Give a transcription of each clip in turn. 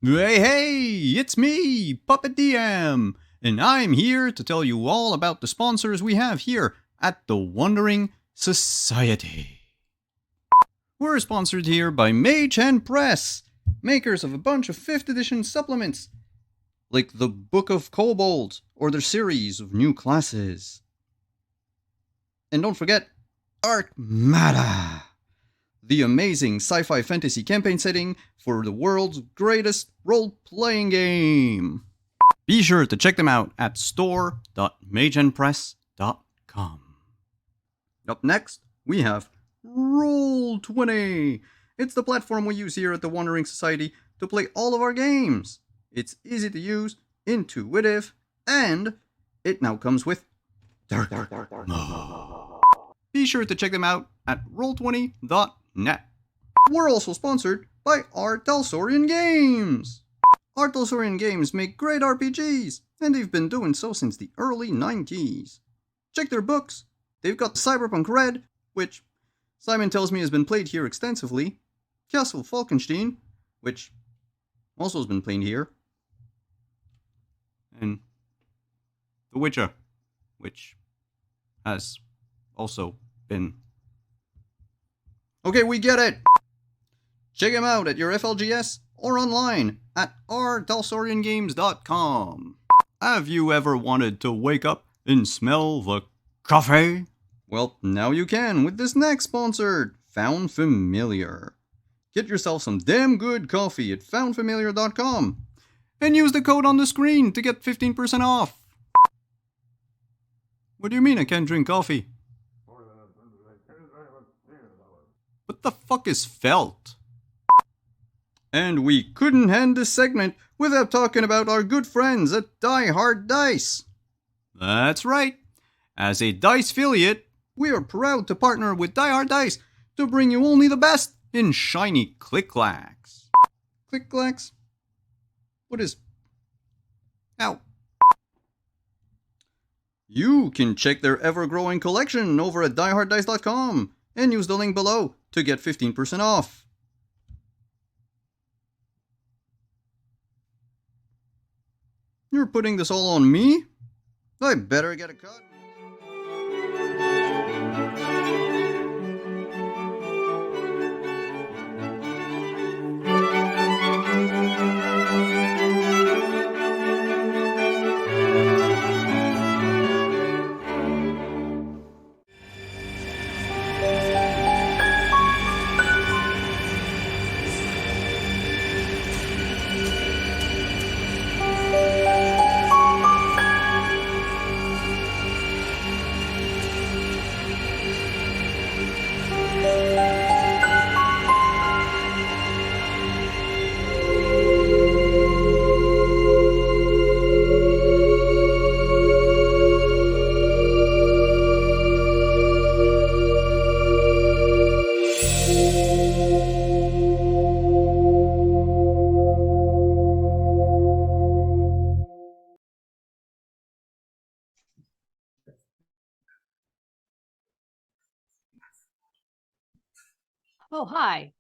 Hey, it's me, Puppet DM, and I'm here to tell you all about the sponsors we have here at the Wandering Society. We're sponsored here by Mage Hand Press, makers of a bunch of 5th edition supplements, like the Book of Kobold or their series of new classes. And don't forget, Arcmada, the amazing sci-fi fantasy campaign setting for the world's greatest role-playing game. Be sure to check them out at store.mageandpress.com. Up next, we have Roll20. It's the platform we use here at the Wandering Society to play all of our games. It's easy to use, intuitive, and it now comes with dark mode. Be sure to check them out at roll20.net. We're also sponsored by Art Talsorian Games. Art Talsorian Games make great RPGs, and they've been doing so since the early 90s. Check their books. They've got Cyberpunk Red, which Simon tells me has been played here extensively, Castle Falkenstein, which also has been played here, and The Witcher, which has also been. Okay, we get it! Check them out at your FLGS or online at rtalsoriangames.com. Have you ever wanted to wake up and smell the coffee? Well, now you can with this next sponsor, Found Familiar. Get yourself some damn good coffee at foundfamiliar.com and use the code on the screen to get 15% off. What do you mean I can't drink coffee? What the fuck is felt? And we couldn't end this segment without talking about our good friends at Die Hard Dice. That's right. As a Dice affiliate, we are proud to partner with Die Hard Dice to bring you only the best in shiny click-clacks. Click-clacks? What is... Ow. You can check their ever-growing collection over at dieharddice.com and use the link below to get 15% off. You're putting this all on me? I better get a cut. Oh, hi.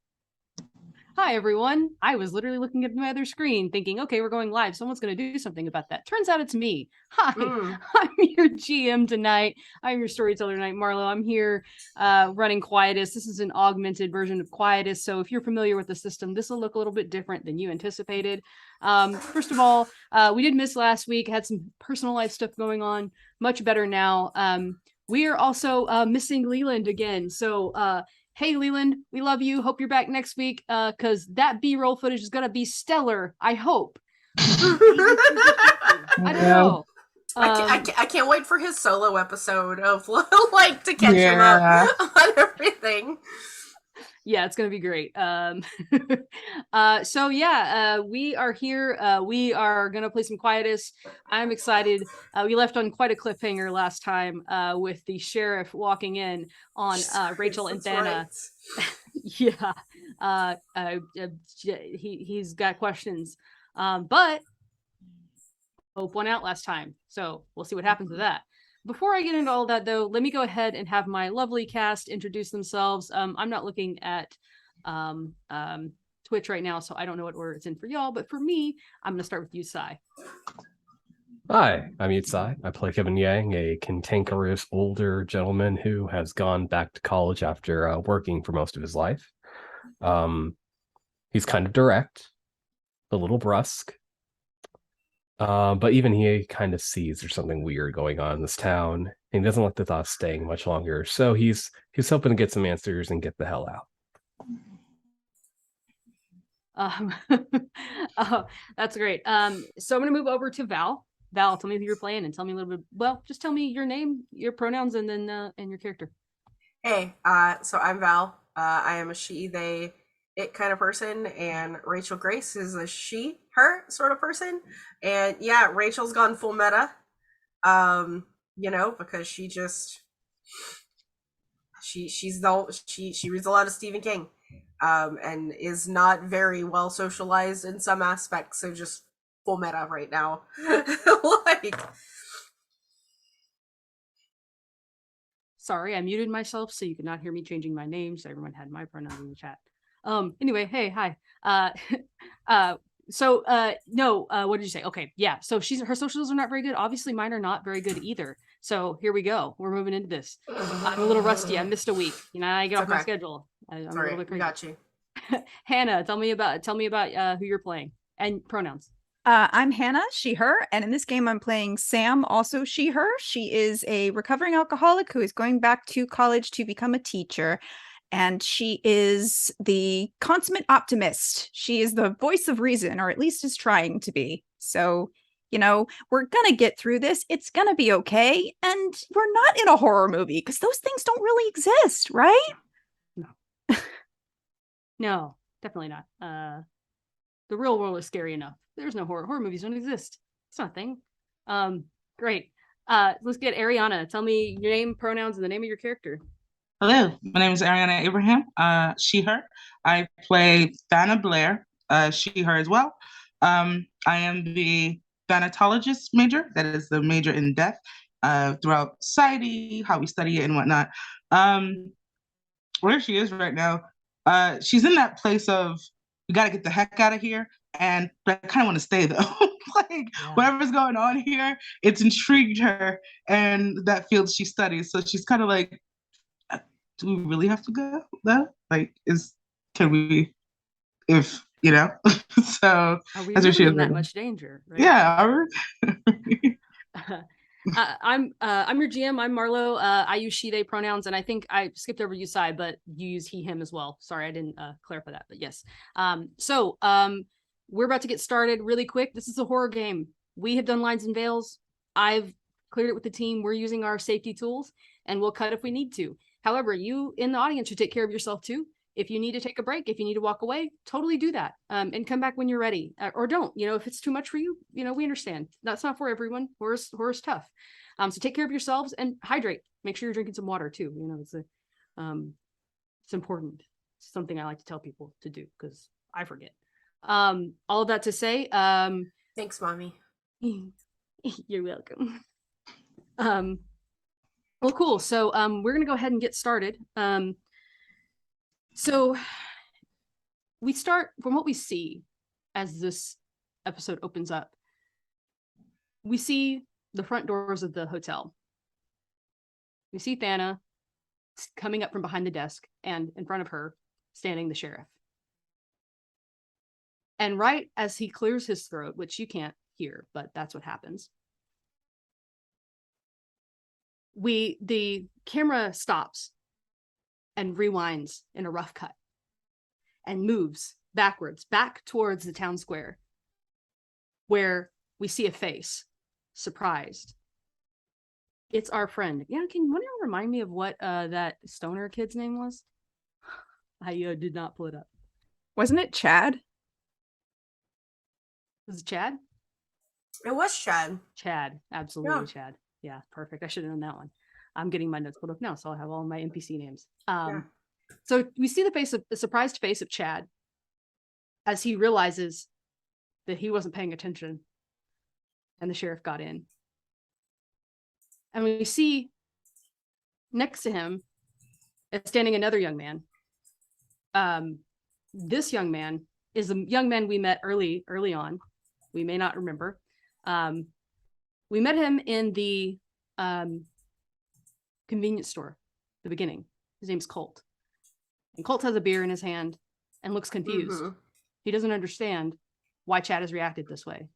Hi, everyone. I was literally looking at my other screen thinking, okay, we're going live. Someone's going to do something about that. Turns out it's me. Hi, I'm your GM tonight. I'm your storyteller tonight, Marlo. I'm here running Quietus. This is an augmented version of Quietus. So if you're familiar with the system, this will look a little bit different than you anticipated. First of all, we did miss last week. Had some personal life stuff going on. Much better now. We are also missing Leland again. So hey, Leland, we love you. Hope you're back next week because that B-roll footage is going to be stellar, I hope. I don't know. I can't wait for his solo episode of like to catch him up on everything. Yeah, it's going to be great. So yeah, we are here. We are going to play some Quietus. I'm excited. We left on quite a cliffhanger last time with the sheriff walking in on Rachel and Thana. Right. Yeah. He's got questions. But Hope won out last time. So we'll see what happens with that. Before I get into all that, though, let me go ahead and have my lovely cast introduce themselves. I'm not looking at Twitch right now, so I don't know what order it's in for y'all. But for me, I'm going to start with you, Sai. Hi, I'm Yutsai. I play Kevin Yang, a cantankerous older gentleman who has gone back to college after working for most of his life. He's kind of direct, a little brusque, but even he kind of sees there's something weird going on in this town, and he doesn't like the thought of staying much longer. So he's hoping to get some answers and get the hell out. That's great. So I'm going to move over to Val. Val, tell me who you're playing and tell me a little bit. Well, just tell me your name, your pronouns, and then and your character. Hey, so I'm Val. I am a she, they, it kind of person, and Rachel Grace is a she, her sort of person. And yeah, Rachel's gone full meta. Because she just she reads a lot of Stephen King, and is not very well socialized in some aspects. So just full meta right now, like. Sorry, I muted myself so you could not hear me changing my name, so everyone had my pronouns in the chat. Anyway, hey, hi. What did you say? Okay, yeah. So her socials are not very good. Obviously, mine are not very good either. So here we go. We're moving into this. I'm a little rusty. I missed a week. I get off my schedule. I'm a little bit crazy. Got you. Hannah, tell me about who you're playing and pronouns. I'm Hannah, she, her, and in this game I'm playing Sam, also she, her. She is a recovering alcoholic who is going back to college to become a teacher, and she is the consummate optimist. She is the voice of reason, or at least is trying to be. So, we're gonna get through this. It's gonna be okay, and we're not in a horror movie, because those things don't really exist, right? No, definitely not. The real world is scary enough. There's no horror movies don't exist. It's not a thing. Great. Let's get Ariana. Tell me your name, pronouns, and the name of your character. Hello, my name is Ariana Abraham, she, her. I play Vanna Blair, she, her as well. I am the thanatologist major, that is the major in death, throughout society, how we study it and whatnot. Where she is right now, she's in that place of, we gotta get the heck out of here, but I kind of want to stay though. Whatever's going on here, it's intrigued her and that field she studies. So she's kind of like, do we really have to go though? Can we, if so are we that's really what she is in that right much danger? Right? Yeah. I'm your GM. I'm Marlo. I use she, they pronouns, and I think I skipped over you, Sai, but you use he, him as well. Sorry, I didn't clarify that, but yes. We're about to get started really quick. This is a horror game. We have done lines and veils. I've cleared it with the team. We're using our safety tools, and we'll cut if we need to. However, you in the audience should take care of yourself too. If you need to take a break, if you need to walk away, totally do that. And come back when you're ready, or don't. If it's too much for you, we understand. That's not for everyone. Horror's tough. So take care of yourselves and hydrate. Make sure you're drinking some water too. It's important. It's something I like to tell people to do because I forget. All of that to say, Thanks, mommy. You're welcome. Well, cool. So we're gonna go ahead and get started. So we start from what we see as this episode opens up. We see the front doors of the hotel. We see Thana coming up from behind the desk, and in front of her standing the sheriff. And right as he clears his throat, which you can't hear, but that's what happens, the camera stops and rewinds in a rough cut and moves backwards, back towards the town square, where we see a face, surprised. It's our friend. Yeah, can one of you remind me of what that stoner kid's name was? I did not pull it up. Wasn't it Chad? Was it Chad? It was Chad. Chad, absolutely, yeah. Chad. Yeah, perfect. I should have known that one. I'm getting my notes pulled up now, so I'll have all my NPC names. So we see the surprised face of Chad as he realizes that he wasn't paying attention and the sheriff got in. And we see next to him is standing another young man. This young man is a young man we met early on. We may not remember. We met him in the convenience store at the beginning. His name's Colt. And Colt has a beer in his hand and looks confused. Mhm. He doesn't understand why Chad has reacted this way.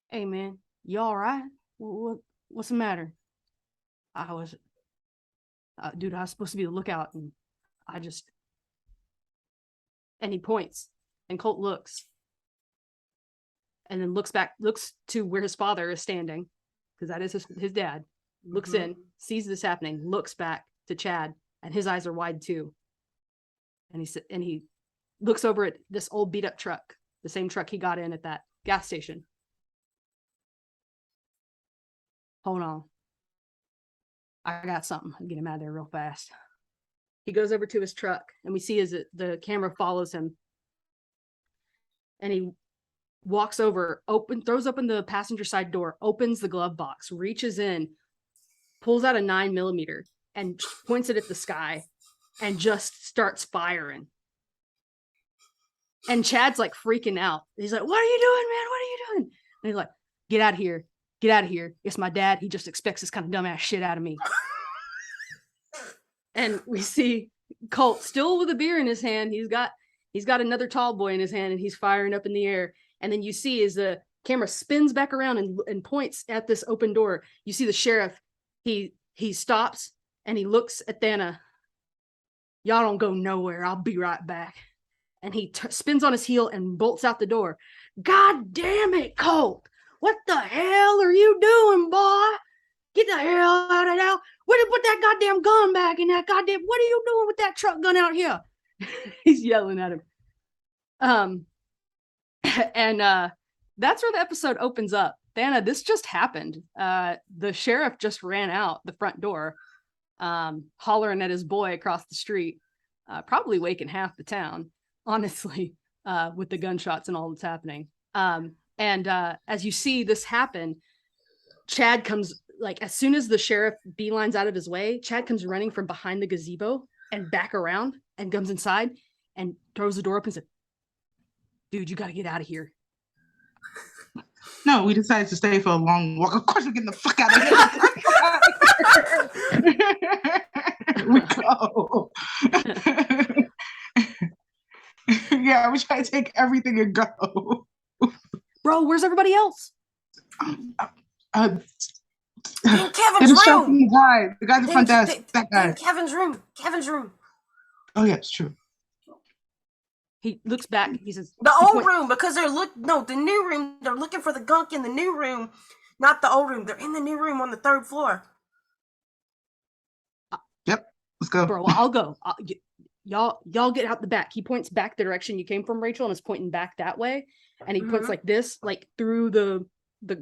Hey, man, you all right? What's the matter? I was, dude, I was supposed to be the lookout, and and he points, and Colt looks, and then looks to where his father is standing, because that is his dad. Looks in, sees this happening, looks back to Chad, and his eyes are wide too. And he looks over at this old beat up truck, the same truck he got in at that gas station. Hold on. I got something. I'll get him out of there real fast. He goes over to his truck, and we see as the camera follows him. And he walks over, throws open the passenger side door, opens the glove box, reaches in, pulls out a 9mm, and points it at the sky, and just starts firing. And Chad's like freaking out. He's like, "What are you doing, man? What are you doing?" And he's like, "Get out of here. Get out of here. It's my dad. He just expects this kind of dumbass shit out of me." And we see Colt still with a beer in his hand. He's got another tall boy in his hand, and he's firing up in the air. And then you see as the camera spins back around and points at this open door, you see the sheriff. He stops and he looks at Thana. "Y'all don't go nowhere. I'll be right back." And he spins on his heel and bolts out the door. "God damn it, Colt! What the hell are you doing, boy? Get the hell out of there! Put that goddamn gun back in that goddamn. What are you doing with that truck gun out here?" He's yelling at him. And that's where the episode opens up. Thana, this just happened. The sheriff just ran out the front door, hollering at his boy across the street, probably waking half the town, honestly, with the gunshots and all that's happening. And as you see this happen, Chad comes, like, as soon as the sheriff beelines out of his way, Chad comes running from behind the gazebo and back around and comes inside and throws the door open and says, "Dude, you got to get out of here." No, we decided to stay for a long walk. Of course, we're getting the fuck out of here. We go. Yeah, we try to take everything and go. Bro, where's everybody else? In They're Kevin's distracting room. the guy at the front desk. That guy. In Kevin's room. Oh yeah, it's true. He looks back. He says, The old room, because the new room. They're looking for the gunk in the new room, not the old room. They're in the new room on the 3rd floor. Yep, let's go. "Bro, I'll go. Y'all get out the back." He points back the direction you came from, Rachel, and is pointing back that way. And he points like this, like through the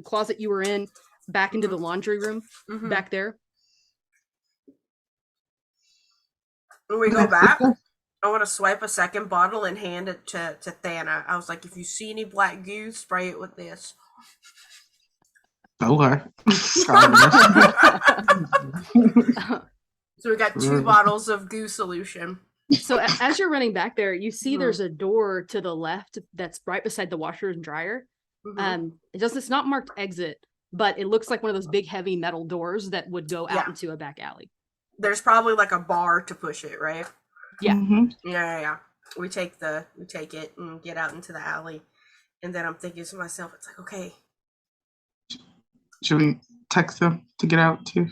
closet you were in, back into the laundry room, back there. When we go back, I want to swipe a second bottle and hand it to Thana. I was like, "If you see any black goo, spray it with this." Okay. So we got 2 bottles of goo solution. So as you're running back there, you see there's a door to the left that's right beside the washer and dryer. It's not marked exit, but it looks like one of those big heavy metal doors that would go out into a back alley. There's probably like a bar to push it, right? Yeah. Yeah. We take it and get out into the alley. And then I'm thinking to myself, it's like, okay. Should we text them to get out too?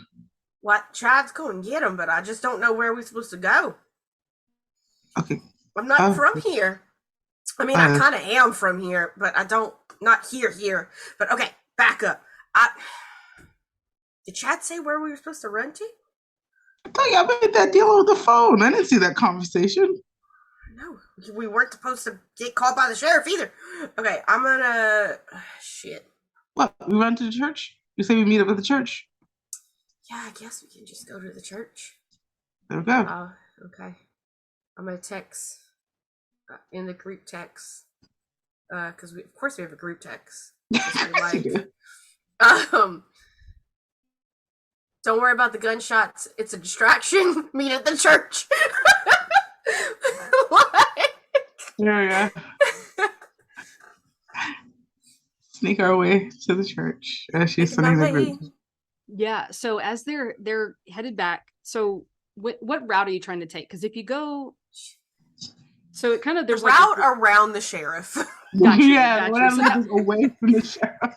What? Chad's going to get him, but I just don't know where we're supposed to go. Okay. I'm not from here. I mean, I kind of am from here, but I don't, not here. But okay, back up. Did Chad say where we were supposed to run to? I thought y'all made that deal over the phone. I didn't see that conversation. No, we weren't supposed to get called by the sheriff either. Okay, I'm gonna... Shit. What? We run to the church? You say we meet up at the church? Yeah, I guess we can just go to the church. There we go. Okay. I'm gonna text in the group text. Because of course we have a group text. Don't worry about the gunshots. It's a distraction. Meet at the church. Yeah. Sneak our way to the church as she's Making my sending the way. group. Yeah. So as they're headed back, so what route are you trying to take? Because if you go, so it kind of The there's route like around the sheriff. Gotcha, Yeah, gotcha. whatever So leads us away from the sheriff.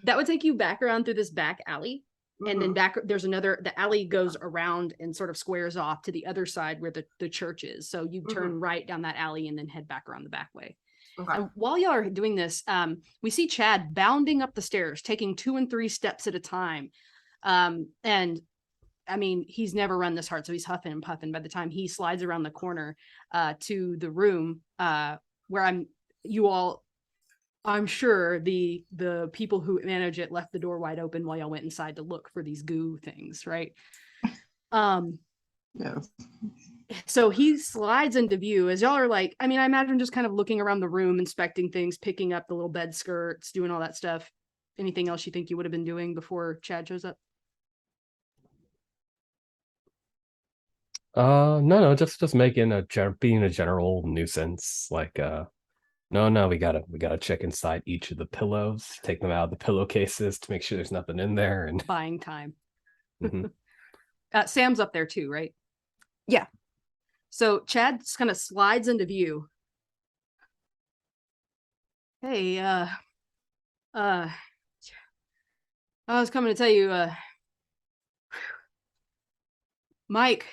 that would take you back around through this back alley. And then back there's another, the alley goes around and sort of squares off to the other side where the church is. So you turn right down that alley and then head back around the back way. Okay. And while y'all are doing this, we see Chad bounding up the stairs, taking 2 and 3 steps at a time. And I mean, he's never run this hard, so he's huffing and puffing by the time he slides around the corner to the room where I'm sure the people who manage it left the door wide open while y'all went inside to look for these goo things, right? Yes. So he slides into view as y'all are like, I mean, I imagine just kind of looking around the room, inspecting things, picking up the little bed skirts, doing all that stuff. Anything else you think you would have been doing before Chad shows up? No, just making being a general nuisance. Like, no, we gotta check inside each of the pillows, take them out of the pillowcases to make sure there's nothing in there, and Buying time. Mhm. Sam's up there too, right? Yeah. So Chad just kind of slides into view. Hey, I was coming to tell you, Mike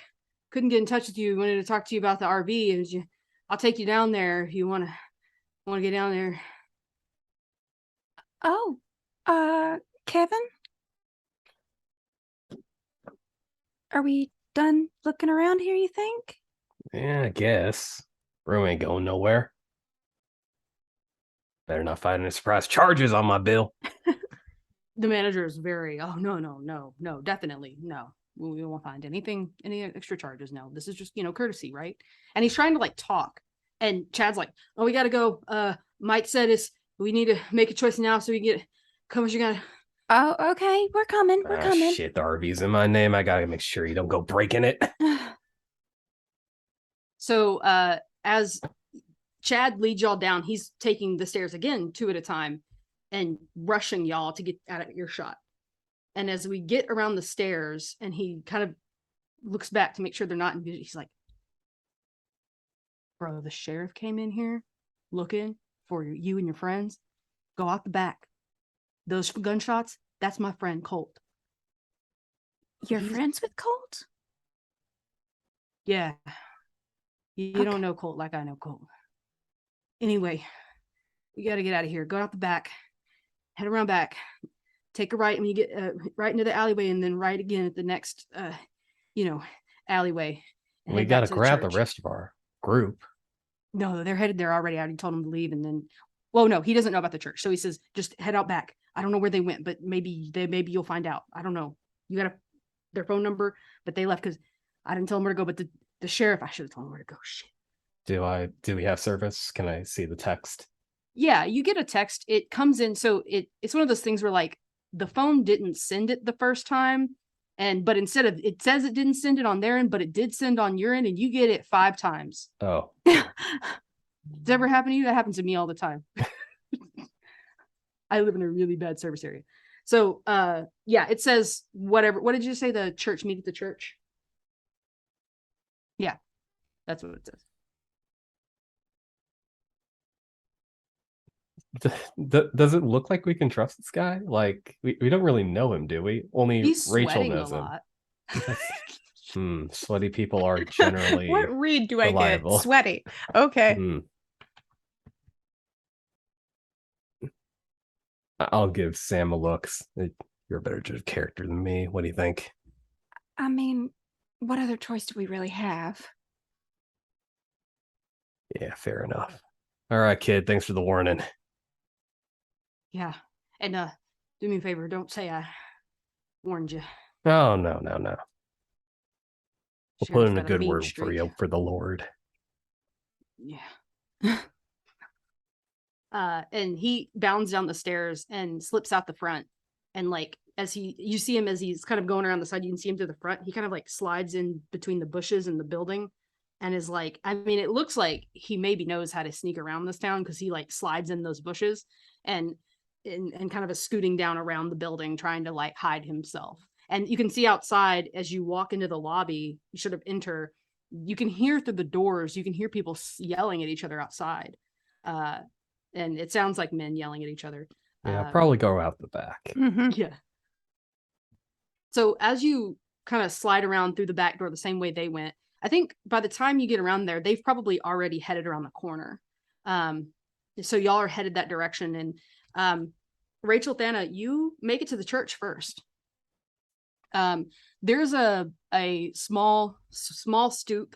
couldn't get in touch with you. Wanted to talk to you about the RV, and I'll take you down there if you want to get down there. Oh, Kevin? Are we done looking around here, you think? Yeah, I guess room ain't going nowhere. Better not find any surprise charges on my bill. The manager is very, oh, no, definitely, no. We won't find anything, any extra charges. No, this is just, courtesy, right? And he's trying to like talk. And Chad's like, oh, we got to go. Mike said we need to make a choice now so we can get, come as you got to. Oh, okay. We're coming. We're coming. Shit, the RV's in my name. I gotta make sure you don't go breaking it. So as Chad leads y'all down, he's taking the stairs again, 2 at a time, and rushing y'all to get out of earshot. And as we get around the stairs, and he kind of looks back to make sure they're not in vision, he's like, bro, the sheriff came in here looking for you and your friends. Go out the back. Those gunshots, that's my friend Colt. You're friends with Colt? Yeah. You don't know Colt like I know Colt. Anyway, we got to get out of here. Go out the back. Head around back. Take a right when you get right into the alleyway, and then right again at the next, alleyway. We gotta grab the rest of our group. No, they're headed there already. I already told them to leave, and then, well, no, he doesn't know about the church, so he says just head out back. I don't know where they went, but maybe you'll find out. I don't know. You got their phone number, but they left because I didn't tell them where to go. But the sheriff, I should have told him where to go. Shit. Do we have service? Can I see the text? Yeah, you get a text. It comes in, so it's one of those things where like the phone didn't send it the first time, but instead of, it says it didn't send it on their end, but it did send on your end, and you get it 5 times. Oh. Does that ever happen to you? That happens to me all the time. I live in a really bad service area. So yeah, it says whatever. What did you say? The church, meet at the church? Yeah, that's what it says. Does it look like we can trust this guy? Like we don't really know him, do we? Only He's Rachel sweating knows a lot. him. Sweaty people are generally What read do I reliable. get? Sweaty. Okay. I'll give Sam a look. You're a better judge of character than me. What do you think? I mean, what other choice do we really have? Yeah, fair enough. All right, kid. Thanks for the warning. Yeah, and do me a favor. Don't say I warned you. Oh, no. We'll put in a good word streak for you for the Lord. Yeah. And he bounds down the stairs and slips out the front, and like you see him as he's kind of going around the side, you can see him to the front. He kind of like slides in between the bushes and the building, and is like, I mean, it looks like he maybe knows how to sneak around this town because he like slides in those bushes and kind of is scooting down around the building trying to like hide himself. And you can see outside as you walk into the lobby, you should have enter, you can hear through the doors, you can hear people yelling at each other outside. And it sounds like men yelling at each other. Yeah, probably go out the back. Yeah. So as you kind of slide around through the back door the same way they went, I think by the time you get around there, they've probably already headed around the corner. So y'all are headed that direction. And Rachel, Thana, you make it to the church first. There's a small stoop.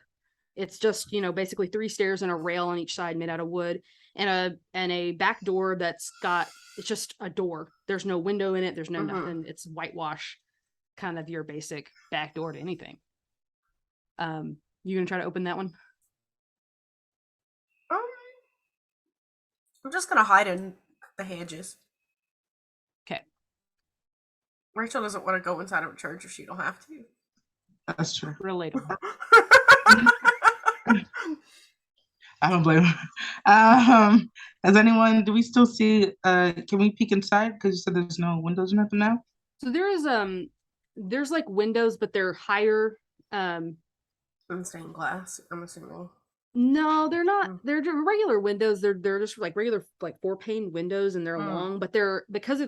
It's just, you know, basically 3 stairs and a rail on each side made out of wood, and a back door that's got, it's just a door. There's no window in it. There's no nothing. It's whitewash, kind of your basic back door to anything. You gonna try to open that one? I'm just gonna hide in the hedges. Okay. Rachel doesn't want to go inside of a church if she don't have to. That's true. Relatable. I don't blame her. Has anyone, do we still see, can we peek inside? Because you said there's no windows or nothing now? So there's like windows, but they're higher. And stained glass, I'm assuming. No, they're not. They're just regular windows. They're just like regular like 4-pane windows, and they're long. But they're because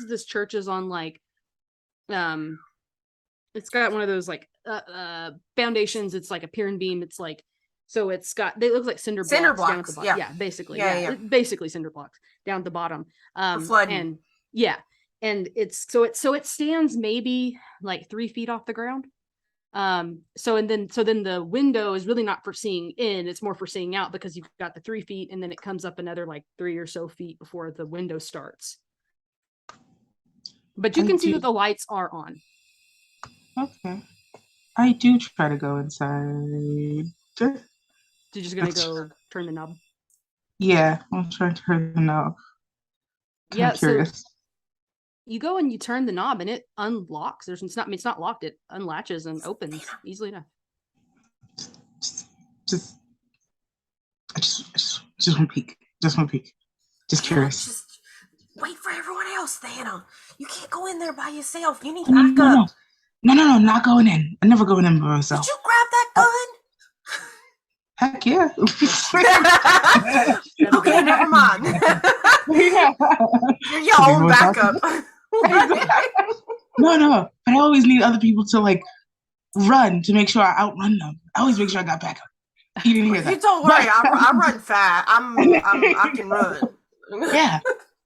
this church is on like, it's got one of those like foundations. It's like a pier and beam. It's like, so it's got, they look like cinder blocks down at the bottom. Yeah, basically. Yeah. Basically cinder blocks down at the bottom. And yeah, and it's so it stands maybe like 3 feet off the ground. So then the window is really not for seeing in, it's more for seeing out, because you've got the 3 feet and then it comes up another like 3 or so feet before the window starts. But you can see that the lights are on. Okay. I do try to go inside. You're just gonna go turn the knob? Yeah, I'm trying to turn the knob. Yeah, curious. so you go and you turn the knob and it unlocks. It's not locked. It unlatches and opens easily enough. I just want to peek. Just want to peek. Just curious. Just wait for everyone else, Thana. You can't go in there by yourself. You need backup. No, not going in. I'm never going in by myself. Did you grab that gun? Heck yeah. Okay, never mind. You're your own backup. No. But I always need other people to like run to make sure I outrun them. I always make sure I got backup. You didn't hear that. You don't worry. I run fast. I can run. Yeah.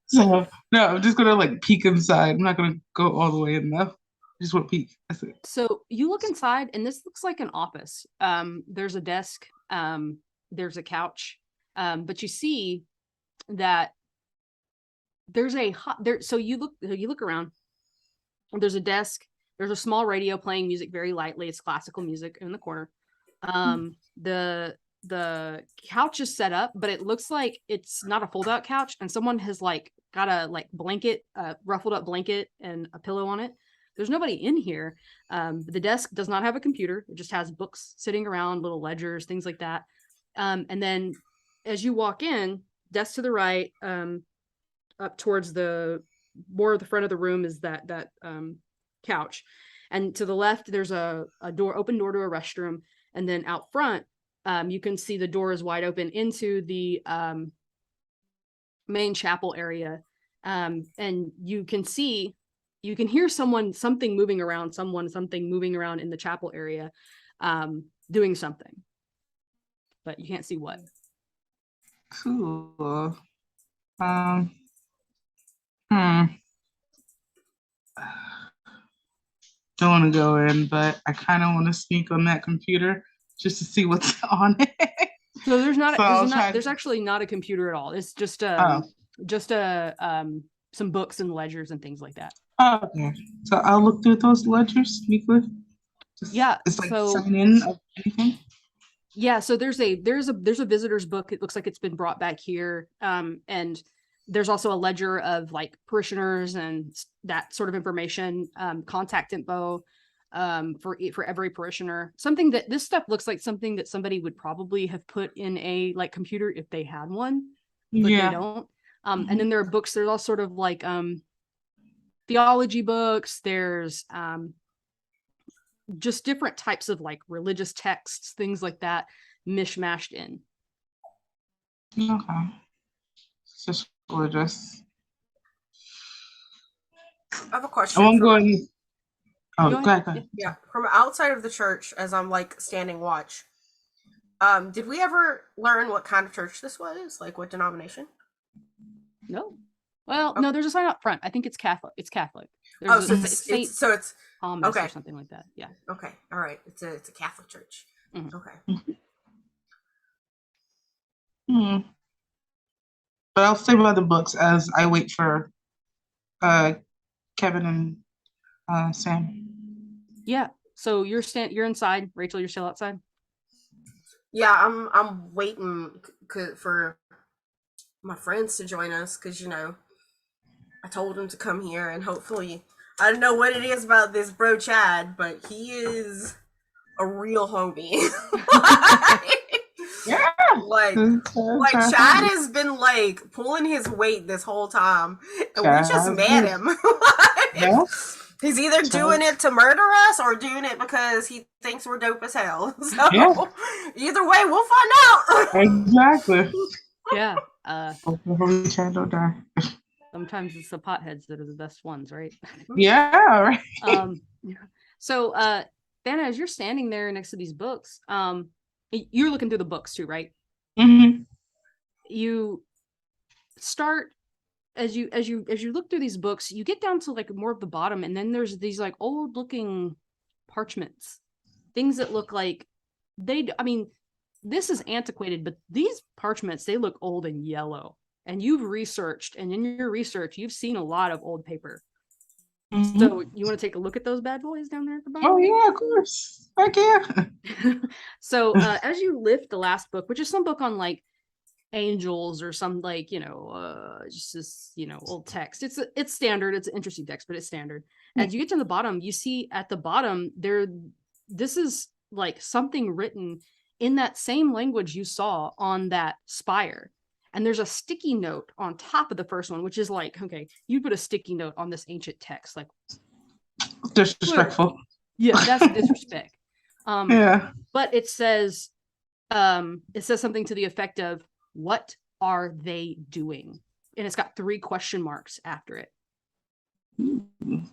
So no, I'm just gonna like peek inside. I'm not gonna go all the way in though. I just want to peek. That's it. So you look inside, and this looks like an office. There's a desk. There's a couch. But you see that there's so you look around. There's a desk. There's a small radio playing music very lightly. It's classical music in the corner. The couch is set up, but it looks like it's not a fold-out couch, and someone has like got a like blanket, ruffled up blanket and a pillow on it. There's nobody in here. The desk does not have a computer. It just has books sitting around, little ledgers, things like that. And then as you walk in, desk to the right, up towards the front of the room is that couch. And to the left, there's a open door to a restroom. And then out front, you can see the door is wide open into the main chapel area. And you can hear something moving around in the chapel area, doing something, but you can't see what. Cool. Don't want to go in, but I kind of want to sneak on that computer just to see what's on it. So there's actually not a computer at all. It's just some books and ledgers and things like that. Oh, okay. So I'll look through those ledgers sneakily. It's like sign in of anything. Yeah, so there's a visitor's book. It looks like it's been brought back here. And there's also a ledger of like parishioners and that sort of information, contact info. for every parishioner. Something that this stuff looks like something that somebody would probably have put in a like computer if they had one, but they don't. And then there are books. There's all sort of like theology books. There's just different types of like religious texts, things like that, mishmashed in. Okay. It's just religious. I have a question. I'm going. Oh, Go go ahead. ahead. Yeah, from outside of the church, as I'm like standing watch. Did we ever learn what kind of church this was? Like what denomination? No. Well, no, there's a sign up front. I think it's Catholic. It's Catholic. Oh, There's so a, it's Thomas okay. or something like that. Yeah. Okay. All right. It's a Catholic church. Mhm. Okay. But I'll save other books as I wait for Kevin and Sam. Yeah. So you're inside, Rachel. You're still outside. Yeah, I'm waiting for my friends to join us because I told them to come here and hopefully I don't know what it is about this bro Chad, but he is a real homie. Yeah. Like Chad has been like pulling his weight this whole time, and we just met him. Yeah. He's either doing it to murder us or doing it because he thinks we're dope as hell. So either way, we'll find out. Exactly. Yeah. Hopefully Chad don't die. Sometimes it's the potheads that are the best ones, right? Yeah, right. So Dana, as you're standing there next to these books, you're looking through the books too, right? Mm-hmm. You start as you look through these books, you get down to like more of the bottom, and then there's these like old looking parchments, things that look like this is antiquated, but these parchments, they look old and yellow. And you've researched, and in your research, you've seen a lot of old paper. Mm-hmm. So you want to take a look at those bad boys down there at the bottom? Oh yeah, of course. Heck yeah. So as you lift the last book, which is some book on like angels or some like just this old text. It's standard. It's an interesting text, but it's standard. As you get to the bottom, you see at the bottom this is like something written in that same language you saw on that spire. And there's a sticky note on top of the first one, which is like, okay, you put a sticky note on this ancient text, like disrespectful. Yeah, that's disrespect. Yeah. But it says something to the effect of, what are they doing? And it's got 3 question marks after it. And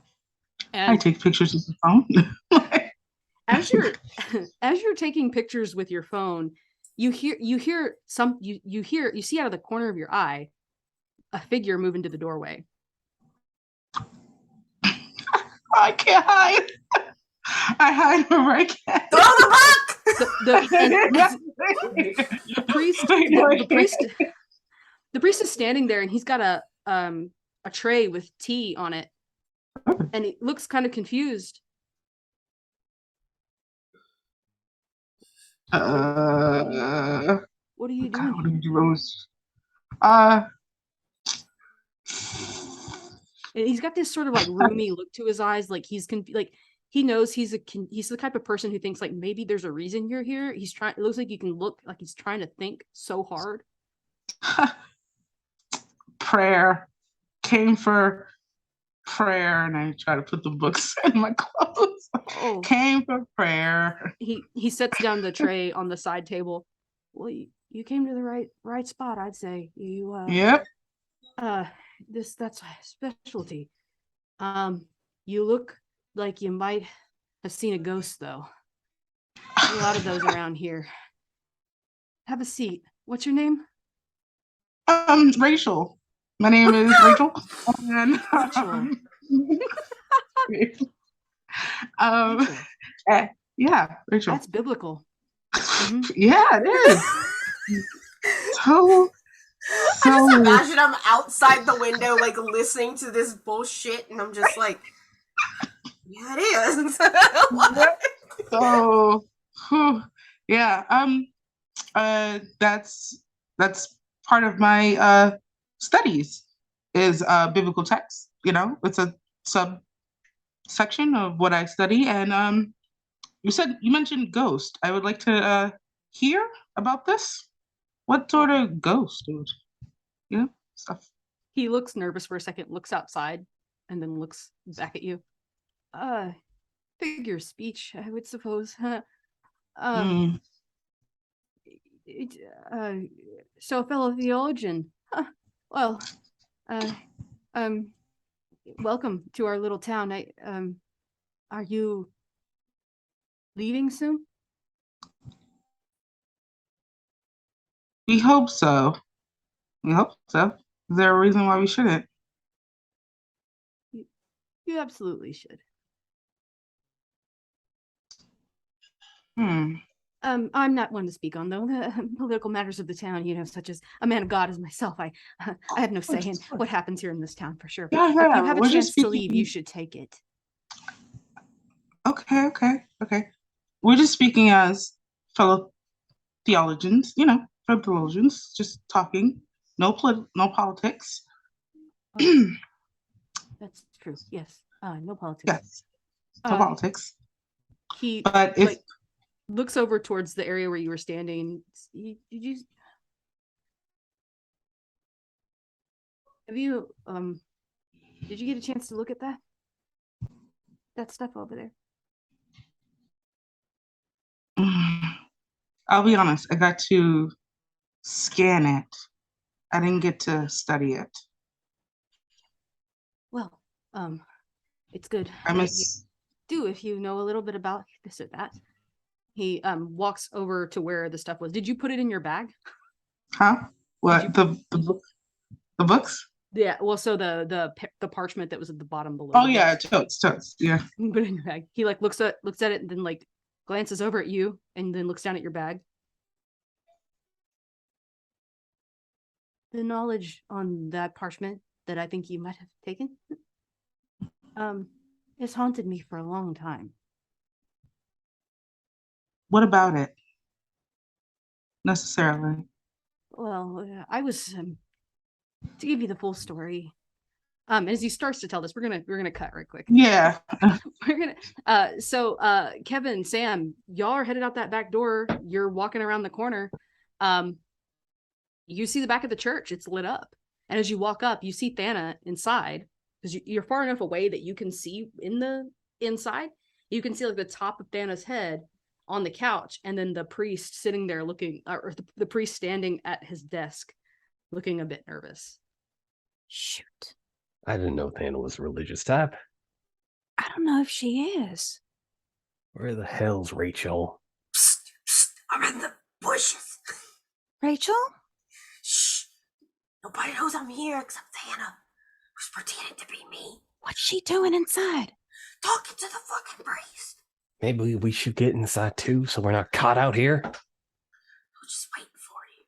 I take pictures with the phone. as you're taking pictures with your phone, you see out of the corner of your eye a figure move into the doorway. I can't hide. I hide wherever I can. Throw the book. The priest is standing there, and he's got a tray with tea on it, and he looks kind of confused. What are you doing? God, what are you doing? And he's got this sort of like roomy look to his eyes, like he's like he knows he's the type of person who thinks like maybe there's a reason you're here. It looks like you can look like he's trying to think so hard. Prayer. Came for prayer, and I try to put the books in my clothes. Oh. Came for prayer. He sets down the tray on the side table. Well, you came to the right spot, I'd say. Yep. That's a specialty. You look like you might have seen a ghost, though. A lot of those around here. Have a seat. What's your name? Rachel. My name is Rachel. And, Rachel. Yeah, Rachel. That's biblical. Mm-hmm. Yeah, it is. So I just imagine I'm outside the window, like listening to this bullshit, and I'm just like, yeah, it is. So, yeah, that's part of my studies is biblical text. It's a section of what I study, and you mentioned ghost. I would like to hear about this. What sort of ghost? Stuff. He looks nervous for a second, looks outside, and then looks back at you. Figure of speech, I would suppose. Mm. So a fellow theologian. Well, welcome to our little town. Are you leaving soon? We hope so. We hope so. Is there a reason why we shouldn't? You absolutely should. I'm not one to speak on, though, the political matters of the town, such as a man of God as myself. I have no say in what happens here in this town, for sure. Yeah, If you have a we're just chance to leave, speaking. you should take it. Okay. We're just speaking as fellow theologians, fellow theologians, just talking. No politics. That's true. Yes. No politics. Yes. No politics. He But if looks over towards the area where you were standing. Did you get a chance to look at that stuff over there? I'll be honest, I got to scan it. I didn't get to study it. Well, it's good. I that miss. you do if you know a little bit about this or that. He walks over to where the stuff was. Did you put it in your bag? Huh? What the books? Yeah. Well, so the parchment that was at the bottom below. Oh yeah, totes. Yeah. Put it in your bag. He looks at it and then glances over at you and then looks down at your bag. The knowledge on that parchment that I think you might have taken has haunted me for a long time. What about it? Necessarily. Well, I was to give you the full story. As he starts to tell this, we're gonna cut right quick. Yeah. We're gonna Kevin, Sam, y'all are headed out that back door. You're walking around the corner. You see the back of the church, it's lit up. And as you walk up, you see Thana inside, because you're far enough away that you can see in the inside. You can see the top of Thana's head on the couch, and then the priest sitting there looking, or the priest standing at his desk, looking a bit nervous. Shoot. I didn't know Thana was a religious type. I don't know if she is. Where the hell's Rachel? Psst, psst, I'm in the bushes. Rachel? Shh. Nobody knows I'm here except Thana, who's pretending to be me. What's she doing inside? Talking to the fucking priest. Maybe we should get inside too, so we're not caught out here. I'm just waiting for you.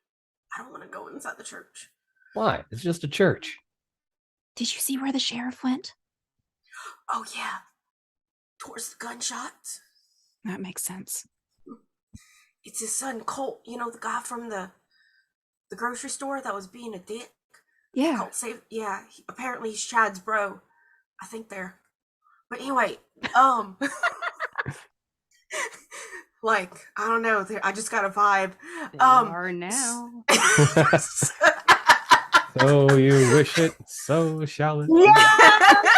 I don't want to go inside the church. Why? It's just a church. Did you see where the sheriff went? Oh yeah, towards the gunshots. That makes sense. It's his son Colt. The guy from the grocery store that was being a dick. Yeah. Colt saved. Yeah. Apparently he's Chad's bro. I think they're. But anyway, I don't know. I just got a vibe. They are now. So you wish it, so shall it. Yes!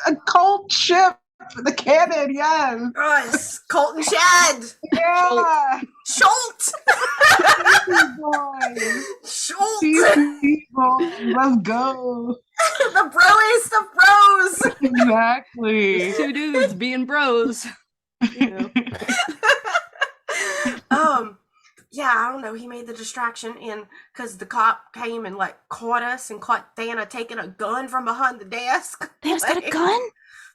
A cold ship for the cannon, yes. Yes! Colt and Chad! Yeah. Schultz! Boys. Schultz! People, let's go. The broest of bros! Exactly. Two dudes being bros. Yeah, I don't know. He made the distraction, and because the cop came and caught us and caught Thana taking a gun from behind the desk. Thana's got a gun?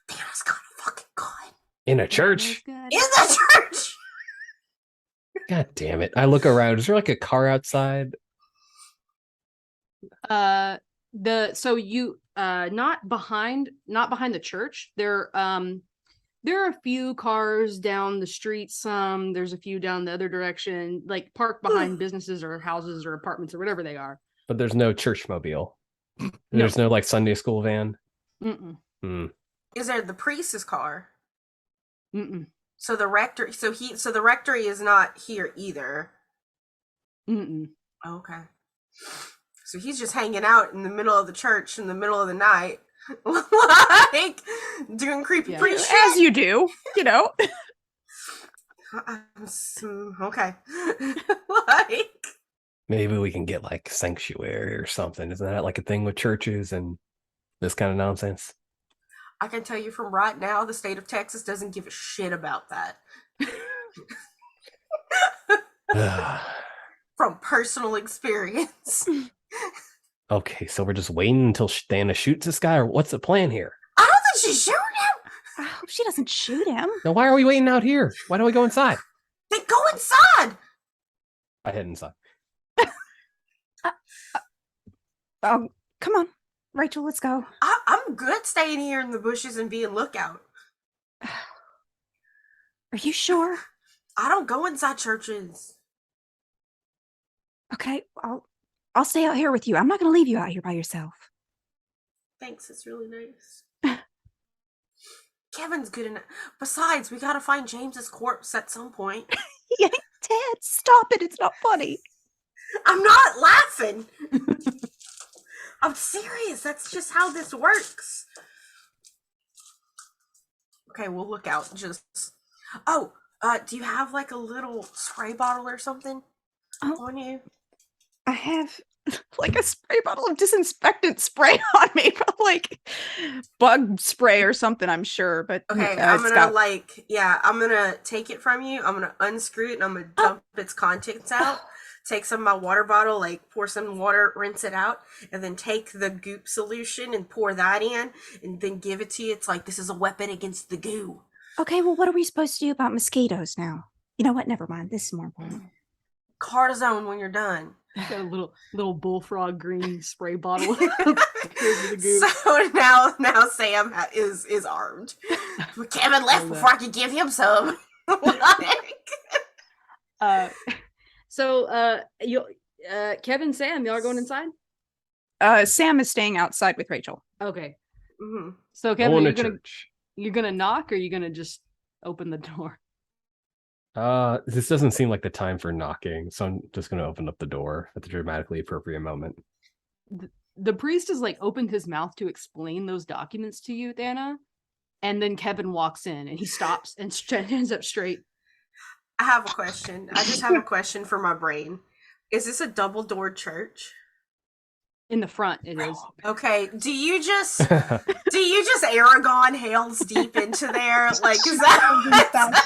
Thana's got a fucking gun In a church? in the church. God damn it. I look around. Is there a car outside? So you not behind the church. There are a few cars down the street. There's a few down the other direction, parked behind businesses or houses or apartments or whatever they are. But there's no church mobile. There's no Sunday school van. Mm-mm. Is there the priest's car? Mm-mm. So the rectory. So the rectory is not here either. Mm-mm. Okay. So he's just hanging out in the middle of the church in the middle of the night, like doing creepy priest shit. As you do, you know. Okay. Like, Maybe we can get like sanctuary or something. Isn't that like a thing with churches and this kind of nonsense? I can tell you from right now, the state of Texas doesn't give a shit about that. From personal experience. Okay, so we're just waiting until Dana shoots this guy, or what's the plan here? I don't think she's shooting him. I hope she doesn't shoot him. Now, why are we waiting out here? Why don't we go inside? Then go inside. I head inside. Oh, come on, Rachel, let's go. I'm good staying here in the bushes and being lookout. Are you sure? I don't go inside churches. Okay, I'll stay out here with you. I'm not going to leave you out here by yourself. Thanks, it's really nice. Kevin's good enough. Besides, we gotta find James's corpse at some point. Yeah, Ted, stop it. It's not funny. I'm not laughing. I'm serious. That's just how this works. Okay, we'll look out. Just. Oh, do you have like a little spray bottle or something on you? I have like a spray bottle of disinfectant spray on me, but like bug spray or something, I'm sure. But okay, I'm gonna take it from you. I'm gonna unscrew it and I'm gonna dump its contents out. Take some of my water bottle, like pour some water, rinse it out, and then take the goop solution and pour that in, and then give it to you. It's like, this is a weapon against the goo. Okay, well, what are we supposed to do about mosquitoes now? You know what? Never mind. This is more important. Cortisone when you're done. Got a little bullfrog green spray bottle. So now Sam is armed. Kevin left before I could give him some. Kevin, Sam, y'all are going inside? Sam is staying outside with Rachel. Okay. Mm-hmm. So Kevin, church. You're gonna knock, or you're gonna just open the door? This doesn't seem like the time for knocking, so I'm just gonna open up the door at the dramatically appropriate moment. The priest has like opened his mouth to explain those documents to you, Dana, and then Kevin walks in and he stops and stands up straight. I have a question. I just have a question for my brain. Is this a double-doored church? In the front, it is. Okay. Do you just Aragon Hales deep into there? Like, is that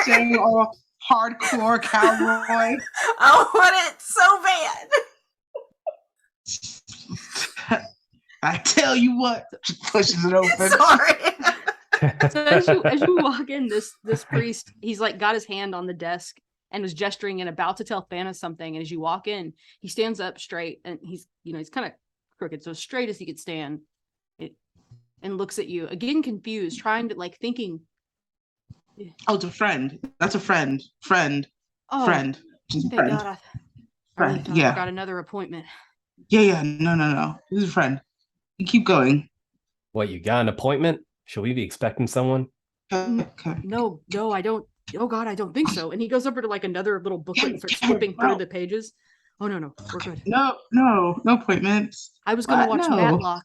saying all hardcore cowboy? I want it so bad. I tell you what, she pushes it open. Sorry. So as you walk in, this priest, he's like got his hand on the desk and was gesturing and about to tell Thanos something. And as you walk in, he stands up straight and he's kind of crooked, so straight as he could stand, and looks at you again, confused, trying to thinking. Oh, it's a friend. That's a friend. Friend. Oh, friend. She's a friend. God, Friend. I Yeah. got another appointment. Yeah. No. This is a friend. You keep going. What, you got an appointment? Should we be expecting someone? Okay. No, I don't. Oh God, I don't think so. And he goes over to another little booklet and starts flipping through the pages. Oh no, we're good. No appointments. I was going to watch Matlock.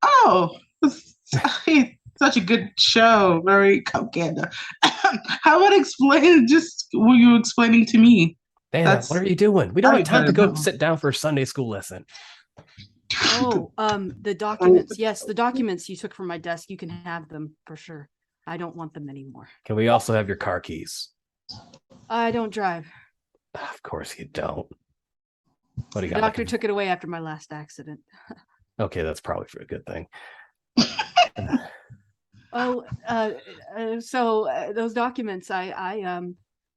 Oh, such a good show. Very propaganda. How about explain just what you were explaining to me? Dana, what are you doing? We don't have time to go sit down for a Sunday school lesson. Oh, the documents. Yes, the documents you took from my desk. You can have them for sure. I don't want them anymore. Can we also have your car keys? I don't drive. Of course you don't. What do you got? The doctor took it away after my last accident. Okay, that's probably for a good thing. So those documents, I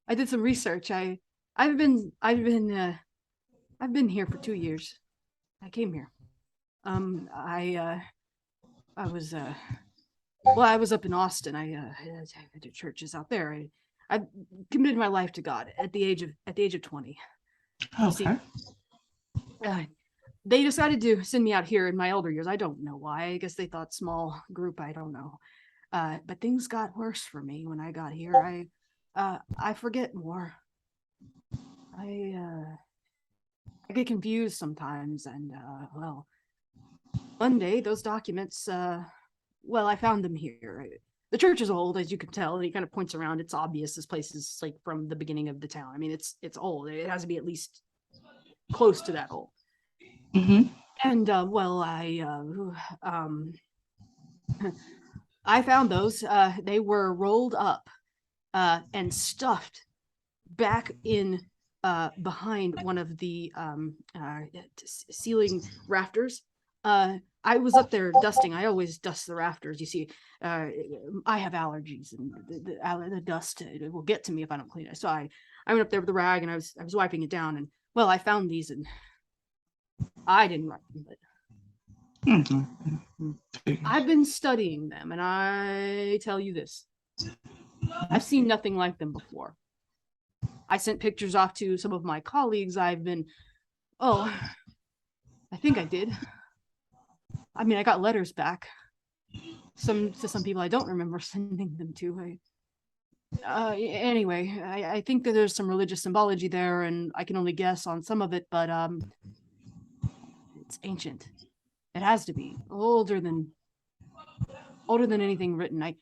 did some research. I've been here for 2 years. I came here. I was up in Austin. I did churches out there. I committed my life to God at the age of 20. Okay. See, they decided to send me out here in my elder years. I don't know why. I guess they thought small group. I don't know. But things got worse for me when I got here. I forget more. I get confused sometimes, and well, one day those documents. Well, I found them here. The church is old, as you can tell, and he kind of points around. It's obvious this place is like from the beginning of the town. I mean, it's old. It has to be at least close to that old. Mm-hmm. And well, I found those. They were rolled up and stuffed back in behind one of the ceiling rafters. I was up there dusting. I always dust the rafters. You see, I have allergies, and the dust it will get to me if I don't clean it. So I went up there with the rag, and I was wiping it down, and well, I found these, and I didn't write them, but I've been studying them, and I tell you this: I've seen nothing like them before. I sent pictures off to some of my colleagues. I think I did. I mean, I got letters back. Some people I don't remember sending them to. Anyway, I think that there's some religious symbology there, and I can only guess on some of it, but it's ancient. It has to be older than anything written.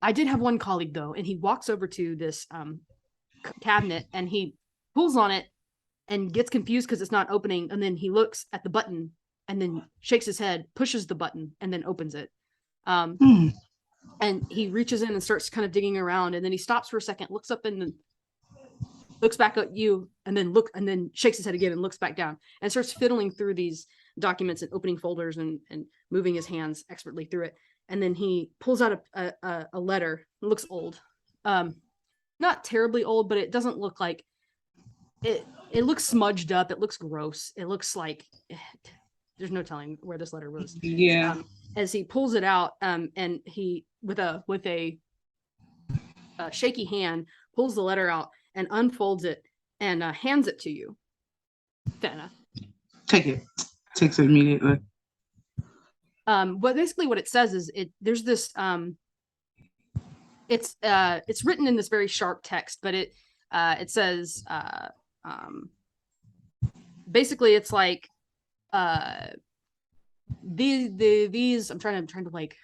I did have one colleague though, and he walks over to this cabinet and he pulls on it and gets confused because it's not opening, and then he looks at the button and then shakes his head, pushes the button, and then opens it. And he reaches in and starts kind of digging around, and then he stops for a second, looks up, and then looks back at you, and then shakes his head again and looks back down and starts fiddling through these documents and opening folders and moving his hands expertly through it. And then he pulls out a letter. It looks old, not terribly old, but it doesn't look like it. It looks smudged up. It looks gross. It looks like there's no telling where this letter was. Yeah. As he pulls it out, and he with a shaky hand pulls the letter out and unfolds it and hands it to you, Fenna. Take it. Takes it immediately. But basically what it says is there's this it's written in this very sharp text, but it says basically it's like these I'm trying to like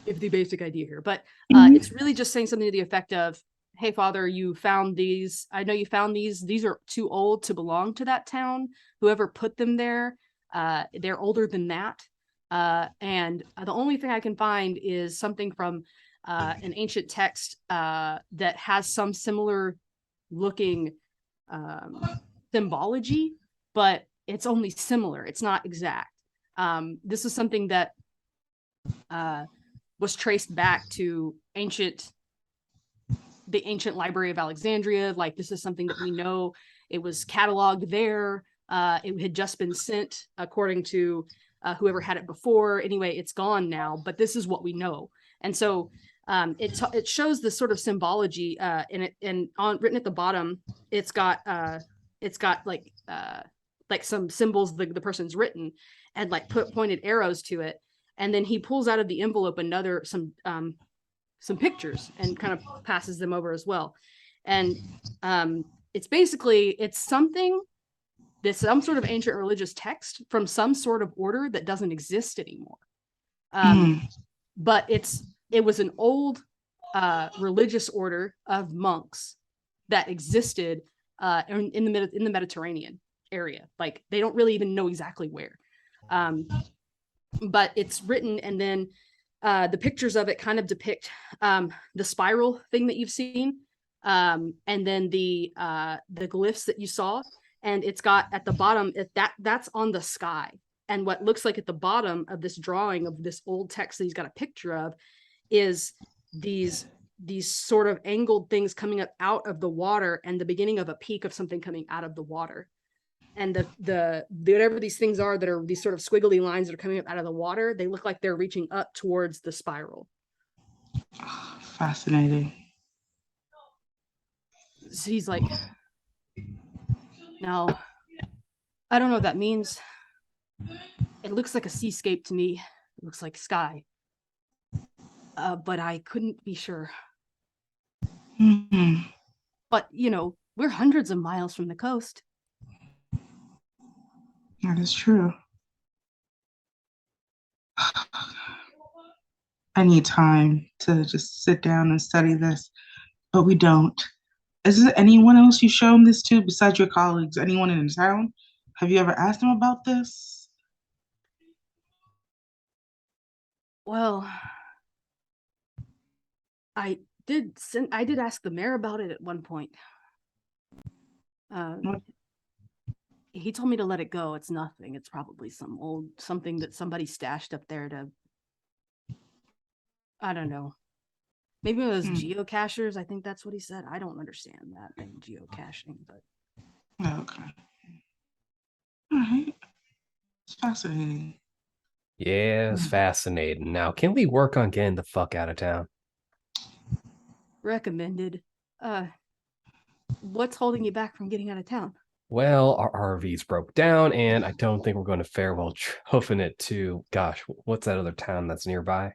give the basic idea here, but it's really just saying something to the effect of, hey father, you found these. I know you found these are too old to belong to that town. Whoever put them there, they're older than that. And the only thing I can find is something from an ancient text that has some similar looking symbology, but it's only similar. It's not exact. This is something that was traced back to the ancient Library of Alexandria. Like, this is something that we know. It was cataloged there. It had just been sent according to whoever had it before. Anyway, it's gone now, but this is what we know. And so it shows this sort of symbology and written at the bottom, it's got like some symbols the person's written, and like pointed arrows to it. And then he pulls out of the envelope some pictures and kind of passes them over as well. And it's some sort of ancient religious text from some sort of order that doesn't exist anymore. But it was an old religious order of monks that existed in the Mediterranean area. Like, they don't really even know exactly where. But it's written, and then the pictures of it kind of depict the spiral thing that you've seen, and then the glyphs that you saw. And it's got at the bottom that's on the sky. And what looks like at the bottom of this drawing of this old text that he's got a picture of is these sort of angled things coming up out of the water, and the beginning of a peak of something coming out of the water. And the whatever these things are that are these sort of squiggly lines that are coming up out of the water, they look like they're reaching up towards the spiral. Fascinating. So he's like, now, I don't know what that means, It looks like a seascape to me. It looks like sky. But I couldn't be sure. Hmm. But, we're hundreds of miles from the coast. That is true. I need time to just sit down and study this, but we don't. Is there anyone else you've shown this to besides your colleagues? Anyone in town? Have you ever asked them about this? Well, I did ask the mayor about it at one point. What? He told me to let it go. It's nothing. It's probably something that somebody stashed up there to, I don't know. Maybe it was geocachers. I think that's what he said. I don't understand that thing, geocaching, but Okay. All right. It's fascinating. Yeah, it's fascinating. Now, can we work on getting the fuck out of town? recommended. What's holding you back from getting out of town? Well, our RVs broke down, and I don't think we're going to fare well hoofing it to, gosh, what's that other town that's nearby?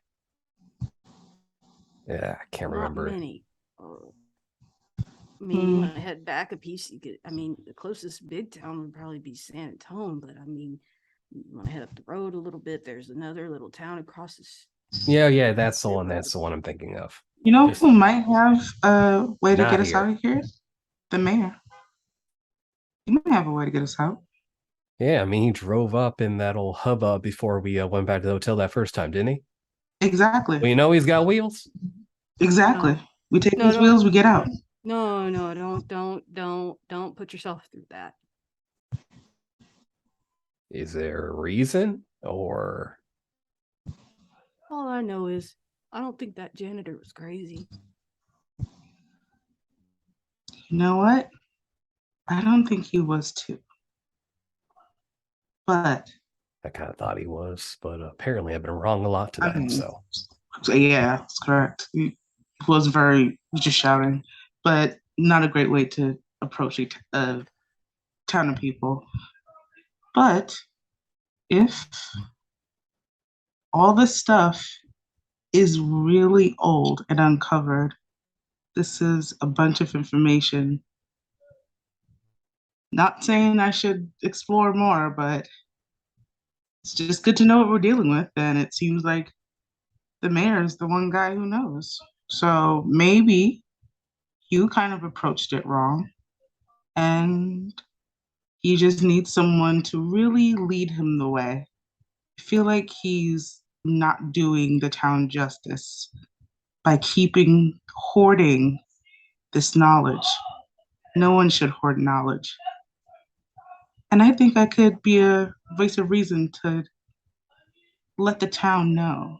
Yeah, I can't Not remember. many. You want to head back a piece, you could, the closest big town would probably be San Antonio, but you want to head up the road a little bit, there's another little town across this. Yeah, that's the one. That's the one I'm thinking of. You know Just who might have a way to not get us here. out of here? The mayor. He might have a way to get us out. Yeah, he drove up in that old hubbub before we went back to the hotel that first time, didn't he? Exactly. Well, you know he's got wheels. Exactly. No. We take No, these don't. wheels, we get out. No, don't put yourself through that. Is there a reason, or All I know is I don't think that janitor was crazy. You know what? I don't think he was too. But I kind of thought he was, but apparently I've been wrong a lot I tonight. mean, So yeah, that's correct. He was just shouting, but not a great way to approach a town of people. But if all this stuff is really old and uncovered, this is a bunch of information. Not saying I should explore more, but it's just good to know what we're dealing with. And it seems like the mayor is the one guy who knows. So maybe you kind of approached it wrong, and he just needs someone to really lead him the way. I feel like he's not doing the town justice by hoarding this knowledge. No one should hoard knowledge. And I think I could be a voice of reason to let the town know,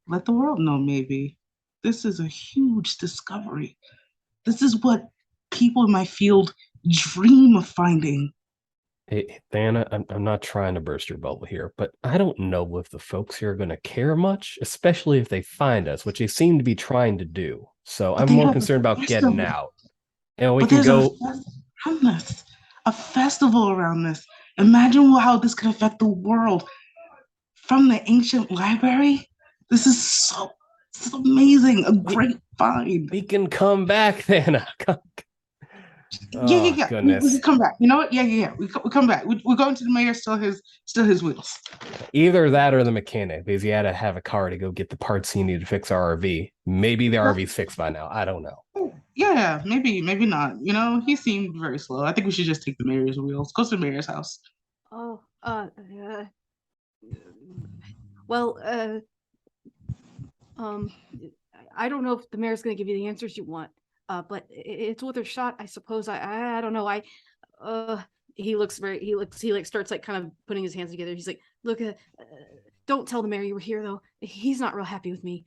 let the world know, maybe. This is a huge discovery. This is what people in my field dream of finding. hey, Thana, I'm not trying to burst your bubble here, but I don't know if the folks here are going to care much, especially if they find us, which they seem to be trying to do. So But I'm they more have concerned a about getting festival. out. And we But can there's go. a festival around this. Imagine how this could affect the world. From the ancient library, this is amazing. A great find. We can come back, Thana. Oh, Yeah. We goodness. can come back. You know what? Yeah. We come back. We're going to the mayor. Still his wheels. Either that or the mechanic, because he had to have a car to go get the parts he needed to fix our RV. Maybe the RV's fixed by now. I don't know. Yeah, maybe not. He seemed very slow. I think we should just take the mayor's wheels. Go to the mayor's house. Oh, well, I don't know if the mayor's going to give you the answers you want. But it's worth a shot, I suppose. I don't know. He starts like kind of putting his hands together. He's like, look, don't tell the mayor you were here though. He's not real happy with me.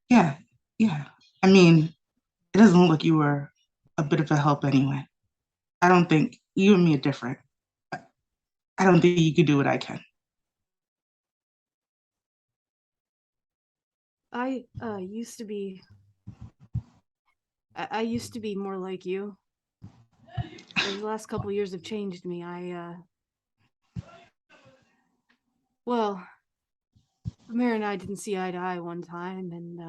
Yeah. I mean, it doesn't look like you were a bit of a help anyway. I don't think you and me are different. I don't think you could do what I can. I used to be more like you. These last couple years have changed me. Well, the mayor and I didn't see eye to eye one time, and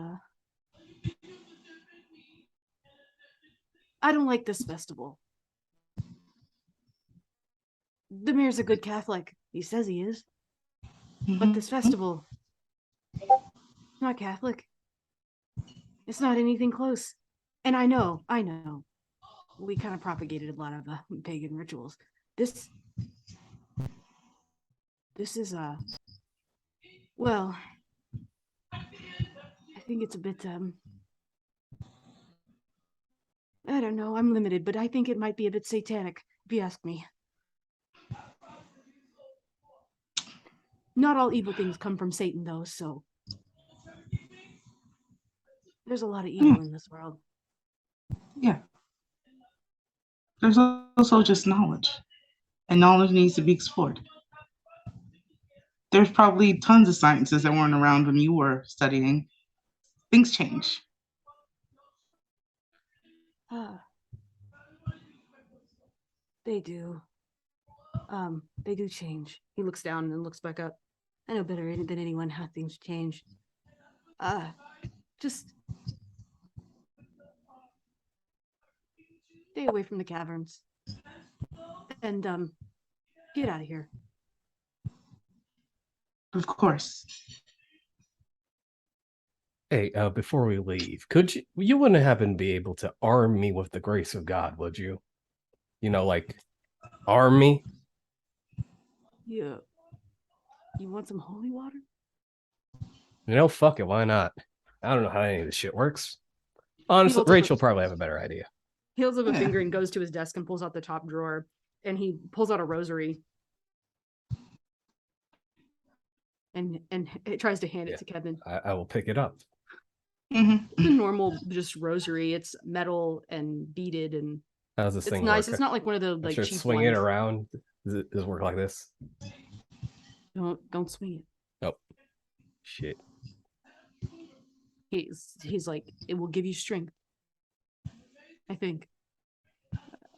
I don't like this festival. The mayor's a good Catholic. He says he is. But this festival, it's not Catholic. It's not anything close. And I know. We kind of propagated a lot of pagan rituals. This is well, I think it's a bit I don't know, I'm limited, but I think it might be a bit satanic, if you ask me. Not all evil things come from Satan, though, so there's a lot of evil in this world. Yeah. There's also just knowledge, and knowledge needs to be explored. There's probably tons of sciences that weren't around when you were studying. Things change. They do. They do change. He looks down and then looks back up. I know better than anyone how things change. Just stay away from the caverns. And, get out of here. Of course. Hey, before we leave, you wouldn't happen to be able to arm me with the grace of God, would you? You know, like, arm me? Yeah. You want some holy water? You know, fuck it, why not? I don't know how any of this shit works. Honestly, Rachel probably have a better idea. He holds up a finger and goes to his desk and pulls out the top drawer, and he pulls out a rosary. And it tries to hand it to Kevin. I will pick it up. It's a normal just rosary. It's metal and beaded, and how's this thing nice. work? It's not like one of the like cheap swing ones. It around. Does it work like this? Don't swing it. Oh, shit. He's like, it will give you strength. I think.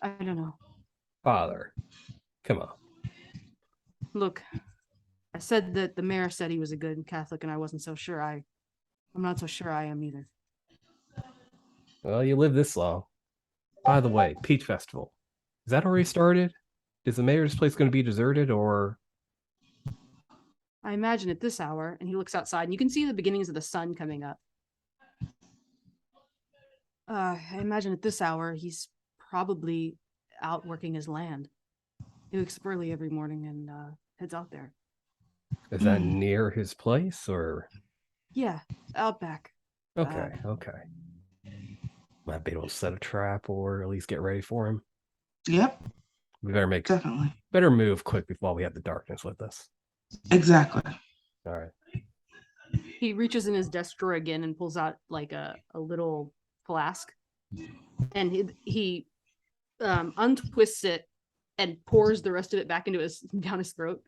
I don't know. Father, come on. Look, I said that the mayor said he was a good Catholic, and I wasn't so sure. I'm not so sure I am either. Well, you live this long. By the way, Peach Festival. Is that already started? Is the mayor's place going to be deserted, or? I imagine at this hour, and he looks outside, and you can see the beginnings of the sun coming up. I imagine at this hour, he's probably out working his land. He wakes up early every morning and heads out there. Is that near his place, or? Yeah, out back. Okay. Might be able to set a trap or at least get ready for him. Yep. We better move quick while we have the darkness with us. Exactly. All right. He reaches in his desk drawer again and pulls out like a little flask, and he untwists it and pours the rest of it back into down his throat,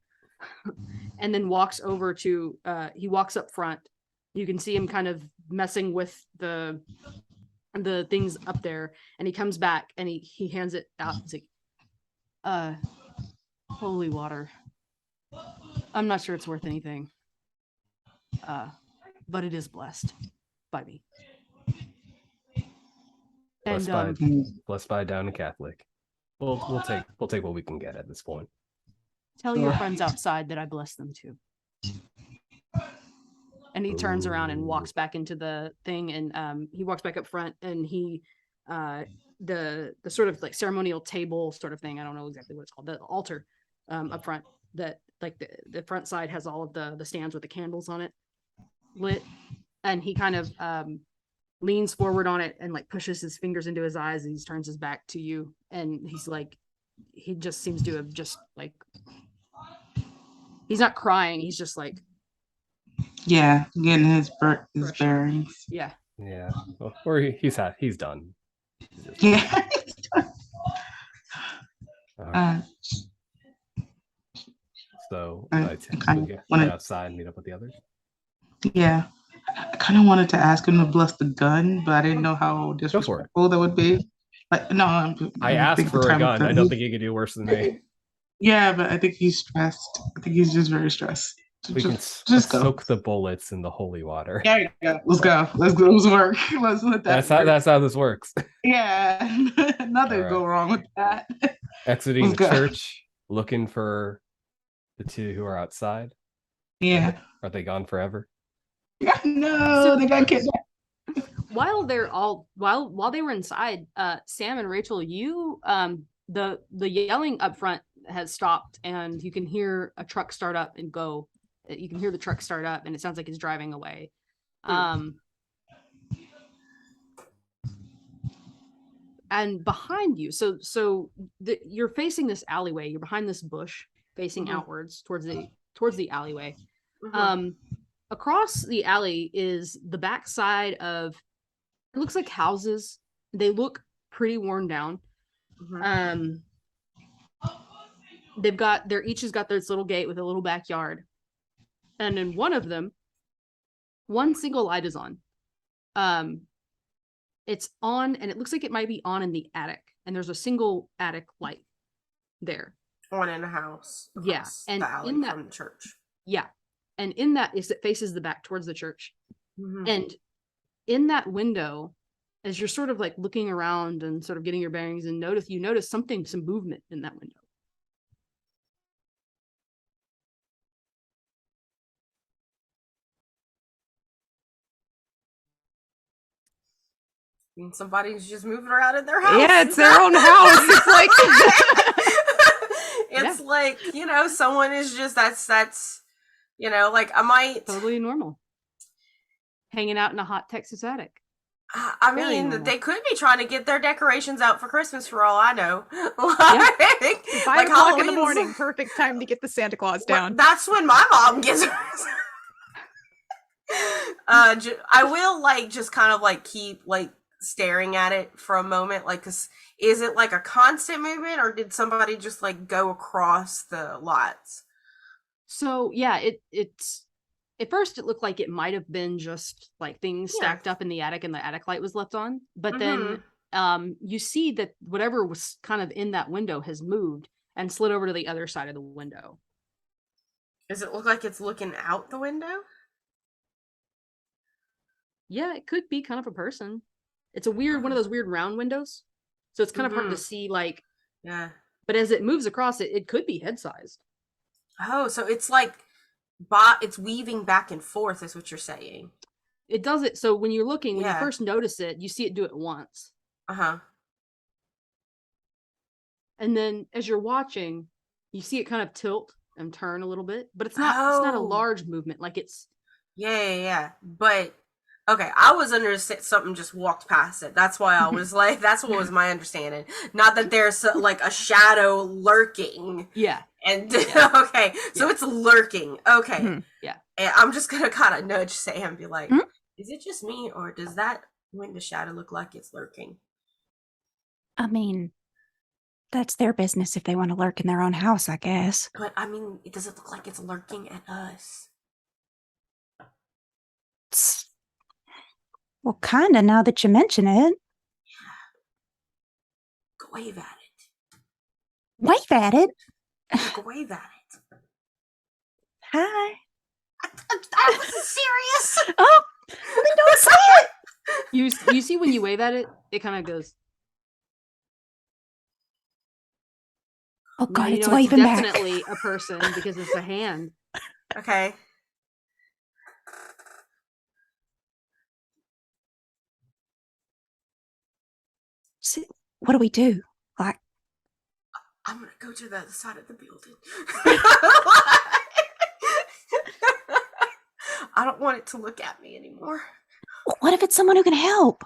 and then walks over to he walks up front. You can see him kind of messing with the things up there, and he comes back and he hands it out. He's like, holy water. I'm not sure it's worth anything, but it is blessed by me. Blessed by down to Catholic. We'll take what we can get at this point. Tell your friends outside that I bless them too. And he turns around and walks back into the thing, and he walks back up front, and he the sort of like ceremonial table sort of thing, I don't know exactly what it's called, the altar up front, that like the front side has all of the stands with the candles on it lit, and he kind of leans forward on it and like pushes his fingers into his eyes, and he turns his back to you, and he's like, he just seems to have just like, he's not crying, he's just like, yeah, getting his bearings. Yeah. Well, or he's done. Yeah. So I get outside and meet up with the others. Yeah, I kind of wanted to ask him to bless the gun, but I didn't know how disrespectful that would be. Like, no, I asked for a gun. I don't think he could do worse than me. Yeah, but I think he's stressed. I think he's just very stressed. We can Just go. soak the bullets in the holy water. There you go. Let's go. Let's work. Let's let that. That's how this works. Yeah, nothing All right. go wrong with that. Exiting Let's the go. church, looking for the two who are outside. Yeah. Are they gone forever? Yeah. No, they got kidnapped. While they were inside, Sam and Rachel, you the yelling up front has stopped, and you can hear a truck start up and go. You can hear the truck start up, and it sounds like it's driving away. And behind you, you're facing this alleyway. You're behind this bush, facing outwards towards the alleyway. Across the alley is the backside of, it looks like houses. They look pretty worn down. Each has got this little gate with a little backyard, and in one of them, one single light is on. It's on, and it looks like it might be on in the attic, and there's a single attic light there. On in a house. Yeah, and in that from the church. Yeah, and in that is, it faces the back towards the church, and in that window, as you're sort of like looking around and sort of getting your bearings, and you notice some movement in that window. I mean, somebody's just moving around in their house. Yeah, it's their own house. It's like it's like, someone is just that's like I might totally normal. Hanging out in a hot Texas attic. I mean, they could be trying to get their decorations out for Christmas for all I know. Like, 5 o'clock in the morning, perfect time to get the Santa Claus down. That's when my mom gets hers. I will just kind of keep staring at it for a moment, cause is it a constant movement, or did somebody just go across the lots? So yeah, it's at first it looked like it might have been just things stacked up in the attic and the attic light was left on, but then you see that whatever was kind of in that window has moved and slid over to the other side of the window. Does it look like it's looking out the window? Yeah, it could be kind of a person. It's a weird one of those weird round windows, so it's kind of hard to see yeah, but as it moves across it could be head sized. Oh, so it's it's weaving back and forth is what you're saying. It does it, so when you're looking, when you first notice it, you see it do it once. And then as you're watching, you see it kind of tilt and turn a little bit, but it's not a large movement, it's yeah. But okay, I was under something just walked past it. That's why I was that's what was my understanding. Not that there's a shadow lurking. Yeah. And okay, so it's lurking. Okay. Yeah. And I'm just gonna kind of nudge Sam and be like, is it just me, or does that window shadow look like it's lurking? I mean, that's their business if they want to lurk in their own house, I guess. But I mean, does it look like it's lurking at us? Well, kind of, now that you mention it. Yeah. Go wave at it. Wave at it? Go wave at it. Hi. I wasn't serious. Oh, well, then don't say it. You see when you wave at it, it kind of goes. Oh God, it's waving it's back. Definitely a person because it's a hand. Okay. So, what do we do? I'm gonna go to the other side of the building. I don't want it to look at me anymore. What if it's someone who can help?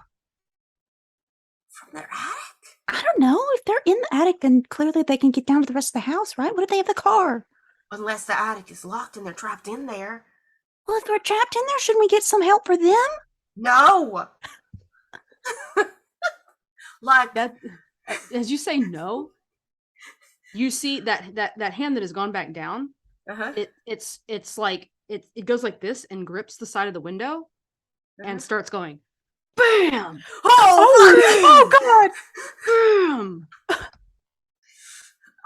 From their attic? I don't know. If they're in the attic, then clearly they can get down to the rest of the house, right? What if they have the car? Unless the attic is locked and they're trapped in there. Well, if they're trapped in there, shouldn't we get some help for them? No. That, as you say no, you see that hand that has gone back down. It's like it goes like this and grips the side of the window and starts going. Bam! Oh, Oh God! Bam!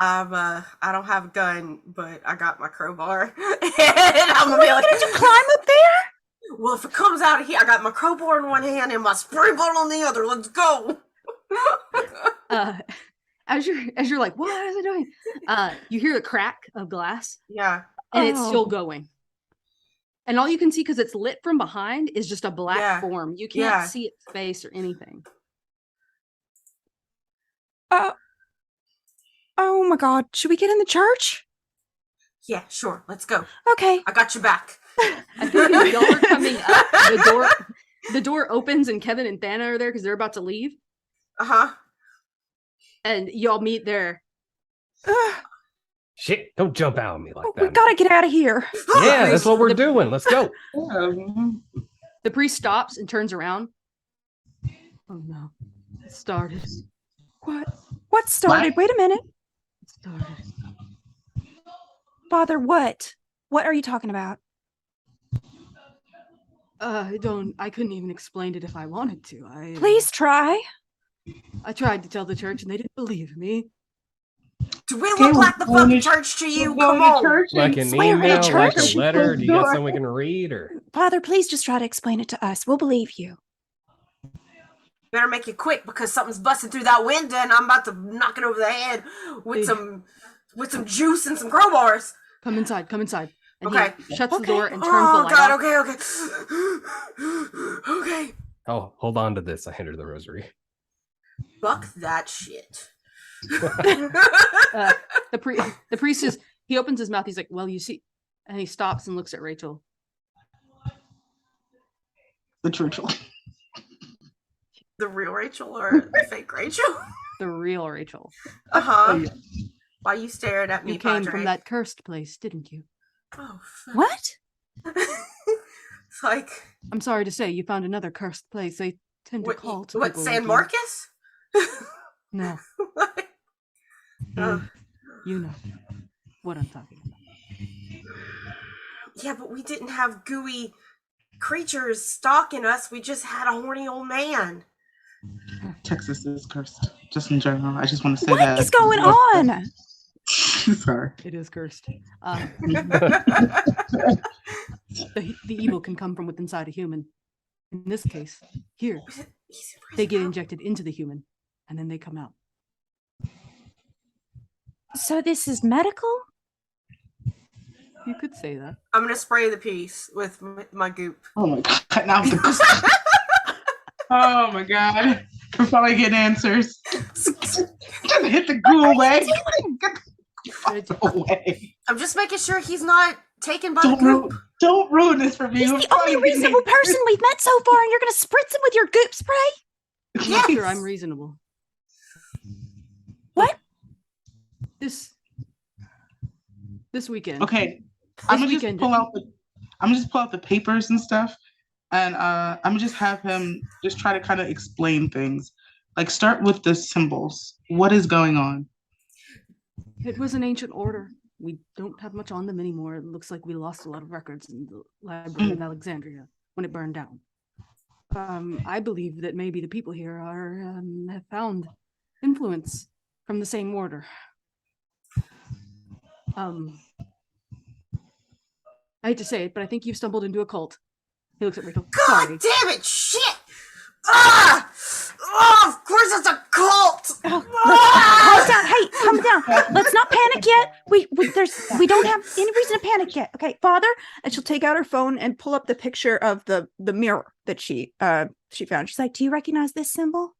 I don't have a gun, but I got my crowbar. And I'm gonna be like, Did you climb up there? well, if it comes out of here, I got my crowbar in one hand and my spray bottle on the other. Let's go. As you're like, what is it doing? You hear the crack of glass, Yeah. and it's still Oh. going. And all you can see, because it's lit from behind, is just a black Yeah. form. You can't Yeah. see its face or anything. Oh my God! Should we get in the church? Yeah, sure. Let's go. Okay. I got your back. I think if y'all are coming up, the door opens and Kevin and Thana are there because they're about to leave, Uh-huh. and y'all meet there. Shit, don't jump out on me like We that. gotta get out of here. Yeah, that's what we're doing. Let's go. The priest stops and turns around. Oh no, it started. What started? Wait a minute. It started. Father, what? What are you talking about? I couldn't even explain it if I wanted to. Please try. I tried to tell the church and they didn't believe me. Do we look like the fucking church to you? Come on. Like an Swear in a email, like a church? letter. Do you got something we can read? Or Father, please just try to explain it to us. We'll believe you. Better make it quick because something's busting through that window and I'm about to knock it over the head with some juice and some crowbars. Come inside. Come inside. And Okay. he shuts the Okay. door and turns Oh the light God. off. Okay. Okay. oh, hold on to this. I hand her the rosary. Fuck that shit. The priest is, he opens his mouth. He's like, well, you see, and he stops and looks at Rachel. The churchill. The real Rachel or the fake Rachel? The real Rachel. Uh-huh. Why you staring at me, You came Padre? from that cursed place, didn't you? Oh, fuck. What? It's like I'm sorry to say, you found another cursed place. They tend to call to what people San like Marcos? you. No, Oh. you know what I'm talking about. Yeah, but we didn't have gooey creatures stalking us. We just had a horny old man. Texas is cursed. Just in general. I just want to say What that. is going on? Sorry. It is cursed. The evil can come from within inside a human. In this case, here, they get injected into the human, and then they come out. So this is medical? You could say that. I'm gonna spray the piece with my goop. Oh my God. Now oh my God. We're probably getting answers. Just hit the goo away. Get the fuck away. I'm just making sure he's not taken by the goop. Don't ruin this for me. He's We're the probably only getting reasonable person answers. we've met so far, and you're gonna spritz him with your goop spray? I'm Yes. sure I'm reasonable. What? This weekend. Okay. I'm gonna weekend- just pull out the papers and stuff, and I'm gonna just have him just try to kind of explain things. Like start with the symbols. What is going on? It was an ancient order. We don't have much on them anymore. It looks like we lost a lot of records in the library in Alexandria when it burned down. I believe that maybe the people here have found influence from the same order. I hate to say it, but I think you've stumbled into a cult. He looks at Rachel. God Sorry. damn it! Shit! Ah! Oh, of course it's a cult! Oh, Ah! calm down. Hey, calm down. Let's not panic yet. We don't have any reason to panic yet. Okay, Father. And she'll take out her phone and pull up the picture of the mirror that she found. She's like, "Do you recognize this symbol?"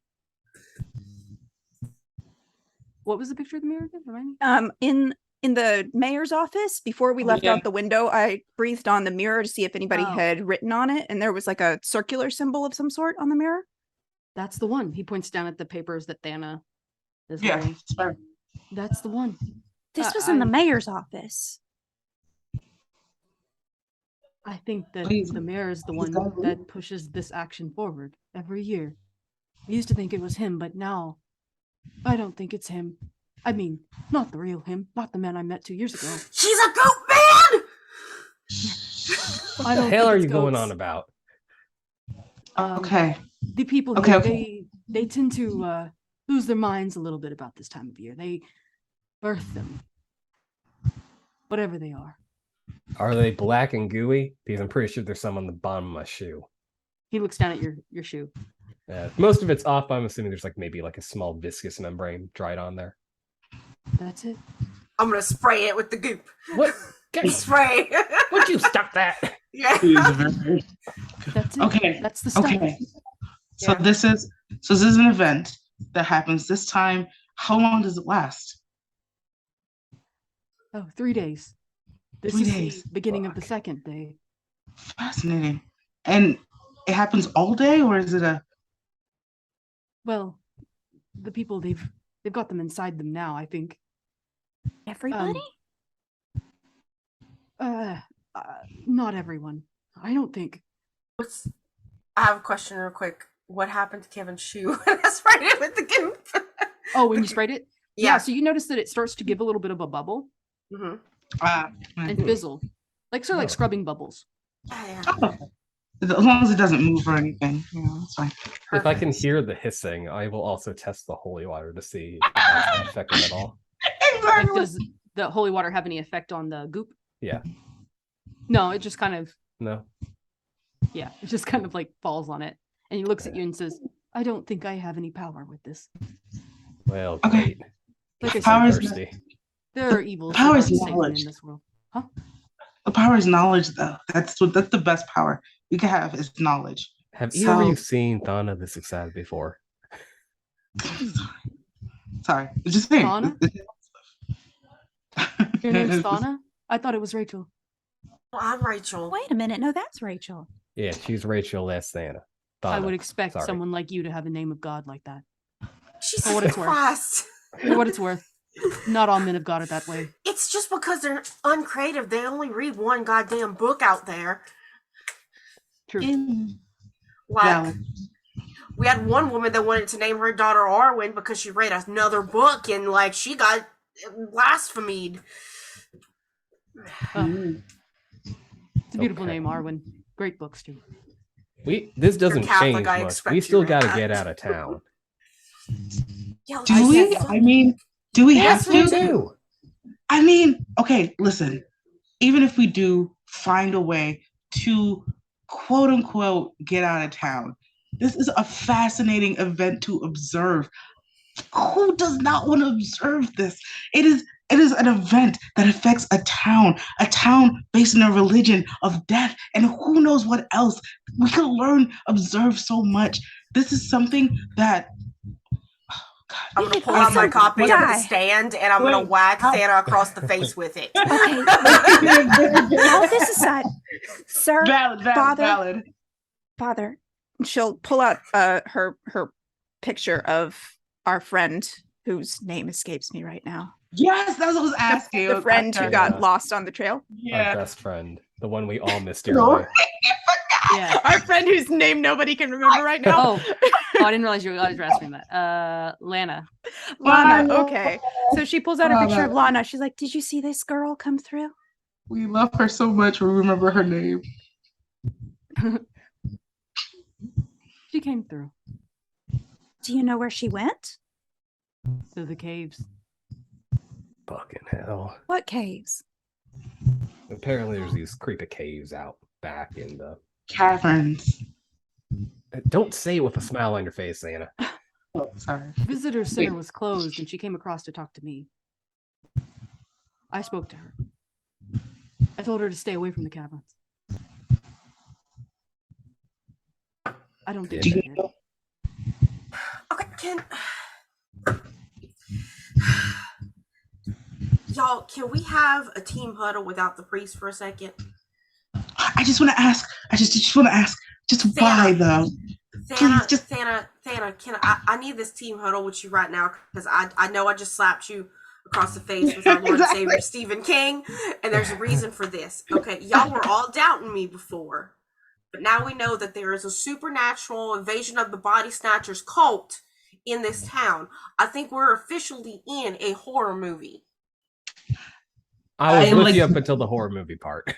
What was the picture of the mirror again? Remind me. In the mayor's office, before we left out the window, I breathed on the mirror to see if anybody had written on it, and there was like a circular symbol of some sort on the mirror. That's the one. He points down at the papers that Thana is Yeah. wearing. Sorry. That's the one. This was in the mayor's office. I think that Please. the mayor is the one gotta leave. that pushes this action forward every year. I used to think it was him, but now I don't think it's him. I mean, not the real him, not the man I met 2 years ago. She's a goat man! I What the don't hell think are it's you going goats. on about? Okay. The people Okay, here, okay. they tend to lose their minds a little bit about this time of year. They birth them, whatever they are. Are they black and gooey? Because I'm pretty sure there's some on the bottom of my shoe. He looks down at your shoe. Most of it's off, but I'm assuming there's like maybe like a small viscous membrane dried on there. That's it. I'm gonna spray it with the goop. What? Spray. Would you stop that? Yeah. That's it. Okay. That's the stuff. Okay. So Yeah. this is an event that happens this time. How long does it last? Oh, 3 days. This 3 is days. the beginning of the Fuck. second day. Fascinating. And it happens all day, or is it a? Well, the people they've got them inside them now, I think. Everybody? Not everyone. I don't think. I have a question real quick. What happened to Kevin's shoe? I sprayed it with the goop. Oh, when you sprayed it? Yeah. So you notice that it starts to give a little bit of a bubble Mm-hmm. and fizzle. Like sort of like scrubbing bubbles. Yeah. Oh. As long as it doesn't move or anything, that's fine. If I can hear the hissing, I will also test the holy water to see if that's effective at all. Like, does the holy water have any effect on the goop? Yeah. No, it just kind of, No. yeah, it just kind of like falls on it. And he looks at you and says, I don't think I have any power with this. Well, Okay. great. Like I said, Power is Thirsty. there are evils power is that are Satan knowledge. in this world. The power is knowledge, though. That's the best power you can have is knowledge. Have either of So- you seen Thana this excited before? Sorry, it's just saying. Thana? Your name's Thana? I thought it was Rachel. Well, I'm Rachel. Wait a minute. No, that's Rachel. Yeah, she's Rachel. That's Thana. I Thana. would expect Sorry. someone like you to have a name of God like that. Jesus For what it's worth. Christ. For what it's worth. Not all men of God are that way. It's just because they're uncreative. They only read one goddamn book out there. True. Like, Yeah. we had one woman that wanted to name her daughter Arwen because she read another book and, like, she got blasphemed. It's a beautiful Okay. name, Arwen. Great books, too. This doesn't Catholic, change I much. expect We you still to got to have get that. out of town. Yeah, Do we? I mean, do we Yes, have we to? do. I mean, okay, listen. Even if we do find a way to quote unquote get out of town, this is a fascinating event to observe. Who does not want to observe this? It is an event that affects a town based on a religion of death, and who knows what else. We could learn, observe so much. This is something that I'm going to pull out my copy of Die. The Stand and I'm going to Wait, whack how- Santa across the face with it. Okay. All this aside, sir, valid. Father, she'll pull out her picture of our friend whose name escapes me right now. Yes, that's what I was asking. The friend who Yeah. got lost on the trail. Our Yeah. best friend, the one we all missed No. dearly. Yeah. Our friend whose name nobody can remember right now. Oh, I didn't realize you were asking that. Lana. Lana. Okay. So she pulls out a picture of Lana. Lana. She's like, "Did you see this girl come through?" We love her so much. We remember her name. She came through Do you know where she went? to the caves. Fucking hell. What caves? Apparently, there's these creepy caves out back in the. Caverns. Don't say it with a smile on your face, Anna. Oh, sorry. Visitor center was closed and she came across to talk to me. I spoke to her. I told her to stay away from the caverns. I don't think Do she you did. know? Okay, y'all, can we have a team huddle without the priest for a second? I just want to ask. I just want to ask. Just why though? Thana, Please, just- Thana, can I need this team huddle with you right now because I know I just slapped you across the face with our Lord Exactly. and Savior Stephen King, and there's a reason for this. Okay, y'all were all doubting me before, but now we know that there is a supernatural invasion of the body snatchers cult in this town. I think we're officially in a horror movie. I was I with like- you up until the horror movie part.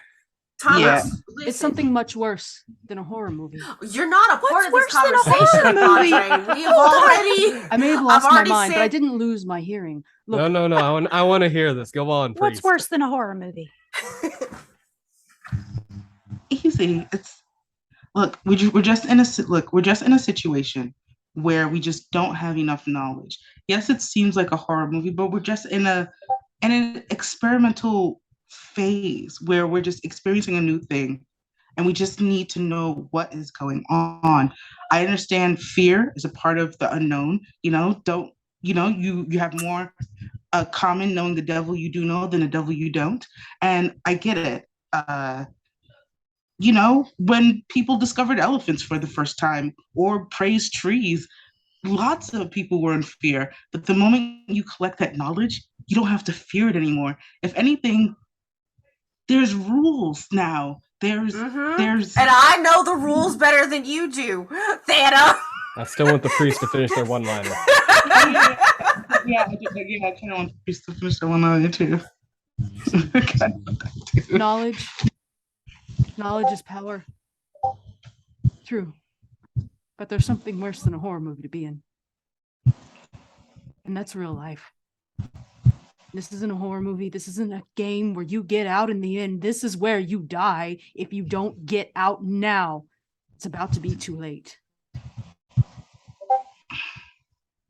Yeah. Thomas, listen. It's something much worse than a horror movie. You're not a part What's of this worse than a conversation, horror movie? Andre. We have already. I may have I've lost my already mind, but I said- didn't lose my hearing. Look, No. I want to hear this. Go on, What's priest. worse than a horror movie? Easy. It's look. We're just in a situation where we just don't have enough knowledge. Yes, it seems like a horror movie, but we're just in an experimental phase where we're just experiencing a new thing, and we just need to know what is going on. I understand fear is a part of the unknown. You have more common knowing the devil you do know than the devil you don't, and I get it. When people discovered elephants for the first time or praised trees, lots of people were in fear. But the moment you collect that knowledge, you don't have to fear it anymore. If anything, there's rules now. There's And I know the rules better than you do, Thana. I still want the priest to finish their one-liner. yeah, I kind of want to finish the one on it too. knowledge is power. True. But there's something worse than a horror movie to be in. And that's real life. This isn't a horror movie. This isn't a game where you get out in the end. This is where you die if you don't get out now. It's about to be too late.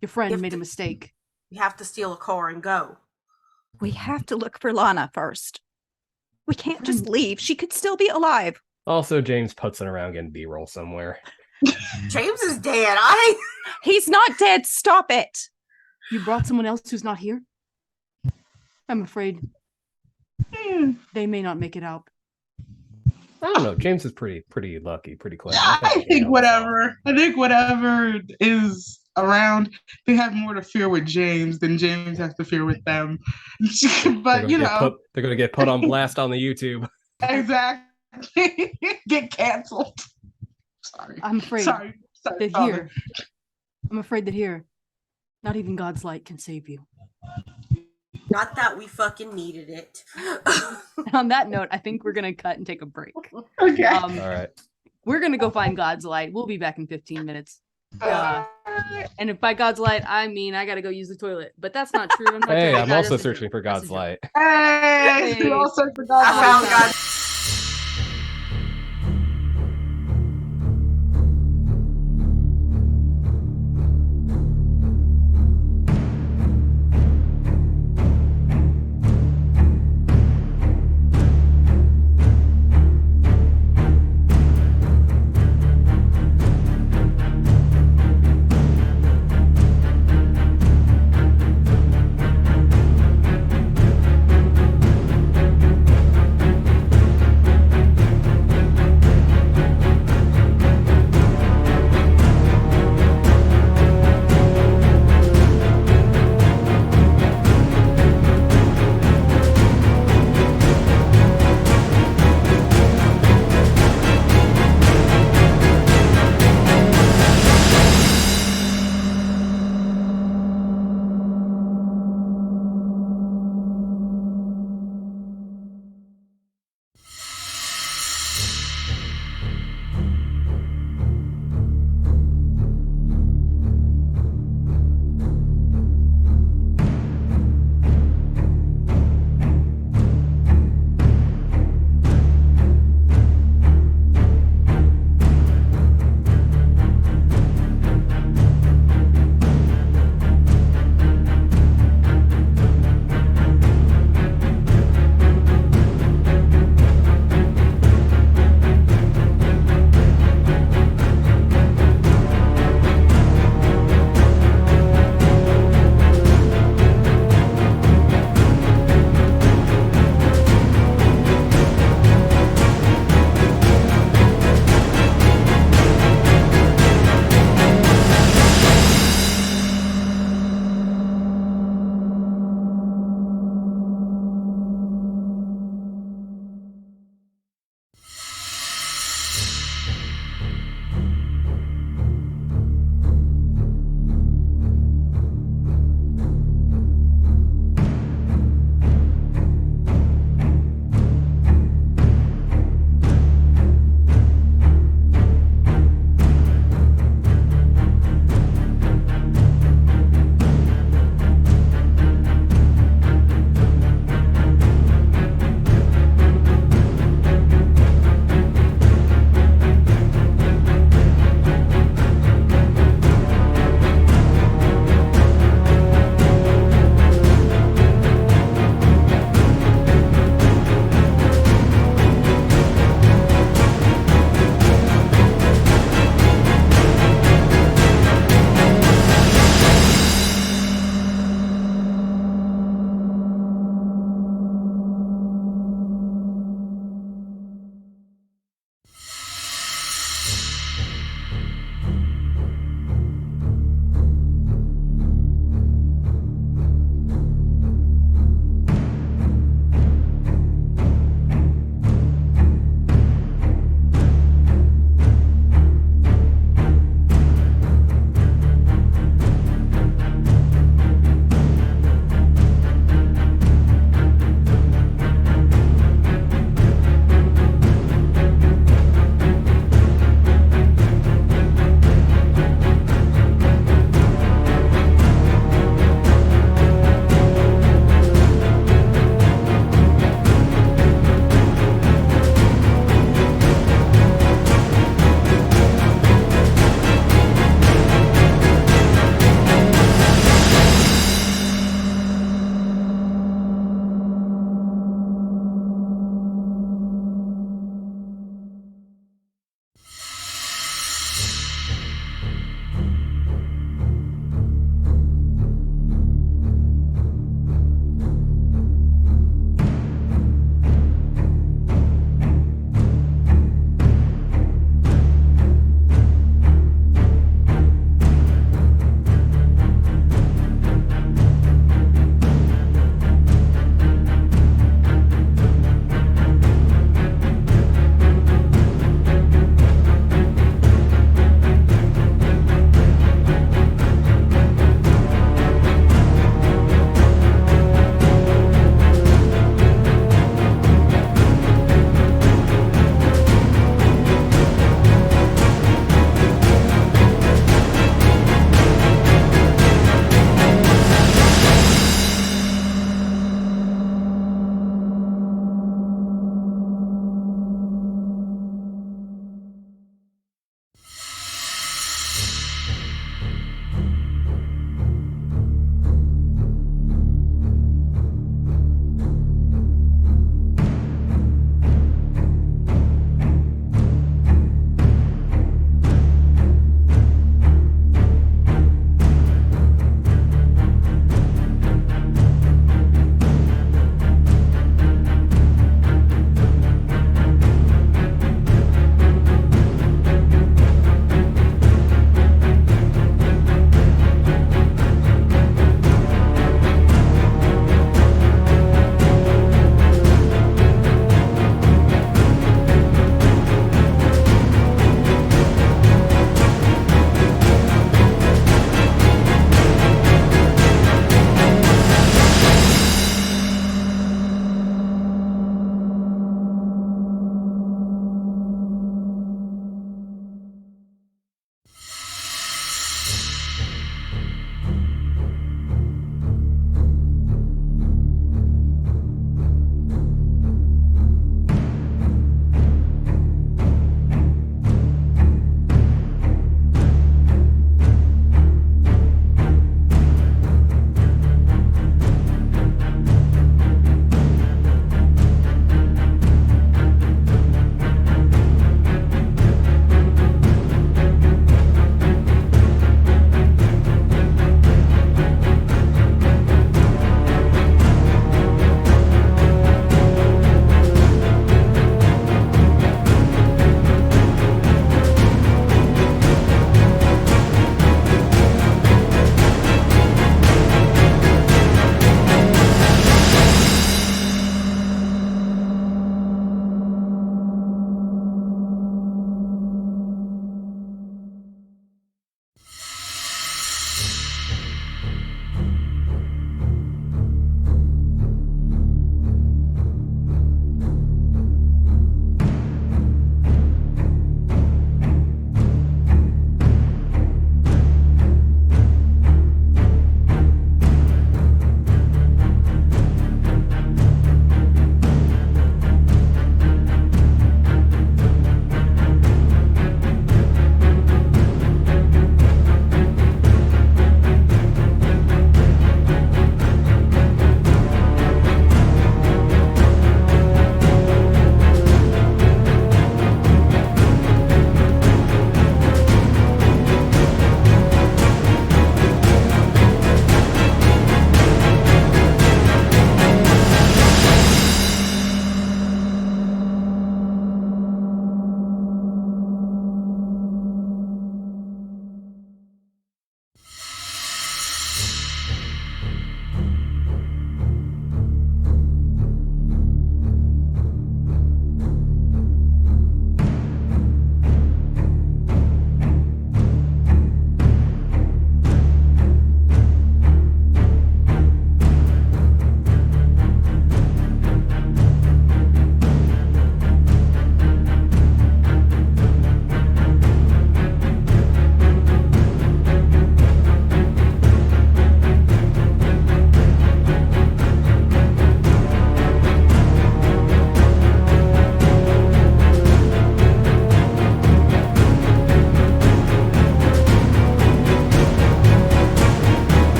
Your friend made a mistake. You have to steal a car and go. We have to look for Lana first. We can't just leave. She could still be alive. Also, James putzing around getting B-roll somewhere. James is dead. He's not dead. Stop it. You brought someone else who's not here? I'm afraid they may not make it out. I don't know. James is pretty lucky, pretty clever. I think whatever is around, they have more to fear with James than James has to fear with them. But they're gonna get put on blast on the YouTube. Exactly. Get canceled. Sorry. I'm afraid Sorry, that Father. here, not even God's light can save you. Not that we fucking needed it. On that note, I think we're gonna cut and take a break. Okay. All right. We're gonna go find God's light. We'll be back in 15 minutes. And if by God's light, I mean I gotta go use the toilet. But that's not true. Hey, I'm also That's a searching joke. for God's That's a joke. light. Hey, we all search for I God's found light. God.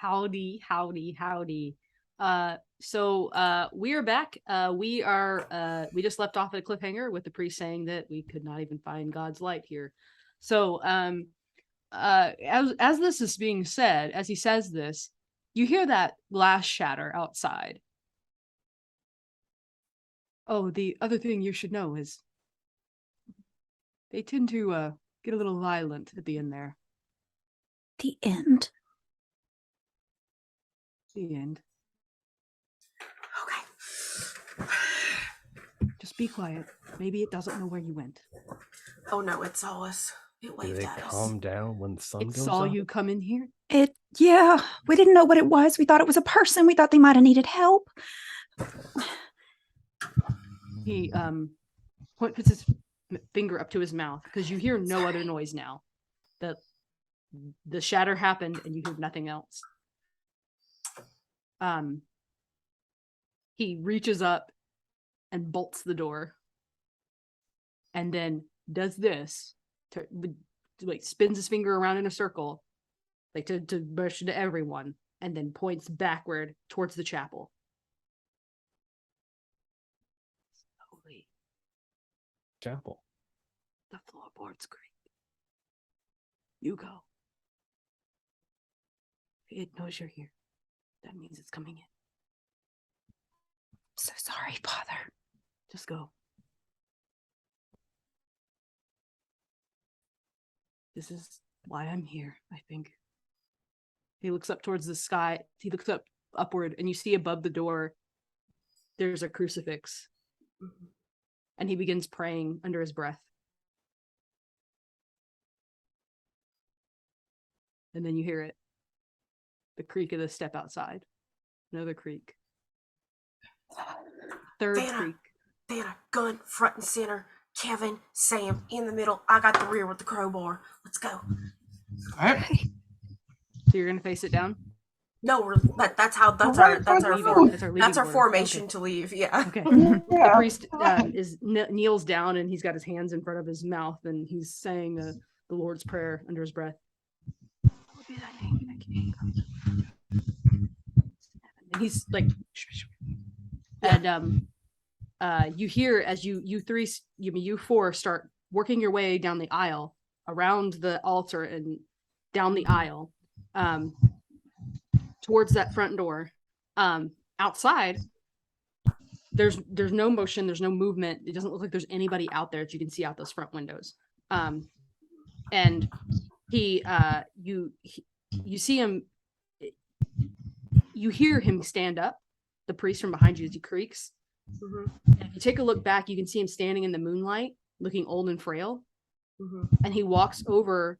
Howdy. We are back. We just left off at a cliffhanger with the priest saying that we could not even find God's light here. So as this is being said, as he says this, you hear that glass shatter outside. Oh, the other thing you should know is they tend to get a little violent at the end there. The end. The end. Okay. Just be quiet. Maybe it doesn't know where you went. Oh no, it saw us. It Do waved they at us. calm down when the sun It goes saw up? you come in here. Yeah, we didn't know what it was. We thought it was a person. We thought they might have needed help. He puts his finger up to his mouth because you hear no other noise now. The shatter happened and you hear nothing else. He reaches up and bolts the door, and then does this, spins his finger around in a circle, to motion to everyone, and then points backward towards the chapel. Slowly, Chapel. the floorboards creak. You go. It knows you're here. That means it's coming in. So sorry, Father. Just go. This is why I'm here, I think. He looks up towards the sky. He looks upward, and you see above the door, there's a crucifix. Mhm. And he begins praying under his breath. And then you hear it. The creak of the step outside. Another creak. Third Vanna. creak. Vanna, gun, front and center. Kevin, Sam, in the middle. I got the rear with the crowbar. Let's go. All right. So you're gonna face it down? No, that's our Leaving. That's our that's our leaving order. formation Okay. to leave. Yeah. Okay. Yeah. The priest kneels down and he's got his hands in front of his mouth and he's saying the Lord's Prayer under his breath. What would be thy name? Thy kingdom come. And he's like, and you hear as you four start working your way down the aisle, around the altar and down the aisle, towards that front door. Outside, there's no motion, there's no movement. It doesn't look like there's anybody out there that you can see out those front windows. And you see him, you hear him stand up, the priest from behind you as he creaks. Mhm. And if you take a look back, you can see him standing in the moonlight, looking old and frail. Mhm. And he walks over,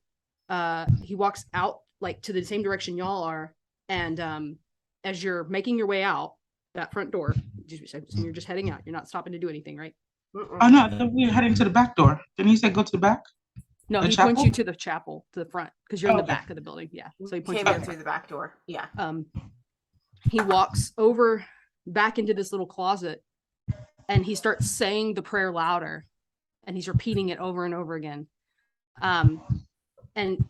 he walks out like to the same direction y'all are. And as you're making your way out that front door, you're just heading out. You're not stopping to do anything, right? Oh no, we're heading to the back door. Didn't he say go to the back? No, The he chapel? points you to the chapel, to the front, because you're in the Okay. back of the building. Yeah, so he points Came you in to through the the back door. Yeah. front. He walks over back into this little closet, and he starts saying the prayer louder, and he's repeating it over and over again. And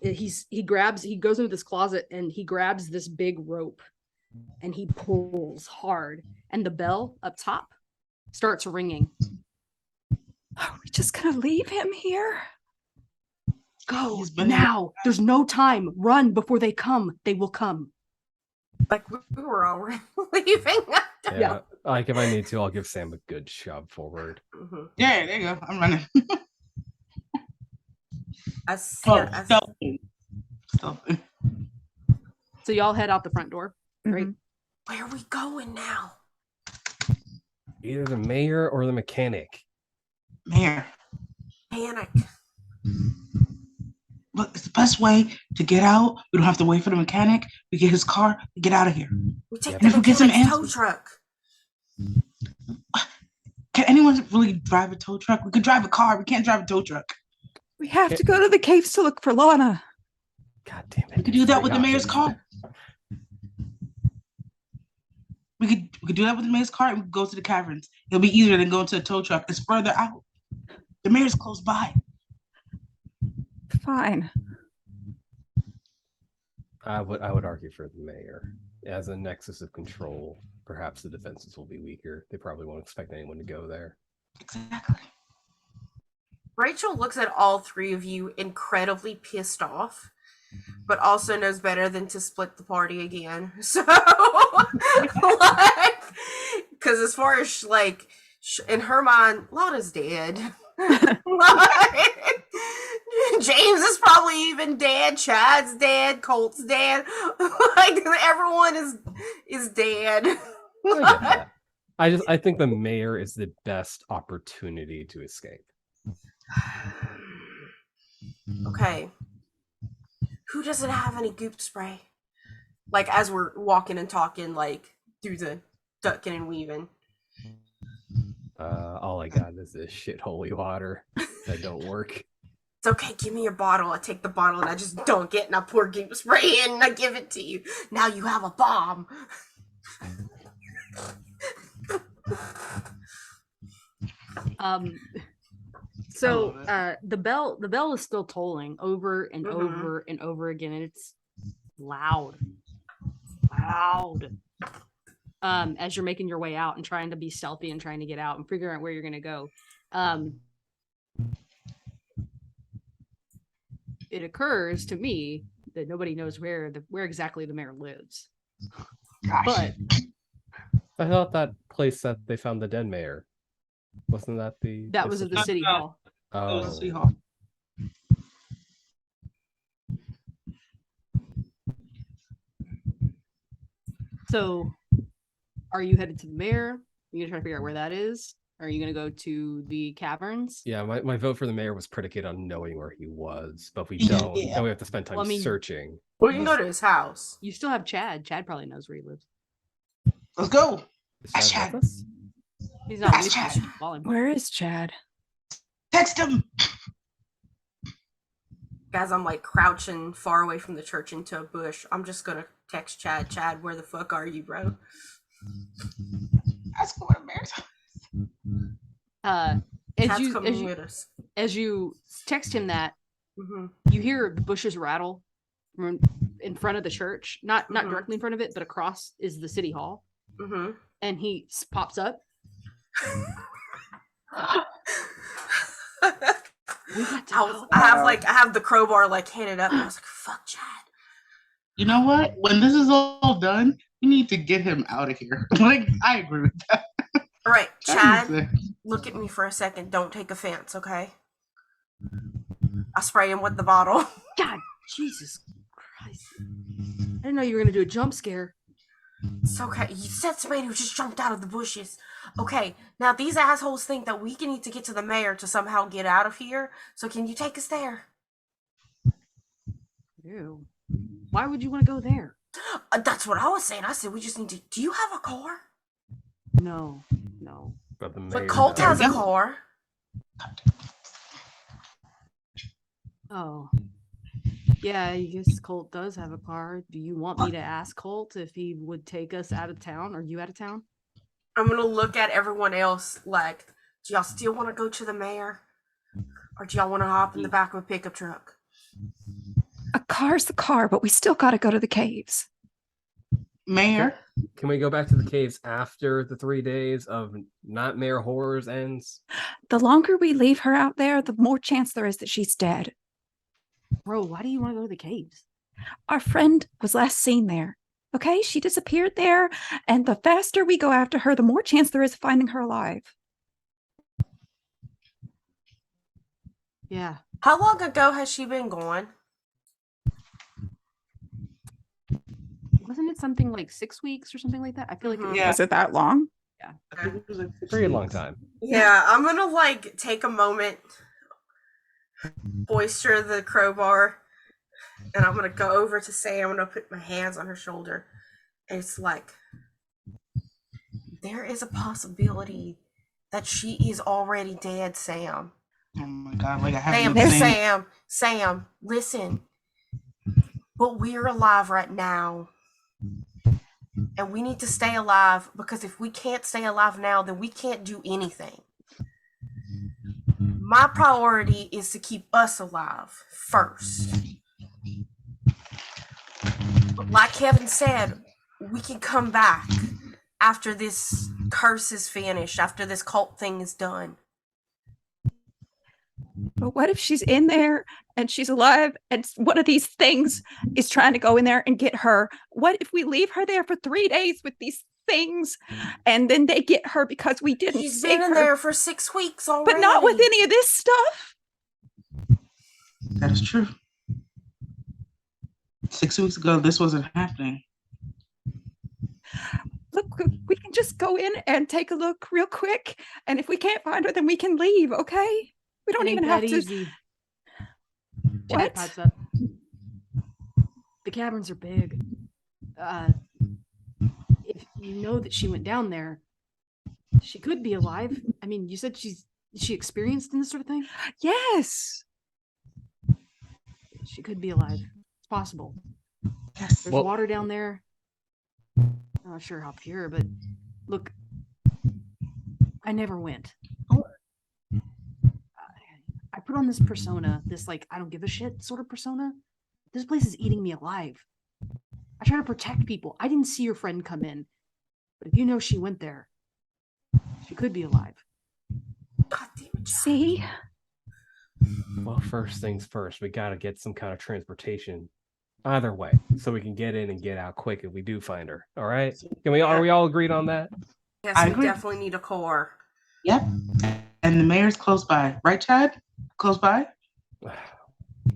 he goes into this closet and he grabs this big rope, and he pulls hard, and the bell up top starts ringing. Are we just gonna leave him here? Go He's been now. There's no time. Run before they come. They will come. Like we were already leaving. Yeah. Like if I need to, I'll give Sam a good shove forward. Mhm. Yeah, there you go. I'm running. Stealthy. So y'all head out the front door, right? Mhm. Where are we going now? Either the mayor or the mechanic. Mayor, Panic. look, it's the best way to get out. We don't have to wait for the mechanic. We get his car. We get out of here. We take Yeah, the and if we get some mechanic's tow answers- truck. Can anyone really drive a tow truck? We could drive a car. We can't drive a tow truck. We have to go to the caves to look for Lana. God damn it. We could do that with the Big mayor's options. car. We could do that with the mayor's car and we could go to the caverns. It'll be easier than going to a tow truck. It's further out. The mayor's close by. Fine. I would argue for the mayor. As a nexus of control, perhaps the defenses will be weaker. They probably won't expect anyone to go there. Exactly. Rachel looks at all three of you incredibly pissed off, but also knows better than to split the party again. So, like, because as far as like in her mind, Lana's dead. Like, James is probably even dead. Chad's dead. Colt's dead. Like everyone is dead. I get that. I think the mayor is the best opportunity to escape. Okay. Who doesn't have any goop spray? Like as we're walking and talking, like through the ducking and weaving. All I got is this shit holy water that don't work. It's okay, give me your bottle. I take the bottle and I just dunk it and I pour goop spray in and I give it to you. Now you have a bomb. So the bell is still tolling over and Mhm. over and over again, and it's loud. As you're making your way out and trying to be stealthy and trying to get out and figuring out where you're gonna go. It occurs to me that nobody knows where exactly the mayor lives. Gosh. But I thought that place that they found the dead mayor, wasn't that the? that was at the city hall. It was a Oh, City Hall. So are you headed to the mayor? Are you gonna try to figure out where that is? Are you gonna go to the caverns? yeah. My vote for the mayor was predicated on knowing where he was, but if we Yeah. don't, then we have to spend time Well, I mean- searching. We can go to his house. You still have Chad. Chad probably knows where he lives. Let's go. Is Ask Chad Chad. with us? He's not Ask with you. Chad. You should call him. Where is Chad? Text him. Guys, I'm like crouching far away from the church into a bush. I'm just gonna text Chad. Chad, where the fuck are you, bro? Ask him where the mayor's. Chad's coming with us. As you text him that, Mm-hmm. you hear the bushes rattle from in front of the church. Not Mhm. directly in front of it, but across is the city hall. Mm-hmm. And he pops up. We got to help. I have the crowbar like handed up. And I was like, "Fuck, Chad." You know what? When this is all done, we need to get him out of here. Like, I agree with that. All right, That Chad, needs to- look at me for a second. Don't take offense, okay? I spray him with the bottle. God, Jesus Christ! I didn't know you were gonna do a jump scare. It's okay. You said somebody who just jumped out of the bushes. Okay, now these assholes think that we need to get to the mayor to somehow get out of here. So can you take us there? Ew. Why would you want to go there? That's what I was saying. I said we just need to. Do you have a car? No. But the mayor But Colt does. has a car. Oh. Yeah, I guess Colt does have a car. Do you want me to ask Colt if he would take us out of town? Are you out of town? I'm gonna look at everyone else like, do y'all still want to go to the mayor, or do y'all want to hop in the back of a pickup truck? A car's the car, but we still got to go to the caves. Mayor, Can we go back to the caves after the 3 days of nightmare horrors ends? The longer we leave her out there, the more chance there is that she's dead. Bro, why do you want to go to the caves? Our friend was last seen there. Okay, she disappeared there, and the faster we go after her, the more chance there is of finding her alive. Yeah. How long ago has she been gone? Wasn't it something like 6 weeks or something like that? I feel like it was Yeah. Was it that long? I think it was like 6 Very long weeks. time. Yeah, I'm gonna like take a moment, boister the crowbar, and I'm gonna go over to Sam. I'm gonna put my hands on her shoulder. And it's like, there is a possibility that she is already dead, Sam. Oh my god, like I Sam, haven't seen. Sam, listen. But we're alive right now. And we need to stay alive, because if we can't stay alive now, then we can't do anything. My priority is to keep us alive first. like Kevin said, we can come back after this curse is finished, after this cult thing is done. But what if she's in there and she's alive and one of these things is trying to go in there and get her? What if we leave her there for 3 days with these things and then they get her because we didn't She's save been in her? there for 6 weeks already. But not with any of this stuff. That is true. 6 weeks ago, this wasn't happening. Look, we can just go in and take a look real quick. And if we can't find her, then we can leave, okay? We don't It ain't even have that to. easy. Janet What? pipes up. The caverns are big. If you know that she went down there, she could be alive. I mean, you said she experienced in this sort of thing? Yes. She could be alive. It's possible. Yes. There's Well- water down there. I'm not sure how pure, but look, I never went. I put on this persona, this like I don't give a shit sort of persona. This place is eating me alive. I try to protect people. I didn't see your friend come in, but if you know she went there, she could be alive. God damn it. See? Well, first things first, we gotta get some kind of transportation. Either way, so we can get in and get out quick if we do find her. All right? Are we all agreed on that? Yes, I we agree. definitely need a car. Yep. And the mayor's close by. Right, Chad? Close by?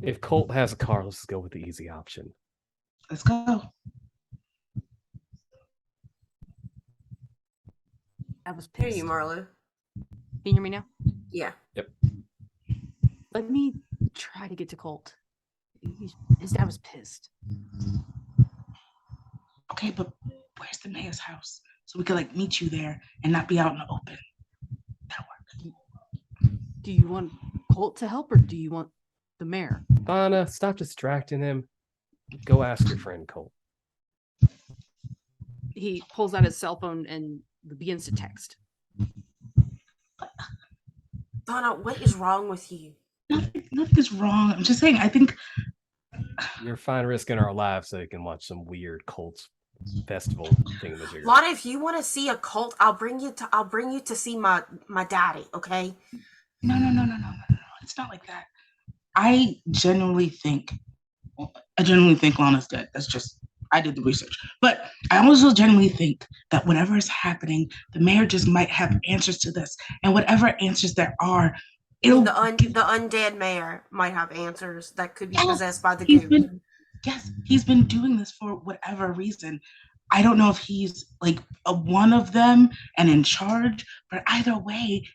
If Colt has a car, let's go with the easy option. Let's go. I was Hear pissed. you, Marlo. Can you hear me now? Yeah. Let me try to get to Colt. His dad was pissed. Okay, but where's the mayor's house? So we could like meet you there and not be out in the open. That'll work. Do you want Colt to help or do you want the mayor? Donna, stop distracting him. Go ask your friend Colt. He pulls out his cell phone and begins to text. Donna, what is wrong with you? Nothing is wrong. I'm just saying, I think You're fine risking our lives so you can watch some weird Colts festival thingamajigger. Lana, if you want to see a cult, I'll bring you to see my daddy, okay? no. It's not like that. I genuinely think Lana's dead. That's just I did the research. But I also genuinely think that whatever is happening, the mayor just might have answers to this. And whatever answers there are, it'll The undead mayor might have answers that could be Yes, possessed by the he's goop. he's been doing this for whatever reason. I don't know if he's like one of them and in charge, but either way,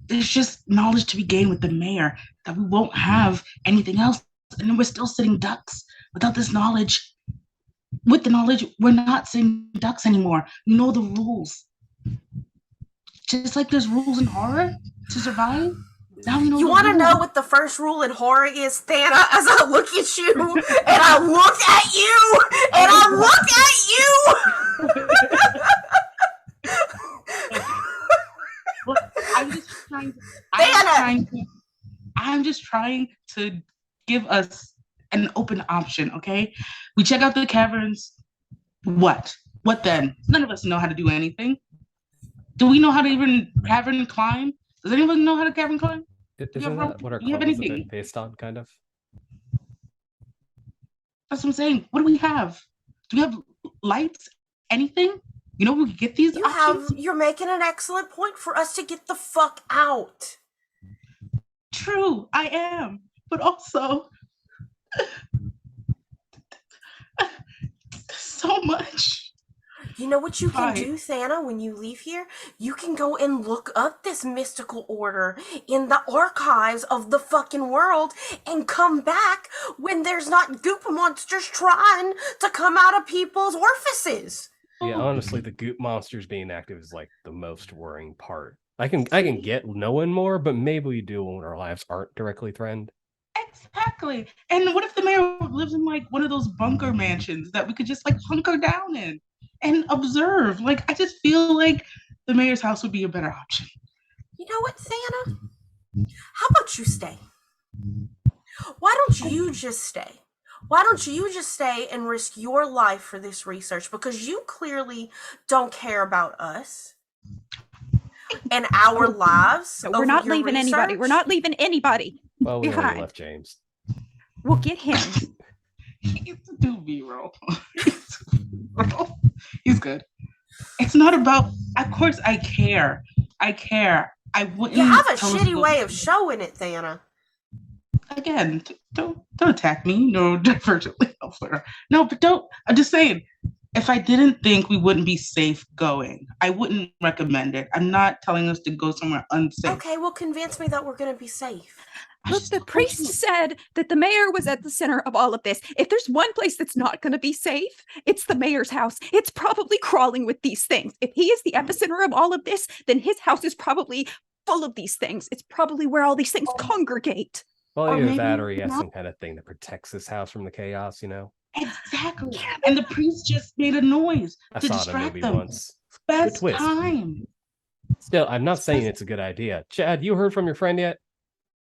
there's just knowledge to be gained with the mayor that we won't have anything else. And then we're still sitting ducks without this knowledge. With the knowledge, we're not sitting ducks anymore. We know the rules. Just like there's rules in horror to survive. Now we know You the want to know rules. what the first rule in horror is, Thana? As I look at you, and I look at you, and I look at you. Look, I'm just trying to give us an open option, okay? We check out the caverns. What? What then? None of us know how to do anything. Do we know how to even cavern climb? Does anyone know how to cavern climb? Isn't that what our do you have club is anything? based on, kind of? That's what I'm saying. What do we have? Do we have lights? Anything? You know, we could get these options. You're making an excellent point for us to get the fuck out. True, I am. But also, so much. You know what you can Right. do, Thana, when you leave here? You can go and look up this mystical order in the archives of the fucking world and come back when there's not goop monsters trying to come out of people's orifices. Yeah, honestly, the goop monsters being active is like the most worrying part. I can get knowing more, but maybe we do when our lives aren't directly threatened. Exactly. And what if the mayor lives in like one of those bunker mansions that we could just like hunker down in and observe? Like, I just feel like the mayor's house would be a better option. You know what, Thana? How about you stay? Why don't you just stay? Why don't you just stay and risk your life for this research? Because you clearly don't care about us and our lives. No, we're over not your leaving anybody. We're research? not leaving anybody Well, we only behind. left James. We'll get him. He gets to do B-roll. He's good. It's not about. Of course, I care. I care. I wouldn't. You have a tell us shitty to- way of showing it, Thana. Again, don't attack me. No, divergently elsewhere. No, but don't. I'm just saying. If I didn't think we wouldn't be safe going, I wouldn't recommend it. I'm not telling us to go somewhere unsafe. Okay, well, convince me that we're gonna be safe. Look, the priest said that the mayor was at the center of all of this. If there's one place that's not going to be safe, it's the mayor's house. It's probably crawling with these things. If he is the epicenter of all of this, then his house is probably full of these things. It's probably where all these things congregate. Well, Or either maybe that, or he has not. some kind of thing that protects his house from the chaos. Exactly. And the priest just made a noise I to saw the distract movie them. once. Best twist. time. Still, I'm not saying it's a good idea. Chad, you heard from your friend yet?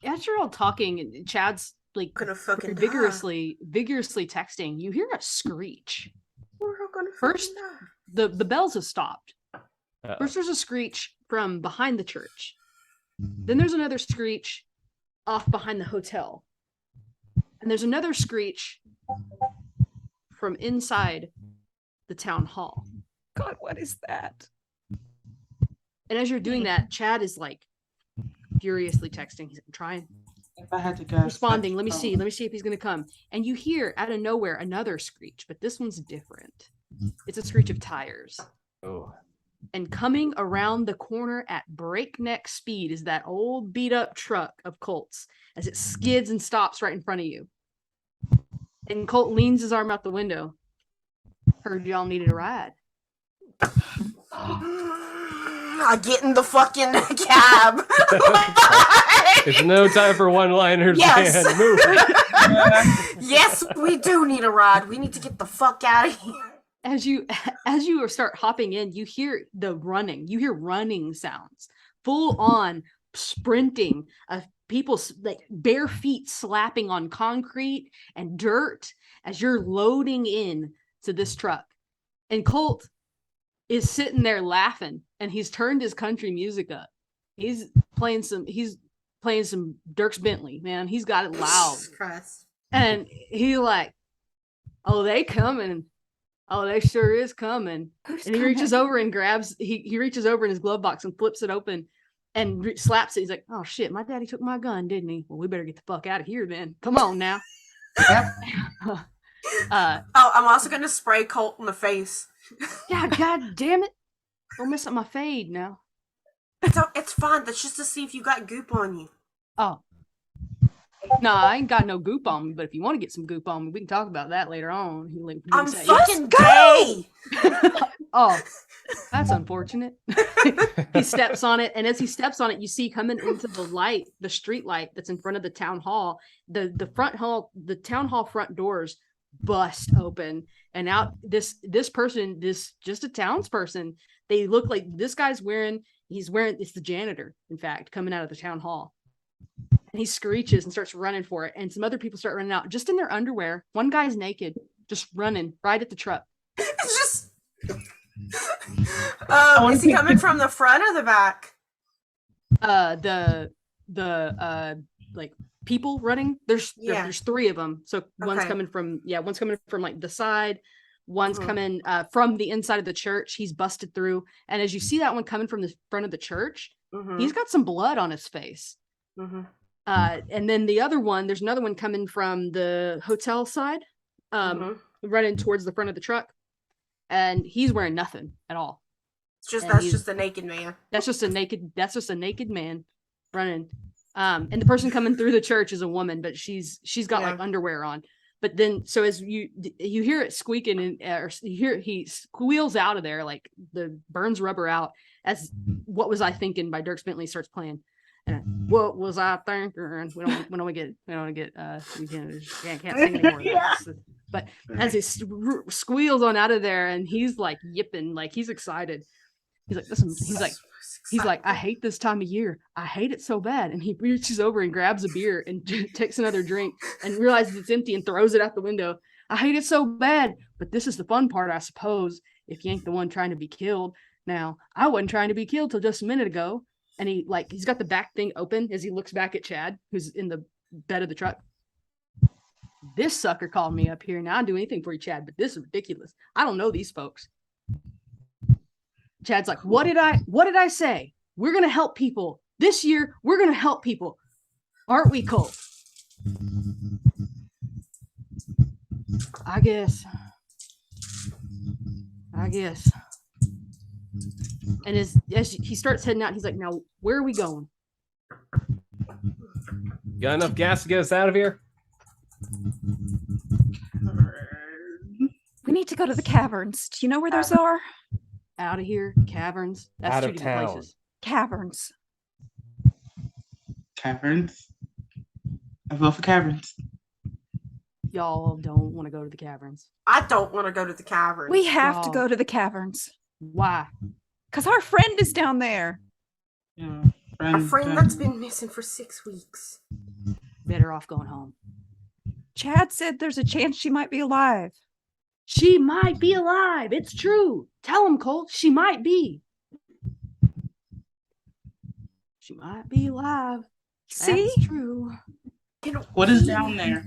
As you're all talking, and Chad's like Gonna fucking die. vigorously texting, you hear a screech. We're gonna First- fucking die. The bells have stopped. Uh-oh. First, there's a screech from behind the church. Then there's another screech off behind the hotel. And there's another screech from inside the town hall. God, what is that? And as you're doing that, Chad is like furiously texting. He's trying, If I had to guess, responding. Let me that's see. Let me see if he's going to come. And you hear out of nowhere another screech, but this one's different. It's a screech of tires. Oh, And coming around the corner at breakneck speed is that old beat up truck of Colt's as it skids and stops right in front of you. And Colt leans his arm out the window. Heard y'all needed a ride. I get in the fucking cab. it's no time for one-liners, Yes. man. Move. Yes, we do need a ride. We need to get the fuck out of here. As you start hopping in, you hear the running. You hear running sounds, full on sprinting of people's like bare feet slapping on concrete and dirt as you're loading in to this truck. And Colt is sitting there laughing, and he's turned his country music up. He's playing some Dierks Bentley, man. He's got it loud. Jesus Christ. And he like, oh, they coming. Oh, they sure is coming. Who's And he reaches over and grabs, he reaches over in his glove box and flips it open and slaps it. He's like, oh shit, my daddy took my gun, didn't he? Well, we better get the fuck out of here then. Come on now. Yep. Oh, I'm also gonna spray Colt in the face. yeah, god damn it. Don't mess up my fade now. It's fine. That's just to see if you got goop on you. Oh. No, I ain't got no goop on me, but if you want to get some goop on me, we can talk about that later on. He like, I'm say, fucking go! gay. Oh, that's unfortunate. He steps on it, and as he steps on it, you see coming into the light, the street light that's in front of the town hall. The town hall front doors bust open, and out this person, this just a townsperson. They look like this guy's wearing. It's the janitor, in fact, coming out of the town hall. And he screeches and starts running for it, and some other people start running out just in their underwear. One guy's naked, just running right at the truck. It's just. Is he coming from the front or the back? The like people running. There's three of them. So one's Okay. coming from like the side. One's coming from the inside of the church. He's busted through, and as you see that one coming from the front of the church, he's got some blood on his face. And then the other one, there's another one coming from the hotel side, running towards the front of the truck, and he's wearing nothing at all. That's just a naked man. That's just a naked man running. And the person coming through the church is a woman, but she's got like underwear on. But then, so as you hear it squeaking, or you hear he squeals out of there, like the burns rubber out. As What Was I Thinking by Dierks Bentley starts playing. And what was I thinking? We can't sing anymore. Yeah. But as he squeals on out of there, and he's like yipping, like he's excited. He's like, listen, he's like, I hate this time of year. I hate it so bad. And he reaches over and grabs a beer and takes another drink and realizes it's empty and throws it out the window. I hate it so bad, but this is the fun part, I suppose, if you ain't the one trying to be killed. Now, I wasn't trying to be killed till just a minute ago. And he's got the back thing open as he looks back at Chad, who's in the bed of the truck. This sucker called me up here. Now I'll do anything for you, Chad, but this is ridiculous. I don't know these folks. Chad's like, what did I say? We're gonna help people. This year, we're gonna help people. Aren't we, Cole? I guess. And as he starts heading out, he's like, now, where are we going? Got enough gas to get us out of here? We need to go to the caverns. Do you know where those are? Out of here, caverns. That's Out two of different town. places. Caverns. Caverns. I vote for caverns. Y'all don't want to go to the caverns. I don't want to go to the caverns. We have to Y'all. go to the caverns. Why? Because our friend is down there. Yeah, A friend that's been missing for 6 weeks. Better off going home. Chad said there's a chance she might be alive. She might be alive. It's true. Tell him, Colt. She might be. She might be alive. See? That's true. What is down there?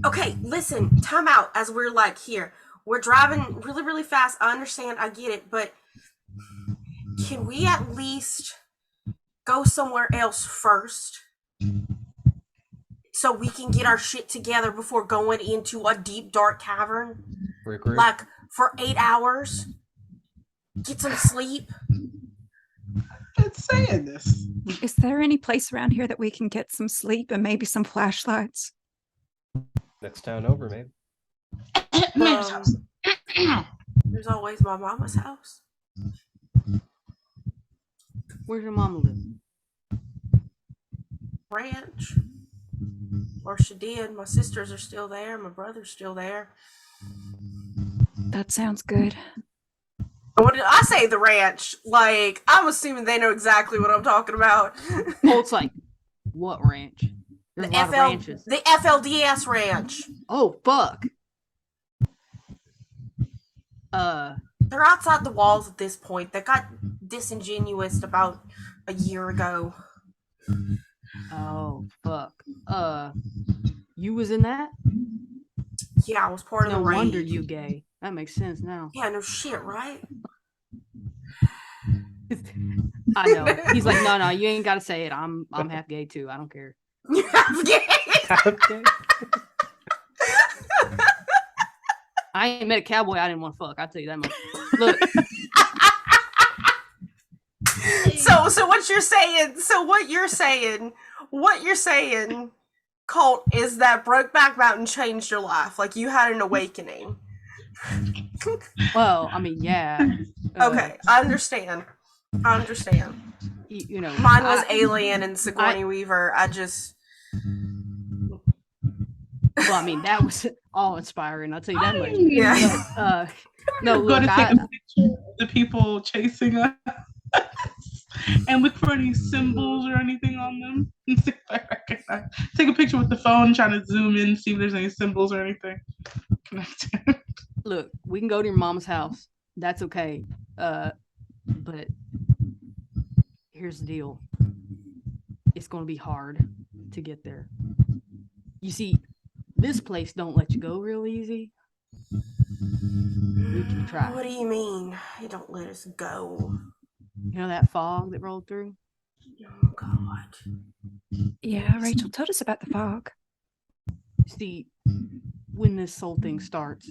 Okay, listen, time out as we're like here. We're driving really, really fast. I understand, I get it, but can we at least go somewhere else first? So we can get our shit together before going into a deep, dark cavern? Regroup. Like, for 8 hours? Get some sleep? It's saying this. Is there any place around here that we can get some sleep and maybe some flashlights? Next town over, maybe. Mayor's house. There's always my mama's house. Where's your mama live? Ranch. Or she did. My sisters are still there. My brother's still there. That sounds good. What did I say? The ranch? Like, I'm assuming they know exactly what I'm talking about. Colt's like, what ranch? There's a lot of ranches. The FLDS ranch. Oh, fuck. They're outside the walls at this point. They got disingenuous about a year ago. Oh, fuck. You was in that? Yeah, I was part of No the raid. wonder you gay. That makes sense now. Yeah, no shit, right? I know. He's like, no, you ain't got to say it. I'm half gay too. I don't care. Okay. I ain't met a cowboy I didn't want to fuck. I'll tell you that much. Look. So what you're saying, Colt, is that Brokeback Mountain changed your life. Like, you had an awakening. Well, I mean, yeah. Okay, I understand. You know, Mine was Alien and Sigourney Weaver. Well, I mean, that was all inspiring. I'll tell you that much. Yeah. But, no, Go look, to take a picture of the people chasing us and look for any symbols or anything on them and see if I recognize. Take a picture with the phone, trying to zoom in, see if there's any symbols or anything. look, we can go to your mom's house. That's okay. But here's the deal. It's going to be hard to get there. You see, this place don't let you go real easy. We can try. What do you mean? You don't let us go. You know that fog that rolled through? Oh, God. Yeah, Rachel told us about the fog. See, when this whole thing starts,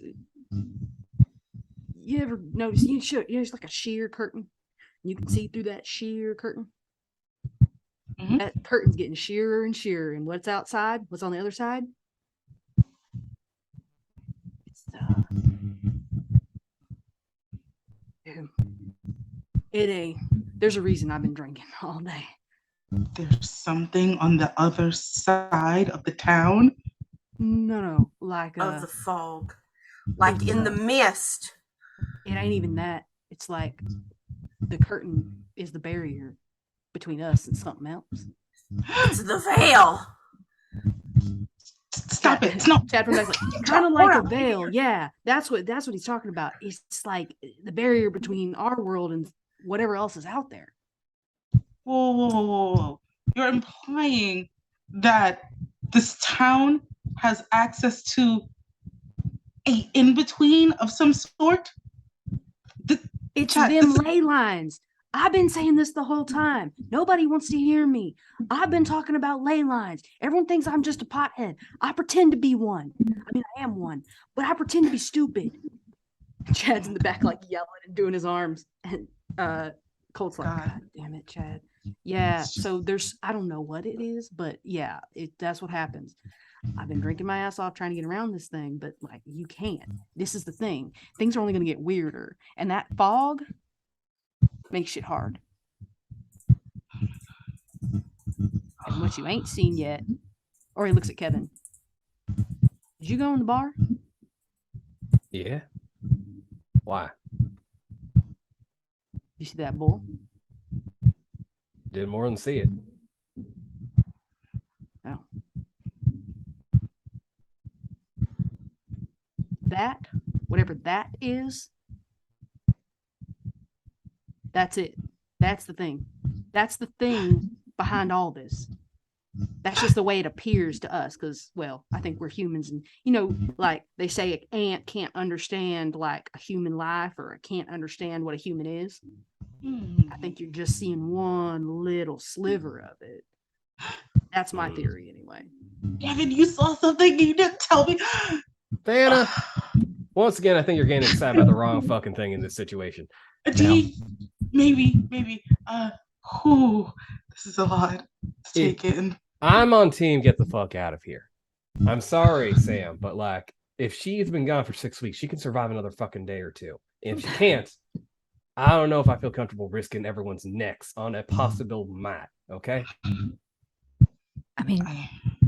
you ever notice there's like a sheer curtain? You can see through that sheer curtain. Mhm. That curtain's getting sheerer and sheerer, and what's outside? What's on the other side? It's there's a reason I've been drinking all day. There's something on the other side of the town. No, like Of the fog. Like in the mist. it ain't even that. It's like the curtain is the barrier between us and something else. It's the veil. Stop it. No. Chad from like kind of like a veil. Yeah, that's what he's talking about. It's like the barrier between our world and whatever else is out there. Whoa. You're implying that this town has access to a in-between of some sort? It's Chad, them ley lines. I've been saying this the whole time. Nobody wants to hear me. I've been talking about ley lines. Everyone thinks I'm just a pothead. I pretend to be one. I mean, I am one, but I pretend to be stupid. Chad's in the back, like yelling and doing his arms. And Colt's like, God damn it, Chad. Yeah, so I don't know what it is, but yeah, that's what happens. I've been drinking my ass off trying to get around this thing, but like, you can't. This is the thing. Things are only going to get weirder. And that fog makes shit hard. And what you ain't seen yet, or he looks at Kevin. Did you go in the bar? Yeah. Why? You see that bull? Did more than see it. Oh. That, whatever that is, that's it. That's the thing. That's the thing behind all this. That's just the way it appears to us, because, well, I think we're humans, and like they say, an ant can't understand like a human life, or it can't understand what a human is. I think you're just seeing one little sliver of it. That's my theory, anyway. Kevin, you saw something you didn't tell me. Vanna, once again, I think you're getting excited about the wrong fucking thing in this situation. Maybe. This is a lot to take in. I'm on team get the fuck out of here. I'm sorry, Sam, but like, if she's been gone for 6 weeks, she can survive another fucking day or two. And if she can't, I don't know if I feel comfortable risking everyone's necks on a possible mat, okay? I mean,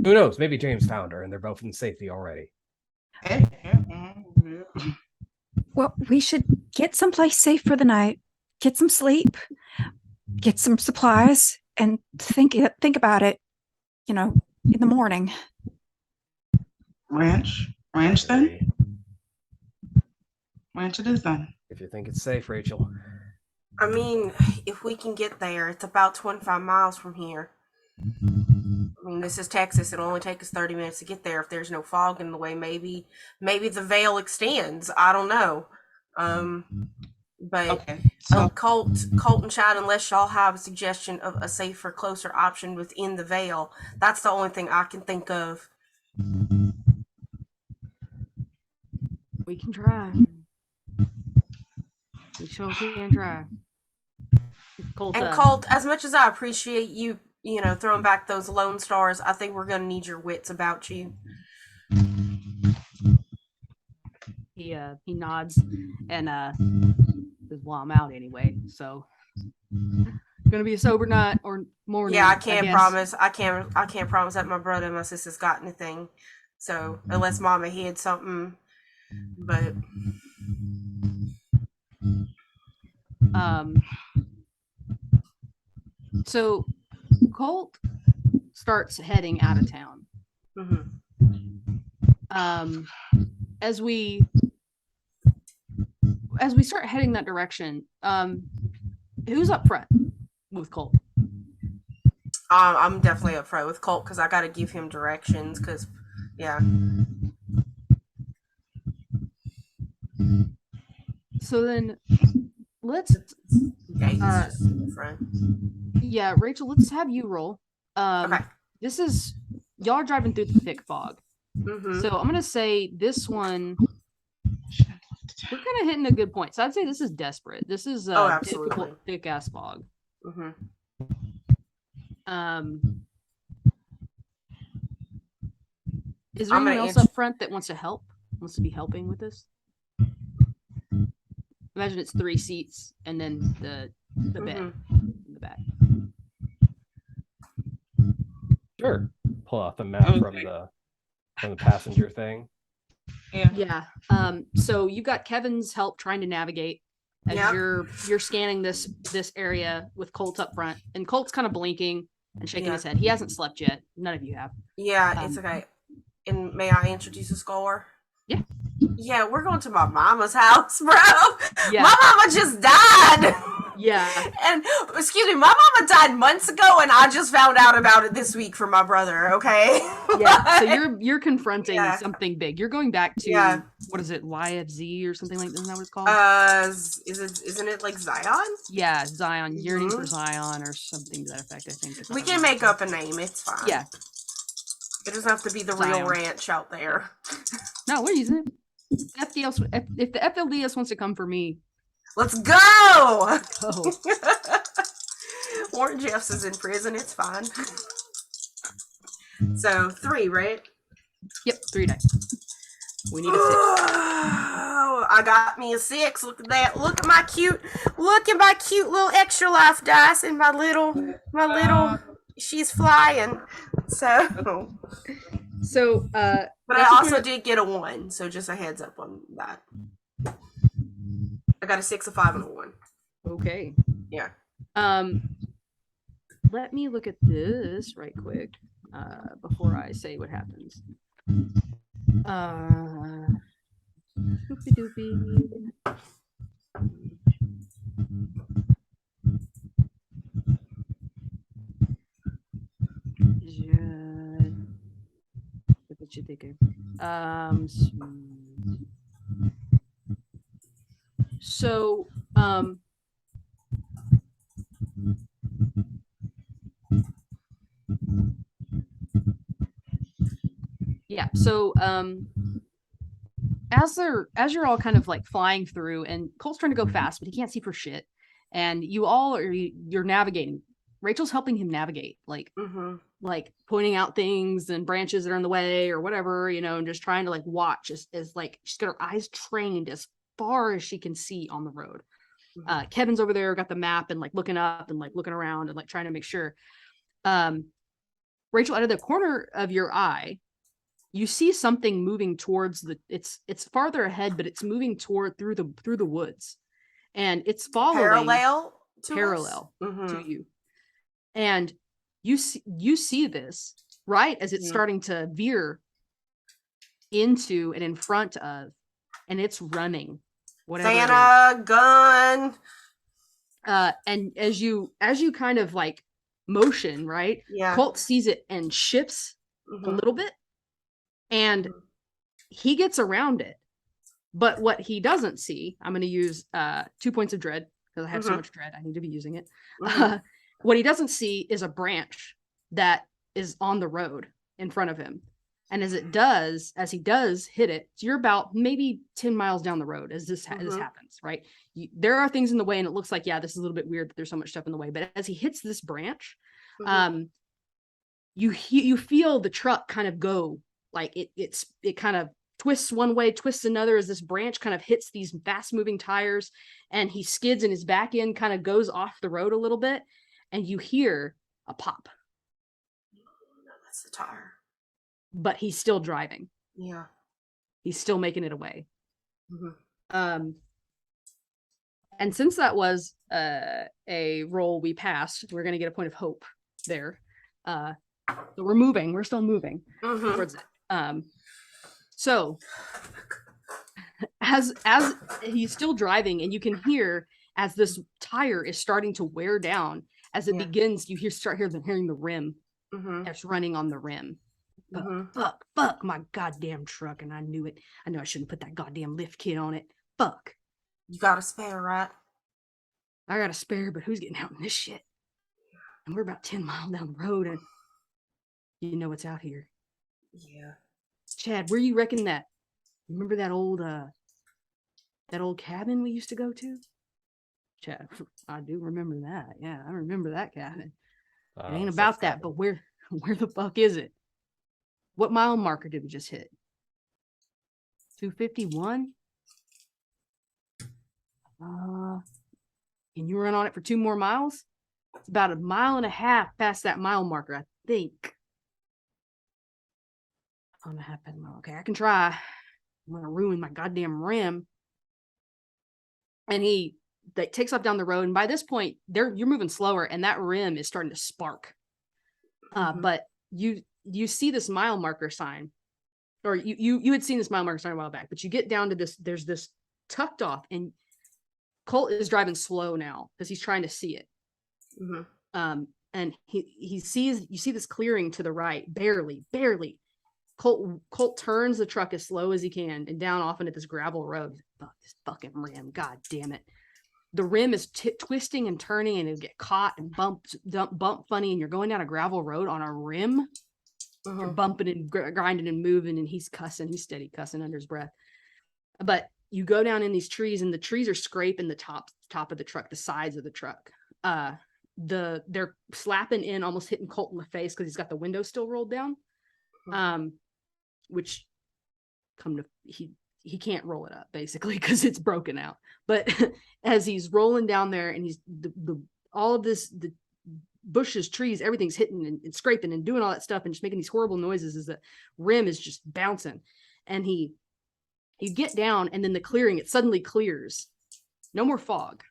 who knows? Maybe James found her and they're both in safety already. well, we should get someplace safe for the night, get some sleep, get some supplies, and think about it, in the morning. Ranch then? Ranch it is then. If you think it's safe, Rachel. I mean, if we can get there, it's about 25 miles from here. I mean, this is Texas. It'll only take us 30 minutes to get there. If there's no fog in the way, maybe the veil extends. I don't know. But okay, so Colt and Chad, unless y'all have a suggestion of a safer, closer option within the veil, that's the only thing I can think of. We can try. We sure can try. Colt, as much as I appreciate you, throwing back those Lone Stars, I think we're gonna need your wits about you. He nods and says, "Well, I'm out anyway, so gonna be a sober night or morning." Yeah, I can't promise. I can't promise that my brother and my sister's got anything. So unless Mama hid something, but so Colt starts heading out of town. As we start heading that direction, who's up front with Colt? I'm definitely up front with Colt because I got to give him directions. Because, yeah. So then, let's. Front. Yeah, Rachel, let's have you roll. Okay. This is y'all are driving through the thick fog. Mm-hmm. So I'm gonna say this one. We're kind of hitting a good point. So I'd say this is desperate. This is a difficult, thick ass fog. Mm-hmm. Is there anyone else up front that wants to help? Wants to be helping with this? Imagine it's 3 seats and then the bed in the back. Sure. Pull off the map from the passenger thing. Yeah. So you've got Kevin's help trying to navigate. as Yep. you're scanning this area with Colt up front, and Colt's kind of blinking and shaking Yeah. his head. He hasn't slept yet. None of you have. Yeah, it's okay. And may I introduce a score? Yeah. Yeah, we're going to my mama's house, bro. Yeah. My mama just died. Yeah. And excuse me, my mama died months ago, and I just found out about it this week from my brother. Okay. Yeah. So you're confronting Yeah. something big. You're going back to Yeah. what is it, YFZ or something like that? Isn't that what it's called? Isn't it like Zion? Yeah, Zion. Yearning for Mhm. Zion or something to that effect, I think. We can make up a name. It's fine. Yeah. It doesn't have to be the Zion. real ranch out there. No, we're using it. FDS, if the FLDS wants to come for me, Let's go. oh, Warren Jeffs is in prison. It's fine. So 3, right? yep, 3 dice. We need a 6. Oh, I got me a 6. Look at that. Look at my cute little extra life dice and my little she's flying. So So, but I that's also what- did get a 1, so just a heads up on that. I got a 6, a 5, and a 1. okay. Yeah. Let me look at this right quick before I say what happens. Doopy doopy. What you thinking? So, yeah. So, as you're all kind of like flying through, and Cole's trying to go fast, but he can't see for shit, and you're navigating. Rachel's helping him navigate, like pointing out things and branches that are in the way or whatever, and just trying to like watch as like she's got her eyes trained as far as she can see on the road. Kevin's over there, got the map and like looking up and like looking around and like trying to make sure. Rachel, out of the corner of your eye, you see something moving towards it's farther ahead, but it's moving through the woods, and it's following parallel to you, and you see this right as it's starting to veer into and in front of, and it's running. Whatever Santa gun. And as you kind of like motion, right? Yeah. Colt sees it and shifts a little bit, and he gets around it. But what he doesn't see, I'm going to use 2 points of dread because I have so much dread. I need to be using it. What he doesn't see is a branch that is on the road in front of him. And as he does hit it, so you're about maybe 10 miles down the road as this happens, right? There are things in the way, and it looks like, this is a little bit weird that there's so much stuff in the way. But as he hits this branch, you feel the truck kind of go, like it kind of twists one way, twists another as this branch kind of hits these fast moving tires, and he skids and his back end kind of goes off the road a little bit, and you hear a pop. That's the tire. But he's still driving. Yeah. He's still making it away. And since that was a roll we passed, we're going to get a point of hope there. So we're moving. We're still moving towards it. So as he's still driving, and you can hear as this tire is starting to wear down, as it begins, you start hearing the rim that's running on the rim. Fuck my goddamn truck, and I knew it. I know I shouldn't put that goddamn lift kit on it. Fuck. You got a spare, right? I got a spare, but who's getting out in this shit? And we're about 10 miles down the road, and you know what's out here. Yeah. Chad, where you reckon that? Remember that old cabin we used to go to? Chad, I do remember that. Yeah, I remember that cabin. It ain't about that, but where the fuck is it? What mile marker did we just hit? 251? Can you run on it for 2 more miles? It's about 1.5 miles past that mile marker, I think. 1.5 miles past the mile. Okay, I can try. I'm gonna ruin my goddamn rim. And he that takes off down the road. And by this point, you're moving slower, and that rim is starting to spark. But you see this mile marker sign, or you had seen this mile marker sign a while back, but you get down to this, there's this tucked off, and Colt is driving slow now because he's trying to see it. And you see this clearing to the right, barely. Colt turns the truck as slow as he can and down off into this gravel road. Fuck this fucking rim, god damn it. The rim is twisting and turning, and it'll get caught and bump funny, and you're going down a gravel road on a rim. You're bumping and grinding and moving, and he's steady cussing under his breath. But you go down in these trees, and the trees are scraping the top of the truck, the sides of the truck. They're slapping in, almost hitting Colt in the face because he's got the window still rolled down. Which he can't roll it up basically because it's broken out. But as he's rolling down there, and he's all of this, the bushes, trees, everything's hitting and scraping and doing all that stuff and just making these horrible noises, as the rim is just bouncing. And you get down, and then the clearing, it suddenly clears. No more fog.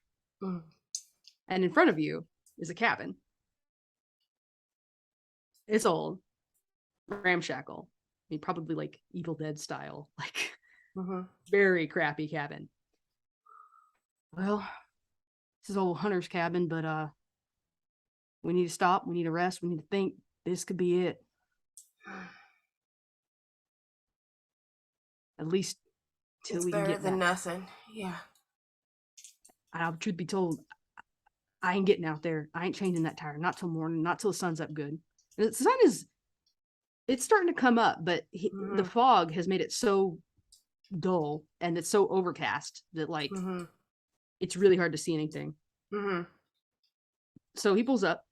And in front of you is a cabin. It's old, ramshackle. I mean, probably like Evil Dead style, like very crappy cabin. Well, this is old Hunter's cabin, but we need to stop. We need to rest. We need to think. This could be it. At least till It's we can better get than back. nothing. Yeah. Truth be told, I ain't getting out there. I ain't changing that tire. Not till morning. Not till the sun's up good. And the sun it's starting to come up, but the fog has made it so dull, and it's so overcast that like it's really hard to see anything. So he pulls up,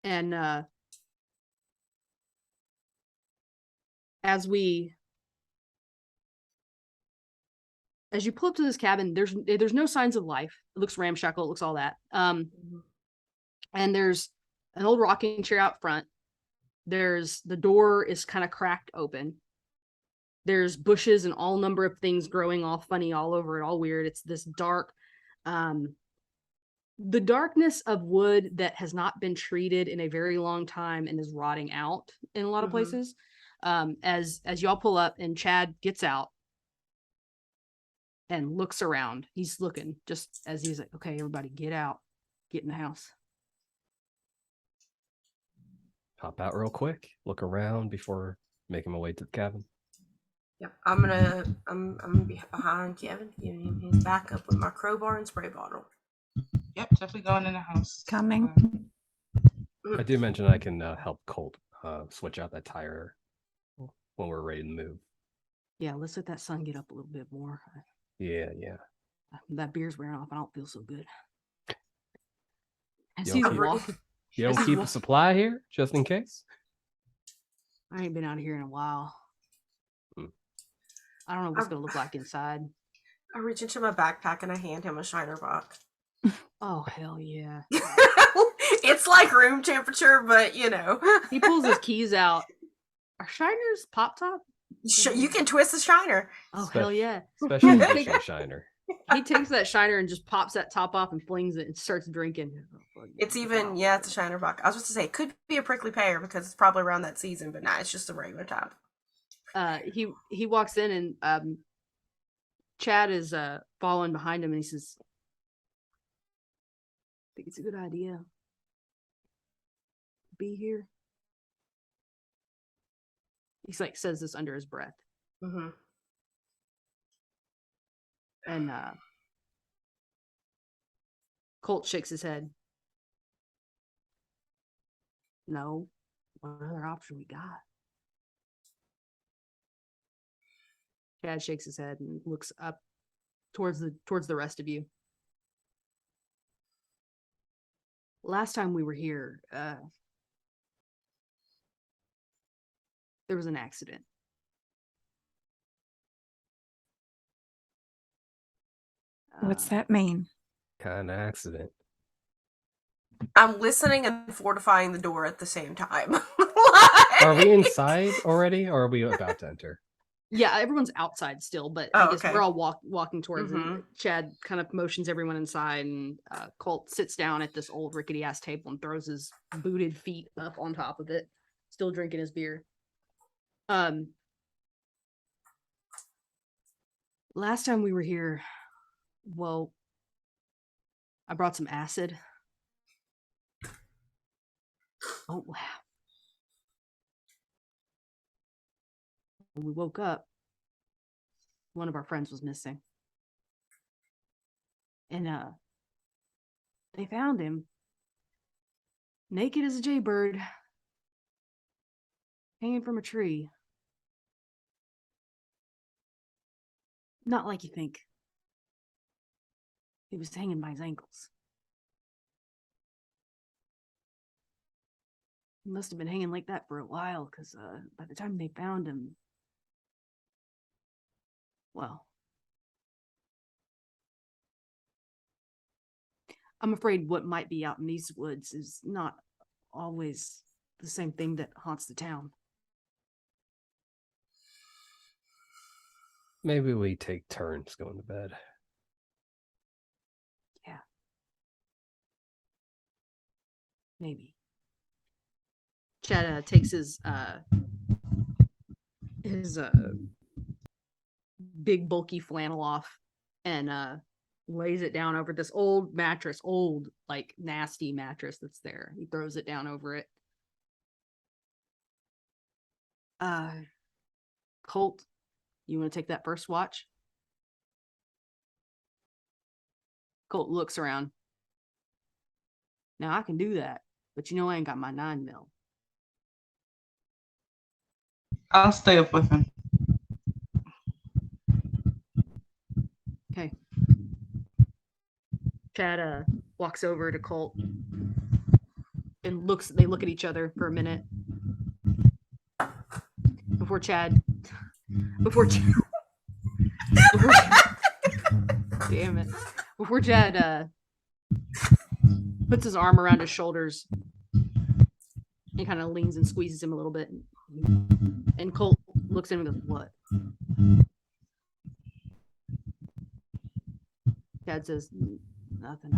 and as you pull up to this cabin, there's no signs of life. It looks ramshackle. It looks all that. And there's an old rocking chair out front. The door is kind of cracked open. There's bushes and all number of things growing all funny all over it, all weird. It's this dark, the darkness of wood that has not been treated in a very long time and is rotting out in a lot of places. As y'all pull up, and Chad gets out and looks around. He's looking just as he's like, okay, everybody get out, get in the house. Hop out real quick, look around before making my way to the cabin. Yep. I'm gonna be behind Kevin, giving him his backup with my crowbar and spray bottle. Yep, definitely going in the house. Coming. I do mention I can help Colt switch out that tire when we're ready to move. Yeah, let's let that sun get up a little bit more. Yeah. That beer's wearing off. I don't feel so good. You don't keep a supply here, just in case? I ain't been out of here in a while. I don't know what it's going to look like inside. I reach into my backpack and I hand him a Shiner box. Oh, hell yeah. It's like room temperature, but you know. He pulls his keys out. Are Shiners pop top? You can twist the Shiner. Oh, hell yeah. Special edition Shiner. He takes that Shiner and just pops that top off and flings it and starts drinking. It's even, it's a Shiner box. I was just to say, it could be a prickly pear because it's probably around that season, but nah, it's just a regular top. He walks in, and Chad is following behind him, and he says, I think it's a good idea to be here. He's like, says this under his breath. And Colt shakes his head. No, what other option we got? Chad shakes his head and looks up towards the rest of you. Last time we were here, there was an accident. What's that mean? Kind of accident. I'm listening and fortifying the door at the same time. Are we inside already, or are we about to enter? Yeah, everyone's outside still, but Oh, I guess okay. we're all walking towards Mhm. and Chad kind of motions everyone inside, and Colt sits down at this old rickety ass table and throws his booted feet up on top of it, still drinking his beer. Last time we were here, well, I brought some acid. Oh wow. When we woke up, one of our friends was missing. And they found him naked as a jaybird, hanging from a tree. Not like you think. He was hanging by his ankles. He must have been hanging like that for a while, because by the time they found him, well, I'm afraid what might be out in these woods is not always the same thing that haunts the town. Maybe we take turns going to bed. Yeah. Maybe. Chad takes his big bulky flannel off and lays it down over this old mattress, old like nasty mattress that's there. He throws it down over it. Colt, you want to take that first watch? Colt looks around. Now I can do that, but you know I ain't got my 9mm. I'll stay up with him. Okay. Chad walks over to Colt and they look at each other for a minute. Before Chad damn it. Before Chad puts his arm around his shoulders and kind of leans and squeezes him a little bit. And Colt looks at him and goes, "What?" Chad says, "Nothing.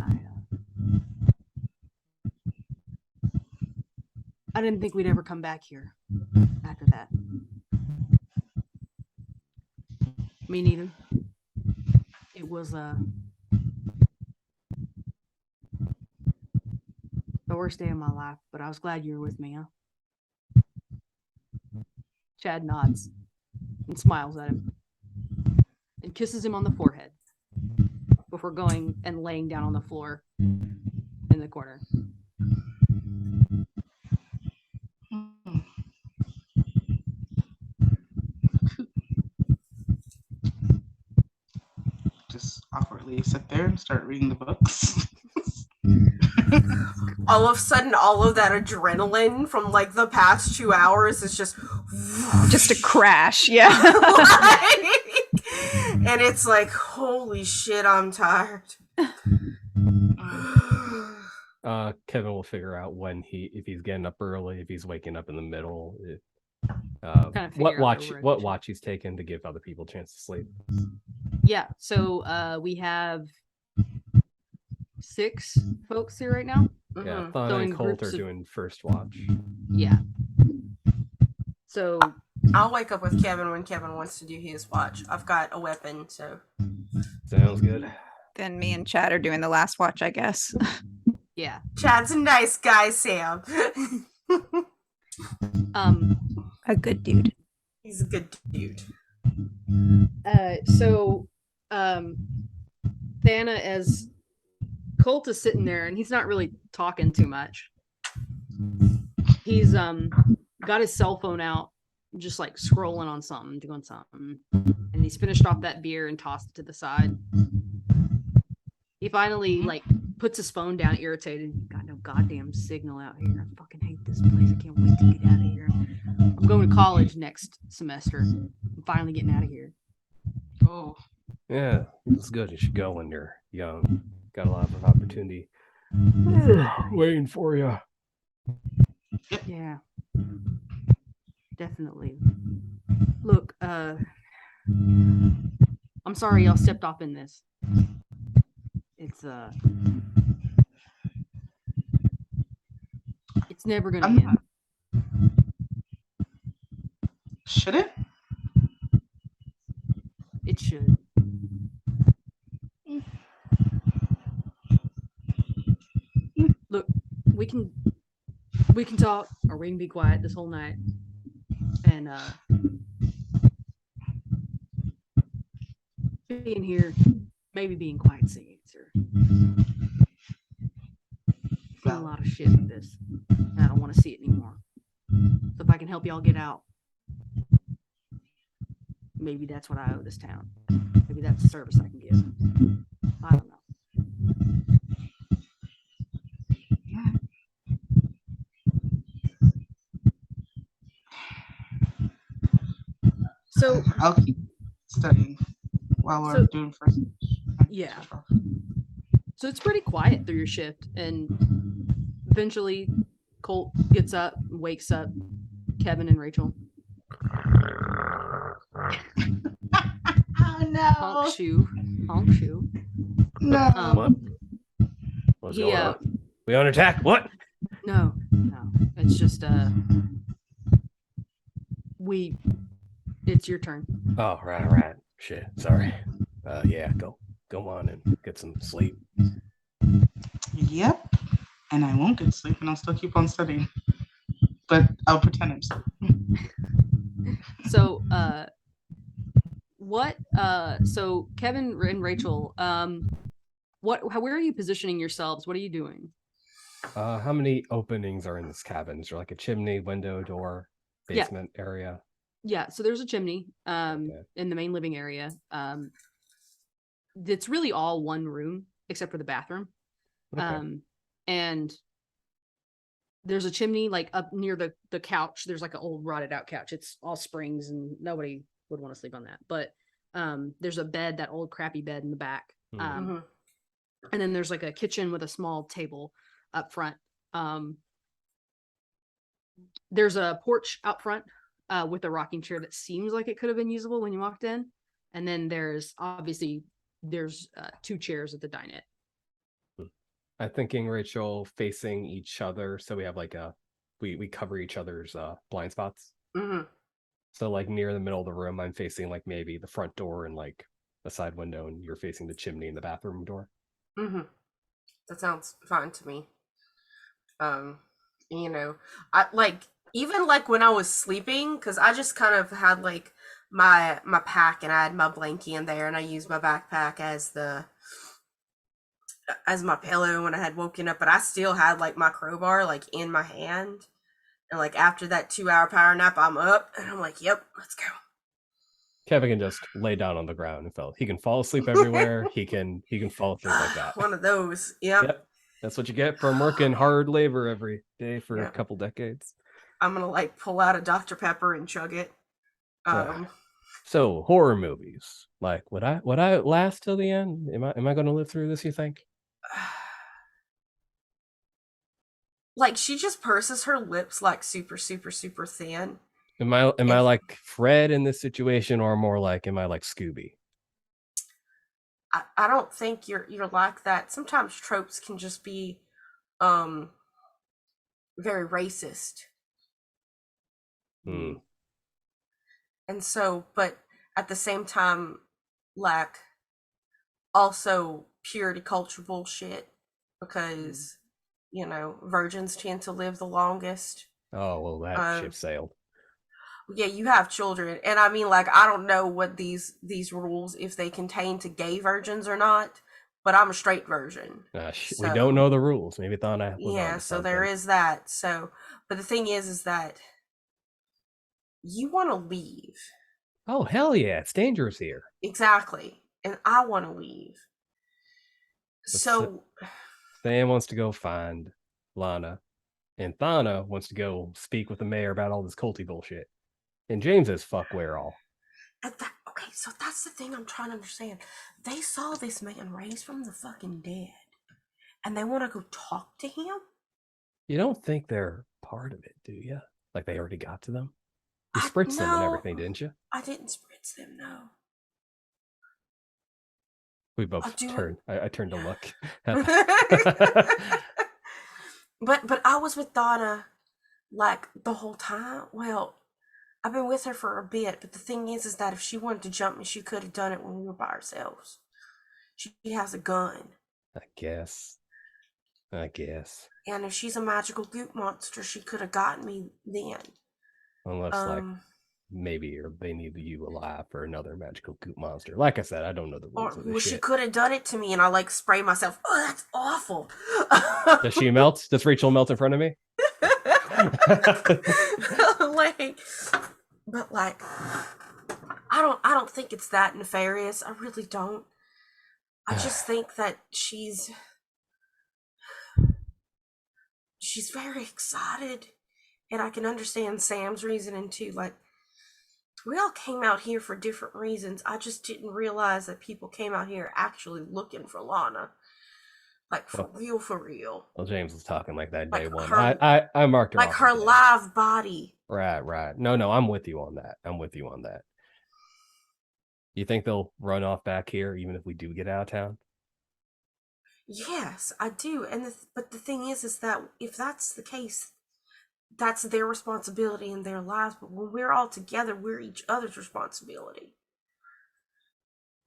I didn't think we'd ever come back here after that." Me neither. It was the worst day of my life, but I was glad you were with me, huh? Chad nods and smiles at him and kisses him on the forehead before going and laying down on the floor in the corner. Just awkwardly sit there and start reading the books. All of a sudden, all of that adrenaline from like the past 2 hours is just Just a crash. Yeah. and it's like, holy shit, I'm tired. Kevin will figure out if he's getting up early, if he's waking up in the middle, what watch he's taken to give other people a chance to sleep. Yeah, so we have 6 folks here right now. Yeah, Thana and Colt are doing first watch. Yeah. So I'll wake up with Kevin when Kevin wants to do his watch. I've got a weapon, so sounds good. Then me and Chad are doing the last watch, I guess. yeah. Chad's a nice guy, Sam. A good dude. He's a good dude. So Thana, as Colt is sitting there and he's not really talking too much. He's got his cell phone out, just like scrolling on something, doing something. And he's finished off that beer and tossed it to the side. He finally like puts his phone down, irritated. Got no goddamn signal out here. I fucking hate this place. I can't wait to get out of here. I'm going to college next semester. I'm finally getting out of here. Oh. Yeah, it's good. You should go when you're young. Got a lot of opportunity waiting for you. Yeah. Definitely. Look, I'm sorry y'all stepped off in this. It's never gonna I'm end. not. Should it? It should. Look, we can talk or we can be quiet this whole night. And being here, maybe being quiet's the answer. I feel a lot of shit with this. And I don't want to see it anymore. So if I can help y'all get out, maybe that's what I owe this town. Maybe that's a service I can give. I don't know. So I'll keep studying while we're doing first. Yeah. So it's pretty quiet through your shift, and eventually Colt gets up, wakes up Kevin and Rachel. Oh no! Honk shoe. No. What's going on? We on attack? What? No. It's just it's your turn. Oh, right. Shit. Sorry. Yeah, go on and get some sleep. Yep. And I won't get sleep, and I'll still keep on studying. But I'll pretend I'm sleeping. So, so Kevin and Rachel, where are you positioning yourselves? What are you doing? How many openings are in this cabin? Is there like a chimney, window, door, basement area? Yeah, so there's a chimney in the main living area. It's really all one room except for the bathroom. Okay. And there's a chimney like up near the couch. There's like an old rotted out couch. It's all springs and nobody would want to sleep on that. But there's a bed, that old crappy bed in the back. And then there's like a kitchen with a small table up front. There's a porch out front with a rocking chair that seems like it could have been usable when you walked in. And then there's two chairs at the dinette. I'm thinking Rachel facing each other, so we have like we cover each other's blind spots. So like near the middle of the room, I'm facing like maybe the front door and like the side window, and you're facing the chimney and the bathroom door. That sounds fine to me. I even like when I was sleeping, because I just kind of had like my pack, and I had my blankie in there, and I used my backpack as my pillow when I had woken up, but I still had like my crowbar like in my hand. And like after that 2-hour power nap, I'm up and I'm like, yep, let's go. Kevin can just lay down on the ground and he can fall asleep everywhere. he can fall asleep like that. One of those. Yep. That's what you get from working hard labor every day for a couple decades. I'm gonna like pull out a Dr. Pepper and chug it. So horror movies, like would I last till the end? Am I going to live through this, you think? Like she just purses her lips like super super super thin. Am I like Fred in this situation, or more like am I like Scooby? I don't think you're like that. Sometimes tropes can just be very racist. And so, but at the same time, like also purity culture bullshit, because virgins tend to live the longest. Oh well, that ship sailed. Yeah, you have children, and I mean, like, I don't know what these rules, if they contain to gay virgins or not, but I'm a straight virgin. We don't know the rules. Maybe Thana. Yeah, so there is that. So, but the thing is that you want to leave. Oh hell yeah! It's dangerous here. Exactly, and I want to leave. But so, Sam wants to go find Lana, and Thana wants to go speak with the mayor about all this culty bullshit. And James is fuck where all. Okay, so that's the thing I'm trying to understand. They saw this man raised from the fucking dead, and they want to go talk to him? You don't think they're part of it, do you? Like they already got to them? You spritzed them and everything, didn't you? I didn't spritz them, no. We both do it. turned. I turned to look. But I was with Donna like the whole time. Well, I've been with her for a bit, but the thing is that if she wanted to jump me, she could have done it when we were by ourselves. She has a gun. I guess. And if she's a magical goop monster, she could have gotten me then. Unless like maybe or they need you alive for another magical goop monster. Like I said, I don't know the rules of this she shit. could have done it to me, and I like spray myself. Oh, that's awful. Does she melt? Does Rachel melt in front of me? But like, I don't think it's that nefarious. I really don't. I just think that she's very excited, and I can understand Sam's reasoning too. Like, we all came out here for different reasons. I just didn't realize that people came out here actually looking for Lana. Like, for real. Well, James was talking like that Like day one. her- I marked her Like off her as dead. live body. Right. No, I'm with you on that. You think they'll run off back here even if we do get out of town? Yes, I do. But the thing is that if that's the case, that's their responsibility in their lives. But when we're all together, we're each other's responsibility.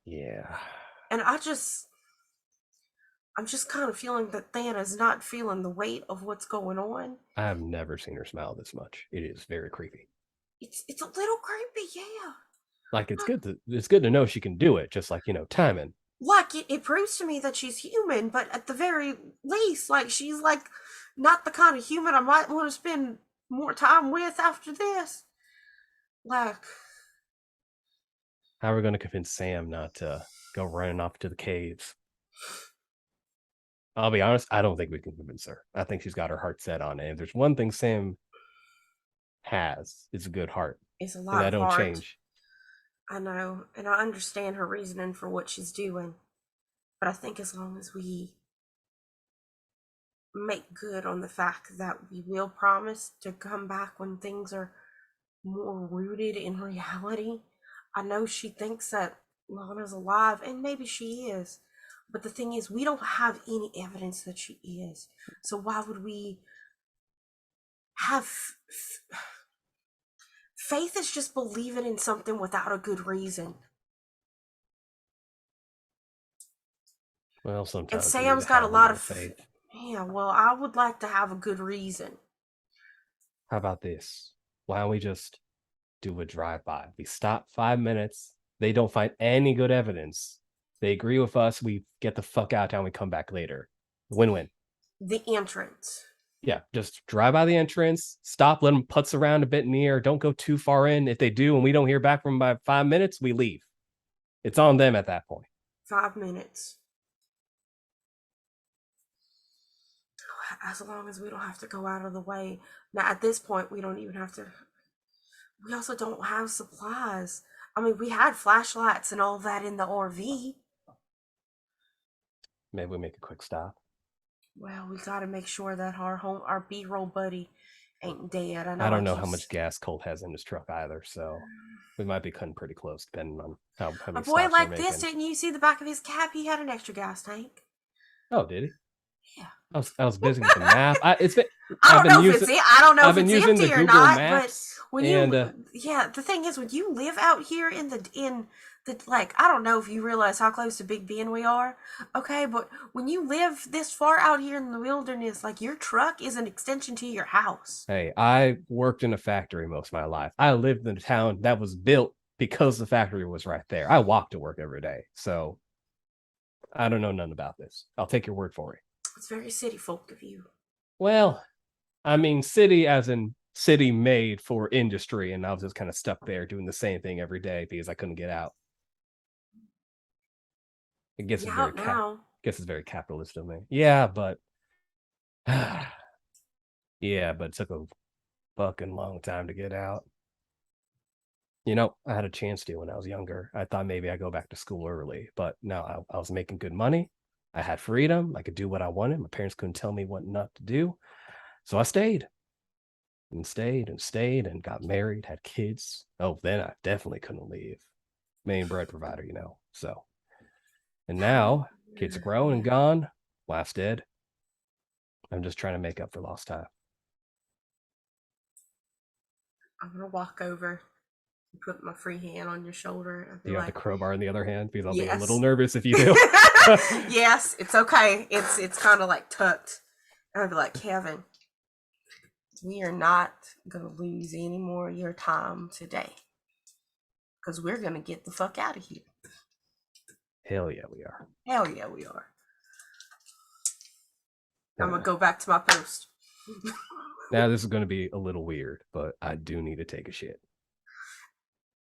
Yeah. And I'm just kind of feeling that Thana's not feeling the weight of what's going on. I've never seen her smile this much. It is very creepy. It's a little creepy, yeah. Like it's good to know she can do it, just like, timing. Like it proves to me that she's human, but at the very least, like she's like not the kind of human I might want to spend more time with after this. Like, how are we going to convince Sam not to go running off to the caves? I'll be honest, I don't think we can convince her. I think she's got her heart set on it. And there's one thing Sam has, it's a good heart. it's a lot And that of don't heart. change. I know, and I understand her reasoning for what she's doing. But I think as long as we make good on the fact that we will promise to come back when things are more rooted in reality. I know she thinks that Lana's alive, and maybe she is. But the thing is, we don't have any evidence that she is. So why would we have faith? Is just believing in something without a good reason. Well, sometimes And Sam's got a lot of faith. Yeah, well, I would like to have a good reason. How about this? Why don't we just do a drive-by? We stop 5 minutes. They don't find any good evidence. They agree with us. We get the fuck out of town. We come back later. Win-win. The entrance. Yeah, just drive by the entrance. Stop. Let them putz around a bit in the air. Don't go too far in. If they do and we don't hear back from them by 5 minutes, we leave. It's on them at that point. 5 minutes. As long as we don't have to go out of the way. Now, at this point, we don't even have to. We also don't have supplies. I mean, we had flashlights and all that in the RV. Maybe we make a quick stop. Well, we got to make sure that our B-roll buddy ain't dead. I don't know how much gas Colt has in his truck either, so we might be cutting pretty close, depending on how many A boy stops like we're this, making. didn't you see the back of his cap? He had an extra gas tank. Oh, did he? Yeah. I was busy with the map. I don't know if it's empty or not, Maps, but when the thing is, when you live out here in the like, I don't know if you realize how close to Big Ben we are, okay, but when you live this far out here in the wilderness, like, your truck is an extension to your house. Hey, I worked in a factory most of my life. I lived in a town that was built because the factory was right there. I walked to work every day, so I don't know nothing about this. I'll take your word for it. It's very city folk of you. Well, I mean, city as in city made for industry, and I was just kind of stuck there doing the same thing every day because I couldn't get out. I guess it's very capitalist of me. Yeah, but it took a fucking long time to get out. I had a chance to when I was younger. I thought maybe I'd go back to school early, but no, I was making good money. I had freedom. I could do what I wanted. My parents couldn't tell me what not to do. So I stayed and got married, had kids. Oh, then I definitely couldn't leave. Main bread provider, so. And now, kids are grown and gone. Last dead. I'm just trying to make up for lost time. I'm gonna walk over and put my free hand on your shoulder and be Do you have the like, crowbar in the other hand? Because I'll be a yes. little nervous if you do. yes, it's okay. It's kind of like tucked. And I'd be like, Kevin, we are not gonna lose any more of your time today. Because we're gonna get the fuck out of here. Hell yeah, we are. Hell yeah, we are. I'm gonna go back to my post. Now this is going to be a little weird, but I do need to take a shit.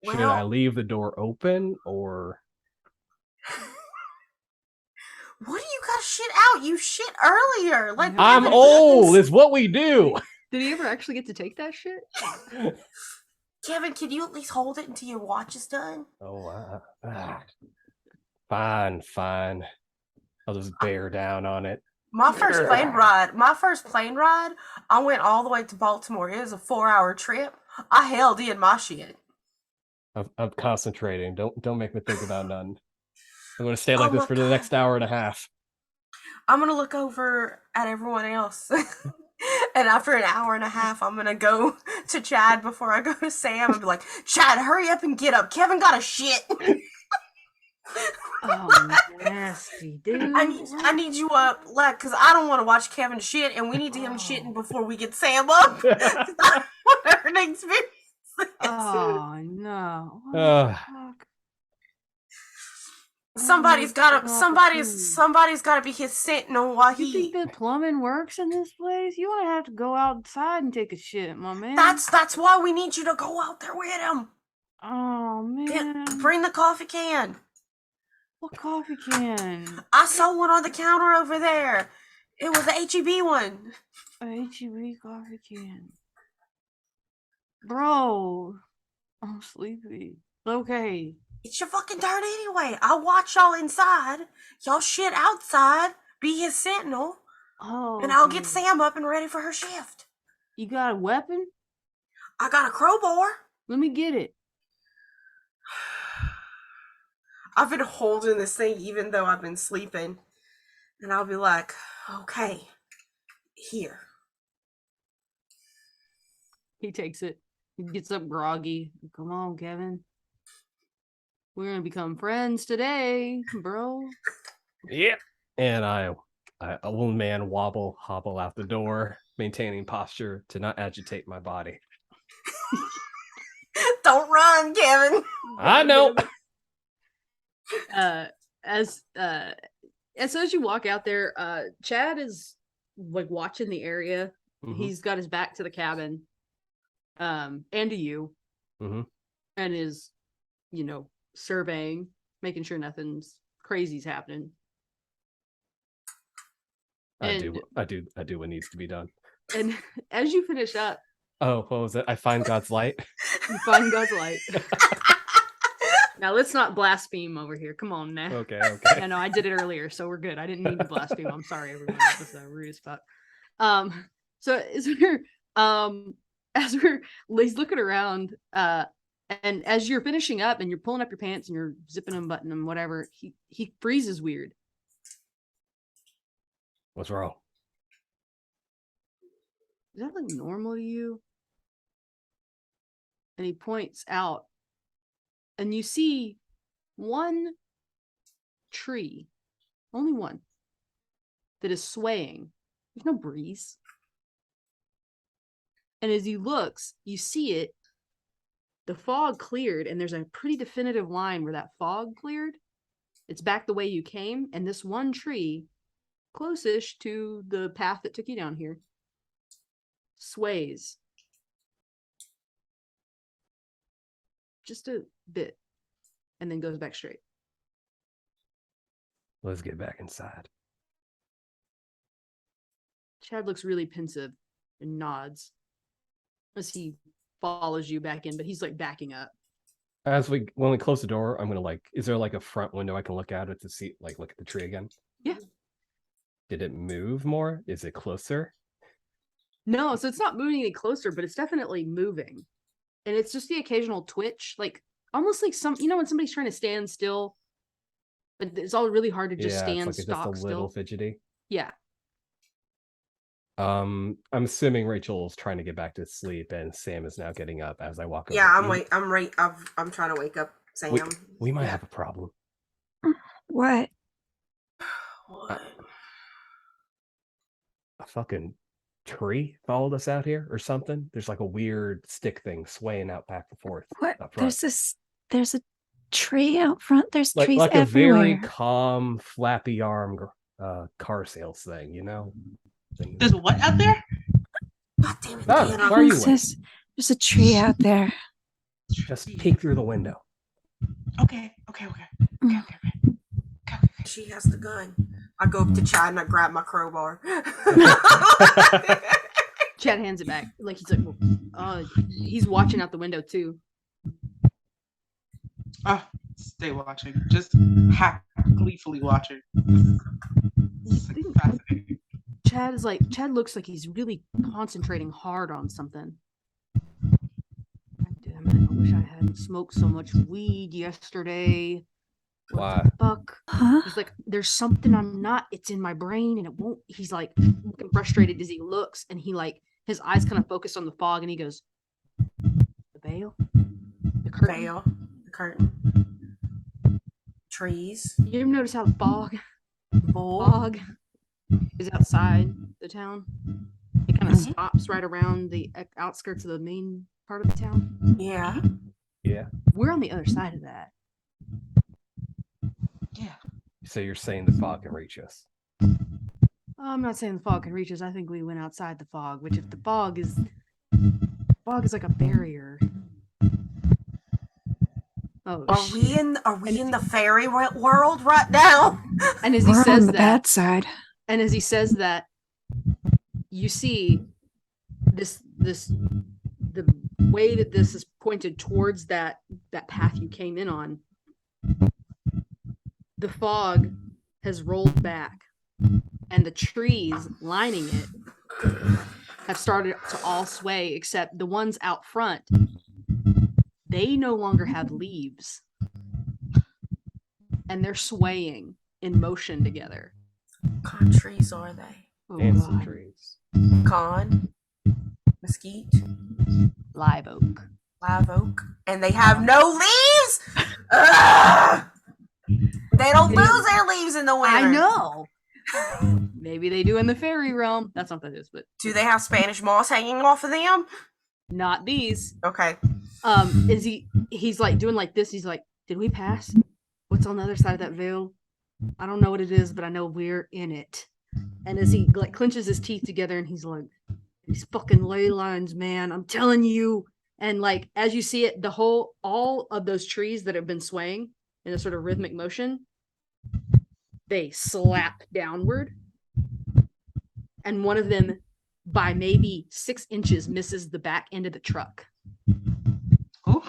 Should Well- I leave the door open or? What do you got shit out? You shit earlier. Like I'm Kevin, old. It's what we do. Did he ever actually get to take that shit? Kevin, can you at least hold it until your watch is done? Oh, fine. I'll just bear down on it. My first plane ride, I went all the way to Baltimore. It was a 4-hour trip. I held in my shit. I'm concentrating. Don't make me think about none. I'm going to stay like Oh this my for the next hour and a half. I'm gonna look over at everyone else. And after an hour and a half, I'm gonna go to Chad before I go to Sam and be like, Chad, hurry up and get up. Kevin got a shit. Oh, nasty, dude. I need you up, like, cause I don't want to watch Kevin shit, and we need him shitting before we get Sam up. I want her to experience this. Oh no. What the Ugh. fuck? Somebody's gotta Opportunity. somebody's gotta be his sentinel while You he. think the plumbing works in this place? You wanna have to go outside and take a shit, my man. That's why we need you to go out there with him. Oh man. Bring the coffee can. What coffee can? I saw one on the counter over there. It was the HEB one. A HEB coffee can. Bro, I'm sleepy. Okay. It's your fucking turn anyway. I'll watch y'all inside. Y'all shit outside. Be his sentinel. Oh. And I'll get Sam up and ready for her shift. You got a weapon? I got a crowbar. Let me get it. I've been holding this thing even though I've been sleeping. And I'll be like, okay, here. He takes it. He gets up groggy. Come on, Kevin. We're gonna become friends today, bro. Yep. And a old man hobble out the door, maintaining posture to not agitate my body. Don't run, Kevin. I know. As soon as you walk out there, Chad is like watching the area. Mhm. He's got his back to the cabin, and to you, Mhm. and is, surveying, making sure nothing's crazy's happening. I do what needs to be done. And as you finish up, Oh, what was it? I find God's light. you find God's light. Now let's not blaspheme over here. Come on now. Okay. I know I did it earlier, so we're good. I didn't mean to blaspheme. I'm sorry, everyone. That was rude as fuck. So he's looking around, and as you're finishing up and you're pulling up your pants and you're zipping them, buttoning them, whatever, he freezes weird. What's wrong? Is that like normal to you? And he points out, and you see one tree, only one, that is swaying. There's no breeze. And as he looks, you see it. The fog cleared, and there's a pretty definitive line where that fog cleared. It's back the way you came, and this one tree, closest to the path that took you down here, sways just a bit and then goes back straight. Let's get back inside. Chad looks really pensive and nods as he follows you back in, but he's like backing up. When we close the door, I'm gonna is there like a front window I can look out at to see, look at the tree again? Yeah. Did it move more? Is it closer? No, so it's not moving any closer, but it's definitely moving. And it's just the occasional twitch, like almost like when somebody's trying to stand still But it's all really hard to just yeah, stand it's like stock just a little still. fidgety. Yeah. I'm assuming Rachel's trying to get back to sleep, and Sam is now getting up as I walk over. Yeah, I'm trying to wake up Sam. We might Yeah. have a problem. What? What? A fucking tree followed us out here or something. There's like a weird stick thing swaying out back and forth. What? Up front. There's a tree out front. There's like trees a everywhere. very calm, flappy arm car sales thing, you know? There's what out there? God damn it, Oh, Diana. where are you? There's a tree out there. Just peek through the window. Okay. She has the gun. I go up to Chad and I grab my crowbar. Chad hands it back. Like he's like, he's watching out the window too. Stay watching. Just gleefully watching. It's like fascinating. Chad looks like he's really concentrating hard on something. God damn it, I wish I hadn't smoked so much weed yesterday. Why? Fuck. Huh? He's like, there's something I'm not, it's in my brain and it won't. He's like looking frustrated as he looks, and he like, his eyes kind of focus on the fog, and he goes, the veil? The curtain? Veil. The curtain. Trees. You ever notice how the fog Bull. is outside the town? It kind of stops right around the outskirts of the main part of the town. Yeah. Yeah. We're on the other side of that. Yeah. So you're saying the fog can reach us? I'm not saying the fog can reach us. I think we went outside the fog, which if the fog is like a barrier. Oh, Are we in the fairy world right now? And as he We're says on the that, bad side. and as he says that, you see the way that this is pointed towards that path you came in on. The fog has rolled back, and the trees lining it have started to all sway, except the ones out front. They no longer have leaves, and they're swaying in motion together. What kind of trees are they? Oh, Fancy God. trees. Con, mesquite, Live oak. live oak, and they have no leaves. Ugh! They don't lose their leaves in the winter. I know. Maybe they do in the fairy realm. That's not what that is, but Do they have Spanish moss hanging off of them? not these. Okay. Is he's like doing like this. He's like, did we pass? What's on the other side of that veil? I don't know what it is, but I know we're in it. And as he like clenches his teeth together, and he's like, these fucking ley lines, man, I'm telling you. And like, as you see it, all of those trees that have been swaying in a sort of rhythmic motion, they slap downward. And one of them, by maybe 6 inches, misses the back end of the truck. Ooh.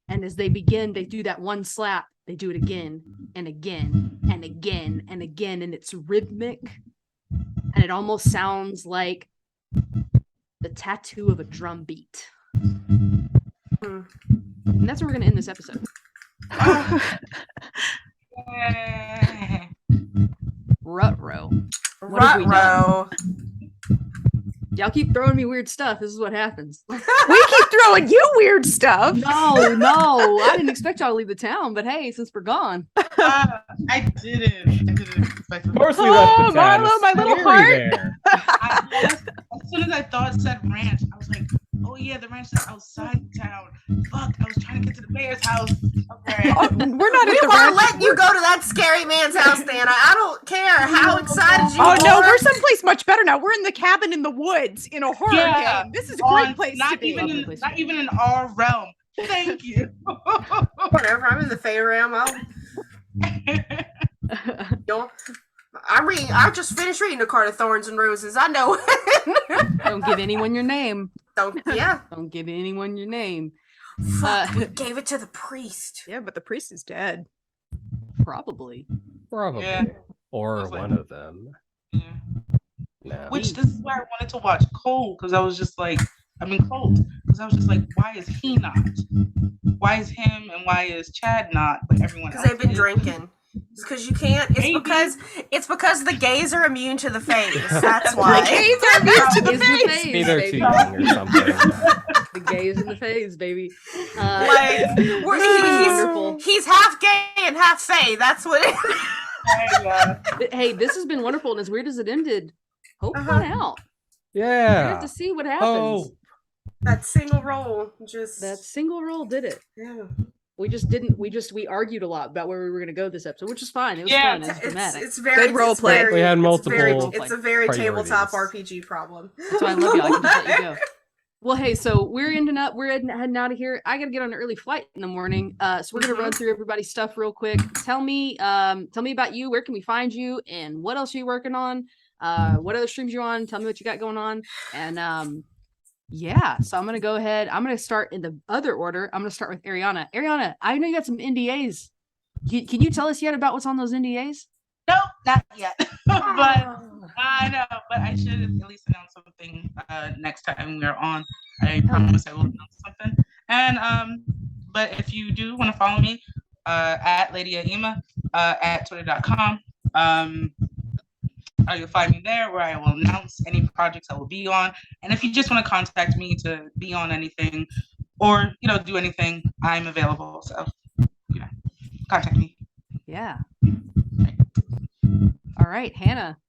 And as they begin, they do that one slap, they do it again and again and again and again, and it's rhythmic, and it almost sounds like the tattoo of a drum beat. And that's where we're going to end this episode. Rut-row. What have we Rut-row. Y'all keep throwing me weird stuff. This is what happens. We keep throwing you weird stuff. No, I didn't expect y'all to leave the town, but hey, since we're gone. I didn't expect Of course we Oh, left the town. Marlo, It's my little scary heart. there. As soon as I thought it said ranch, I was like, oh yeah, the ranch is outside town. Fuck, I was trying to get to the mayor's house. Okay. Oh, we're not We at the weren't ranch. letting you go to that scary man's house, Dana. I don't care how excited you Oh are. no, we're someplace much better now. We're in the cabin in the woods in a horror Yeah. game. This is a great On- place to not be. even in our realm. Thank you. Whatever. I'm in the Fey realm. I just finished reading A Card of Thorns and Roses. I know. Don't give anyone your name. Yeah. Don't give anyone your name. Fuck, we gave it to the priest. Yeah, but the priest is dead. Probably. Probably. Yeah. Or It's like- one of them. Yeah. No. Which this is why I wanted to watch Cold, because I was just like, I'm in Cold. because I was just like, why is he not? Why is him and why is Chad not, but everyone else Because they've been is? drinking. It's because you can't. It's because the gays are immune to the phase. That's why. The gays are immune to the Gays in the face. phase, Either baby. too young or something. The gays in the phase, baby. Like wonderful. he's half gay and half fey. That's what it is. Hey, this has been wonderful, and as weird as it ended, hope won out. We're gonna Yeah. have to see what happens. Oh, That single roll just. That single roll did it. Yeah. We just didn't. We argued a lot about where we were gonna go this episode, which is fine. It was Yeah, fun. It was dramatic. It's very Good role it's play. very- We had it's multiple very- It's a very tabletop priorities. RPG problem. That's why I love you. I can just let you go. Well, hey, so we're heading out of here. I gotta get on an early flight in the morning. So we're gonna run through everybody's stuff real quick. Tell me about you. Where can we find you? And what else are you working on? What other streams you on? Tell me what you got going on. And yeah, so I'm gonna go ahead. I'm gonna start in the other order. I'm gonna start with Ariana. Ariana, I know you got some NDAs. Can you tell us yet about what's on those NDAs? Nope, not yet. But I know, but I should at least announce something next time we're on. I promise I will announce something. And but if you do want to follow me, at Lady Aima, at twitter.com. You'll find me there where I will announce any projects I will be on. And if you just want to contact me to be on anything or, do anything, I'm available. So, contact me. Yeah. All right, Hannah.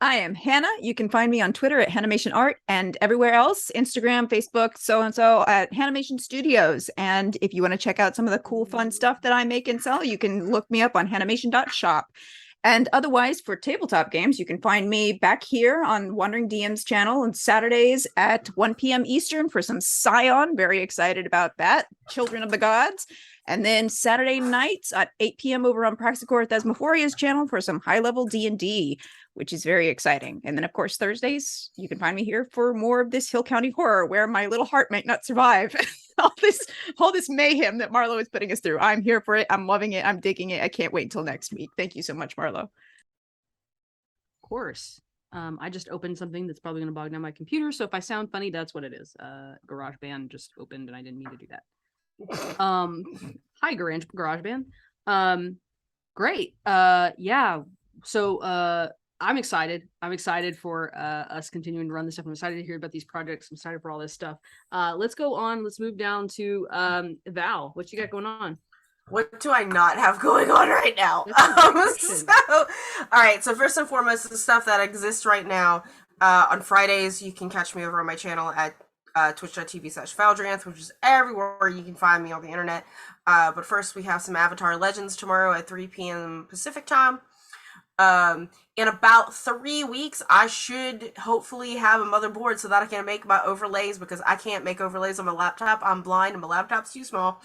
I am Hannah. You can find me on Twitter at Hanimation Art and everywhere else, Instagram, Facebook, so at Hanimation Studios. And if you want to check out some of the cool, fun stuff that I make and sell, you can look me up on hanimation.shop. And otherwise, for tabletop games, you can find me back here on Wandering DM's channel on Saturdays at 1 p.m. Eastern for some Scion. Very excited about that. Children of the Gods. And then Saturday nights at 8 p.m. over on Praxicor Thesmophoria's channel for some high-level D&D, which is very exciting. And then, of course, Thursdays, you can find me here for more of this Hill County horror, where my little heart might not survive all this mayhem that Marlo is putting us through. I'm here for it. I'm loving it. I'm digging it. I can't wait until next week. Thank you so much, Marlo. Of course. I just opened something that's probably going to bog down my computer. So if I sound funny, that's what it is. GarageBand just opened and I didn't mean to do that. Hi, GarageBand. Great. Yeah. So I'm excited. I'm excited for us continuing to run this stuff. I'm excited to hear about these projects. I'm excited for all this stuff. Let's go on. Let's move down to Val. What you got going on? What do I not have going on right now? All right. So first and foremost, the stuff that exists right now. On Fridays, you can catch me over on my channel at twitch.tv/Valdranth, which is everywhere you can find me on the internet. But first, we have some Avatar Legends tomorrow at 3 p.m. Pacific time. In about 3 weeks, I should hopefully have a motherboard so that I can make my overlays, because I can't make overlays on my laptop. I'm blind and my laptop's too small.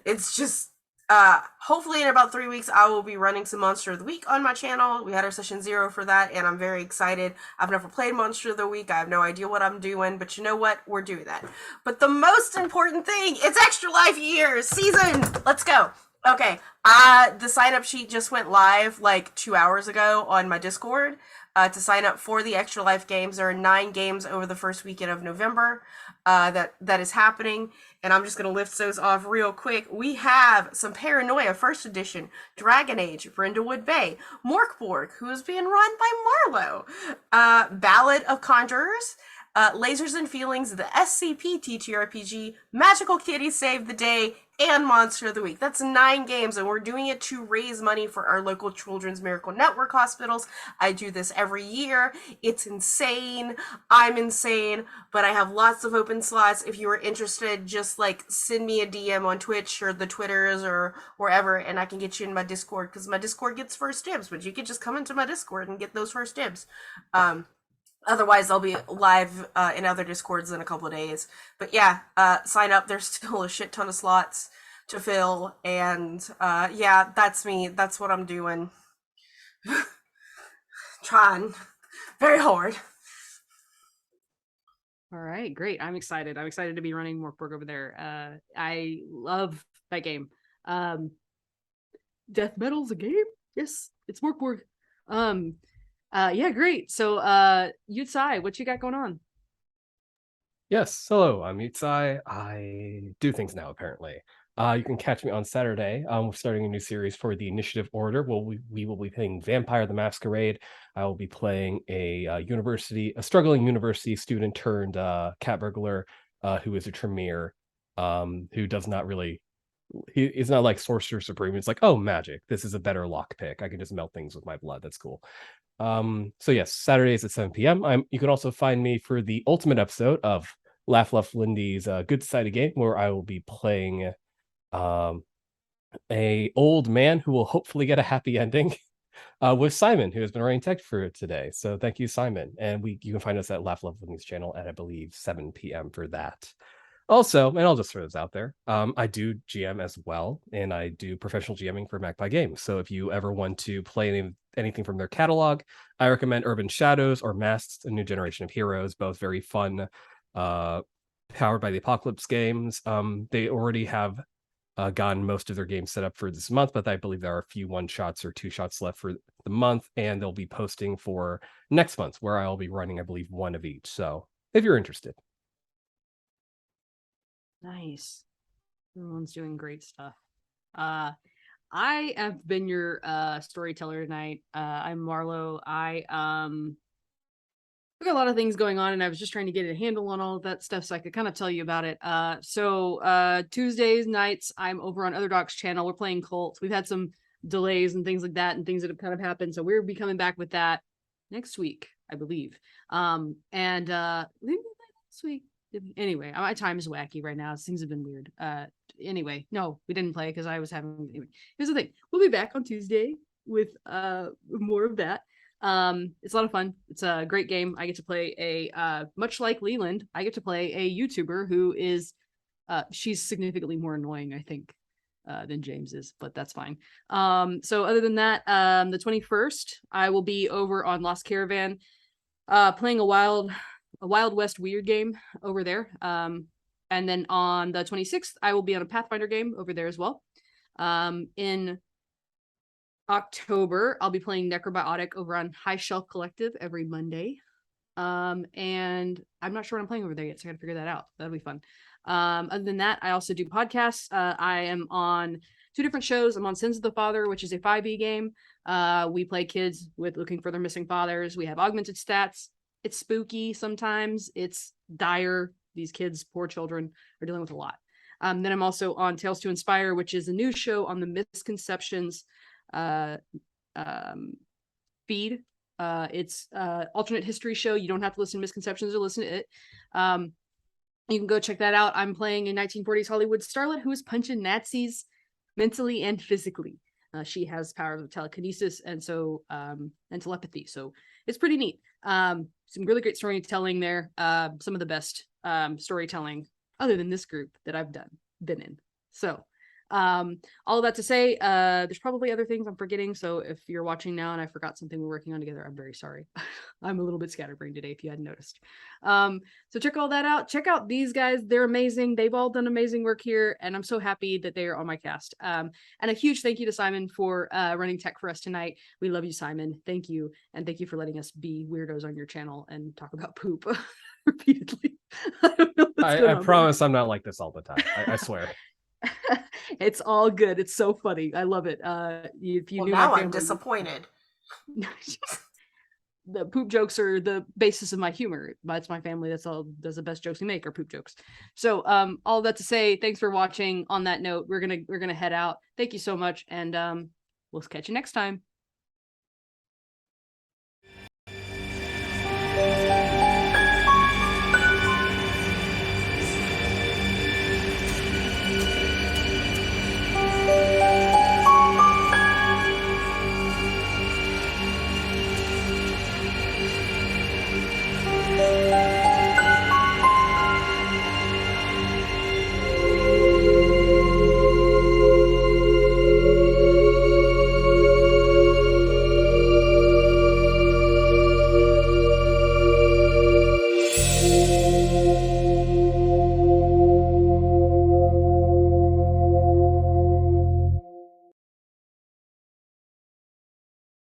It's just, hopefully in about 3 weeks, I will be running some Monster of the Week on my channel. We had our session 0 for that, and I'm very excited. I've never played Monster of the Week. I have no idea what I'm doing, but you know what? We're doing that. But the most important thing, it's Extra Life Year season. Let's go. Okay, the sign-up sheet just went live like 2 hours ago on my Discord. To sign up for the Extra Life games, there are 9 games over the first weekend of November that is happening, and I'm just going to lift those off real quick. We have some Paranoia First Edition, Dragon Age, Brindlewood Bay, Morkborg, who is being run by Marlo, Ballad of Conjurers, Lasers and Feelings, the SCP TTRPG, Magical Kitty Save the Day, and Monster of the Week. That's 9 games, and we're doing it to raise money for our local Children's Miracle Network hospitals. I do this every year. It's insane. I'm insane, but I have lots of open slots. If you are interested, just like send me a DM on Twitch or the Twitters or wherever, and I can get you in my Discord, because my Discord gets first dibs, but you can just come into my Discord and get those first dibs. Otherwise, I'll be live in other Discords in a couple of days. But yeah, sign up. There's still a shit ton of slots to fill. And yeah, that's me. That's what I'm doing. Trying very hard. All right, great. I'm excited. I'm excited to be running Morkborg over there. I love that game. Death Metal's a game? Yes, it's Morkborg. Yeah, great. So Yutsai, what you got going on? Yes, hello, I'm Yutsai. I do things now, apparently. You can catch me on Saturday. We're starting a new series for the Initiative Order. We will be playing Vampire the Masquerade. I will be playing a struggling university student turned cat burglar who is a Tremere, who does not really. He is not like Sorcerer Supreme. It's like, oh, magic. This is a better lock pick. I can just melt things with my blood. That's cool. So yes, Saturdays at 7 p.m. You can also find me for the ultimate episode of Laugh Left Lindy's Good Society game, where I will be playing a old man who will hopefully get a happy ending with Simon, who has been writing text for today. So thank you, Simon. And you can find us at Laugh Left Lindy's channel at, I believe, 7 p.m. for that. Also, and I'll just throw this out there, I do GM as well, and I do professional GMing for Magpie Games. So if you ever want to play anything from their catalog, I recommend Urban Shadows or Masks, A New Generation of Heroes, both very fun, powered by the Apocalypse games. They already have gotten most of their games set up for this month, but I believe there are a few 1-shots or 2-shots left for the month, and they'll be posting for next month, where I'll be running, I believe, one of each. So if you're interested. Nice. Everyone's doing great stuff. I have been your storyteller tonight. I'm Marlo. I got a lot of things going on, and I was just trying to get a handle on all of that stuff so I could kind of tell you about it. So Tuesdays nights I'm over on Other Doc's channel. We're playing Cult. We've had some delays and things like that, and things that have kind of happened. So we'll be coming back with that next week, I believe. Maybe next week. Anyway, my time is wacky right now. Things have been weird. Anyway, no, we didn't play because I was having. Anyway, here's the thing: we'll be back on Tuesday with more of that. It's a lot of fun. It's a great game. I get to play a much like Leland. I get to play a YouTuber who is she's significantly more annoying, I think, than James is, but that's fine. So other than that, the 21st, I will be over on Lost Caravan, playing a Wild West weird game over there. And then on the 26th, I will be on a Pathfinder game over there as well. In October, I'll be playing Necrobiotic over on High Shelf Collective every Monday. And I'm not sure what I'm playing over there yet, so I gotta figure that out. That'll be fun. Other than that, I also do podcasts. I am on 2 different shows. I'm on Sins of the Father, which is a 5e game. We play kids with looking for their missing fathers. We have augmented stats. It's spooky sometimes. It's dire. These kids, poor children, are dealing with a lot. Then I'm also on Tales to Inspire, which is a new show on the Misconceptions feed. It's alternate history show. You don't have to listen to Misconceptions or listen to it. You can go check that out. I'm playing a 1940s Hollywood starlet who is punching Nazis mentally and physically. She has powers of telekinesis and telepathy. So it's pretty neat. Some really great storytelling there. Some of the best storytelling other than this group that I've been in. So all of that to say, there's probably other things I'm forgetting. So if you're watching now and I forgot something we're working on together, I'm very sorry. I'm a little bit scatterbrained today, if you hadn't noticed. So check all that out. Check out these guys. They're amazing. They've all done amazing work here, and I'm so happy that they are on my cast. And a huge thank you to Simon for running tech for us tonight. We love you, Simon. Thank you. And thank you for letting us be weirdos on your channel and talk about poop repeatedly. I don't know what's going I on promise I'm not like this all the time. I swear. It's all good. It's so funny. I love it. If you Well, knew now my I'm family, disappointed. the poop jokes are the basis of my humor. That's my family. That's the best jokes we make are poop jokes. So all that to say, thanks for watching. On that note, we're gonna head out. Thank you so much, and we'll catch you next time.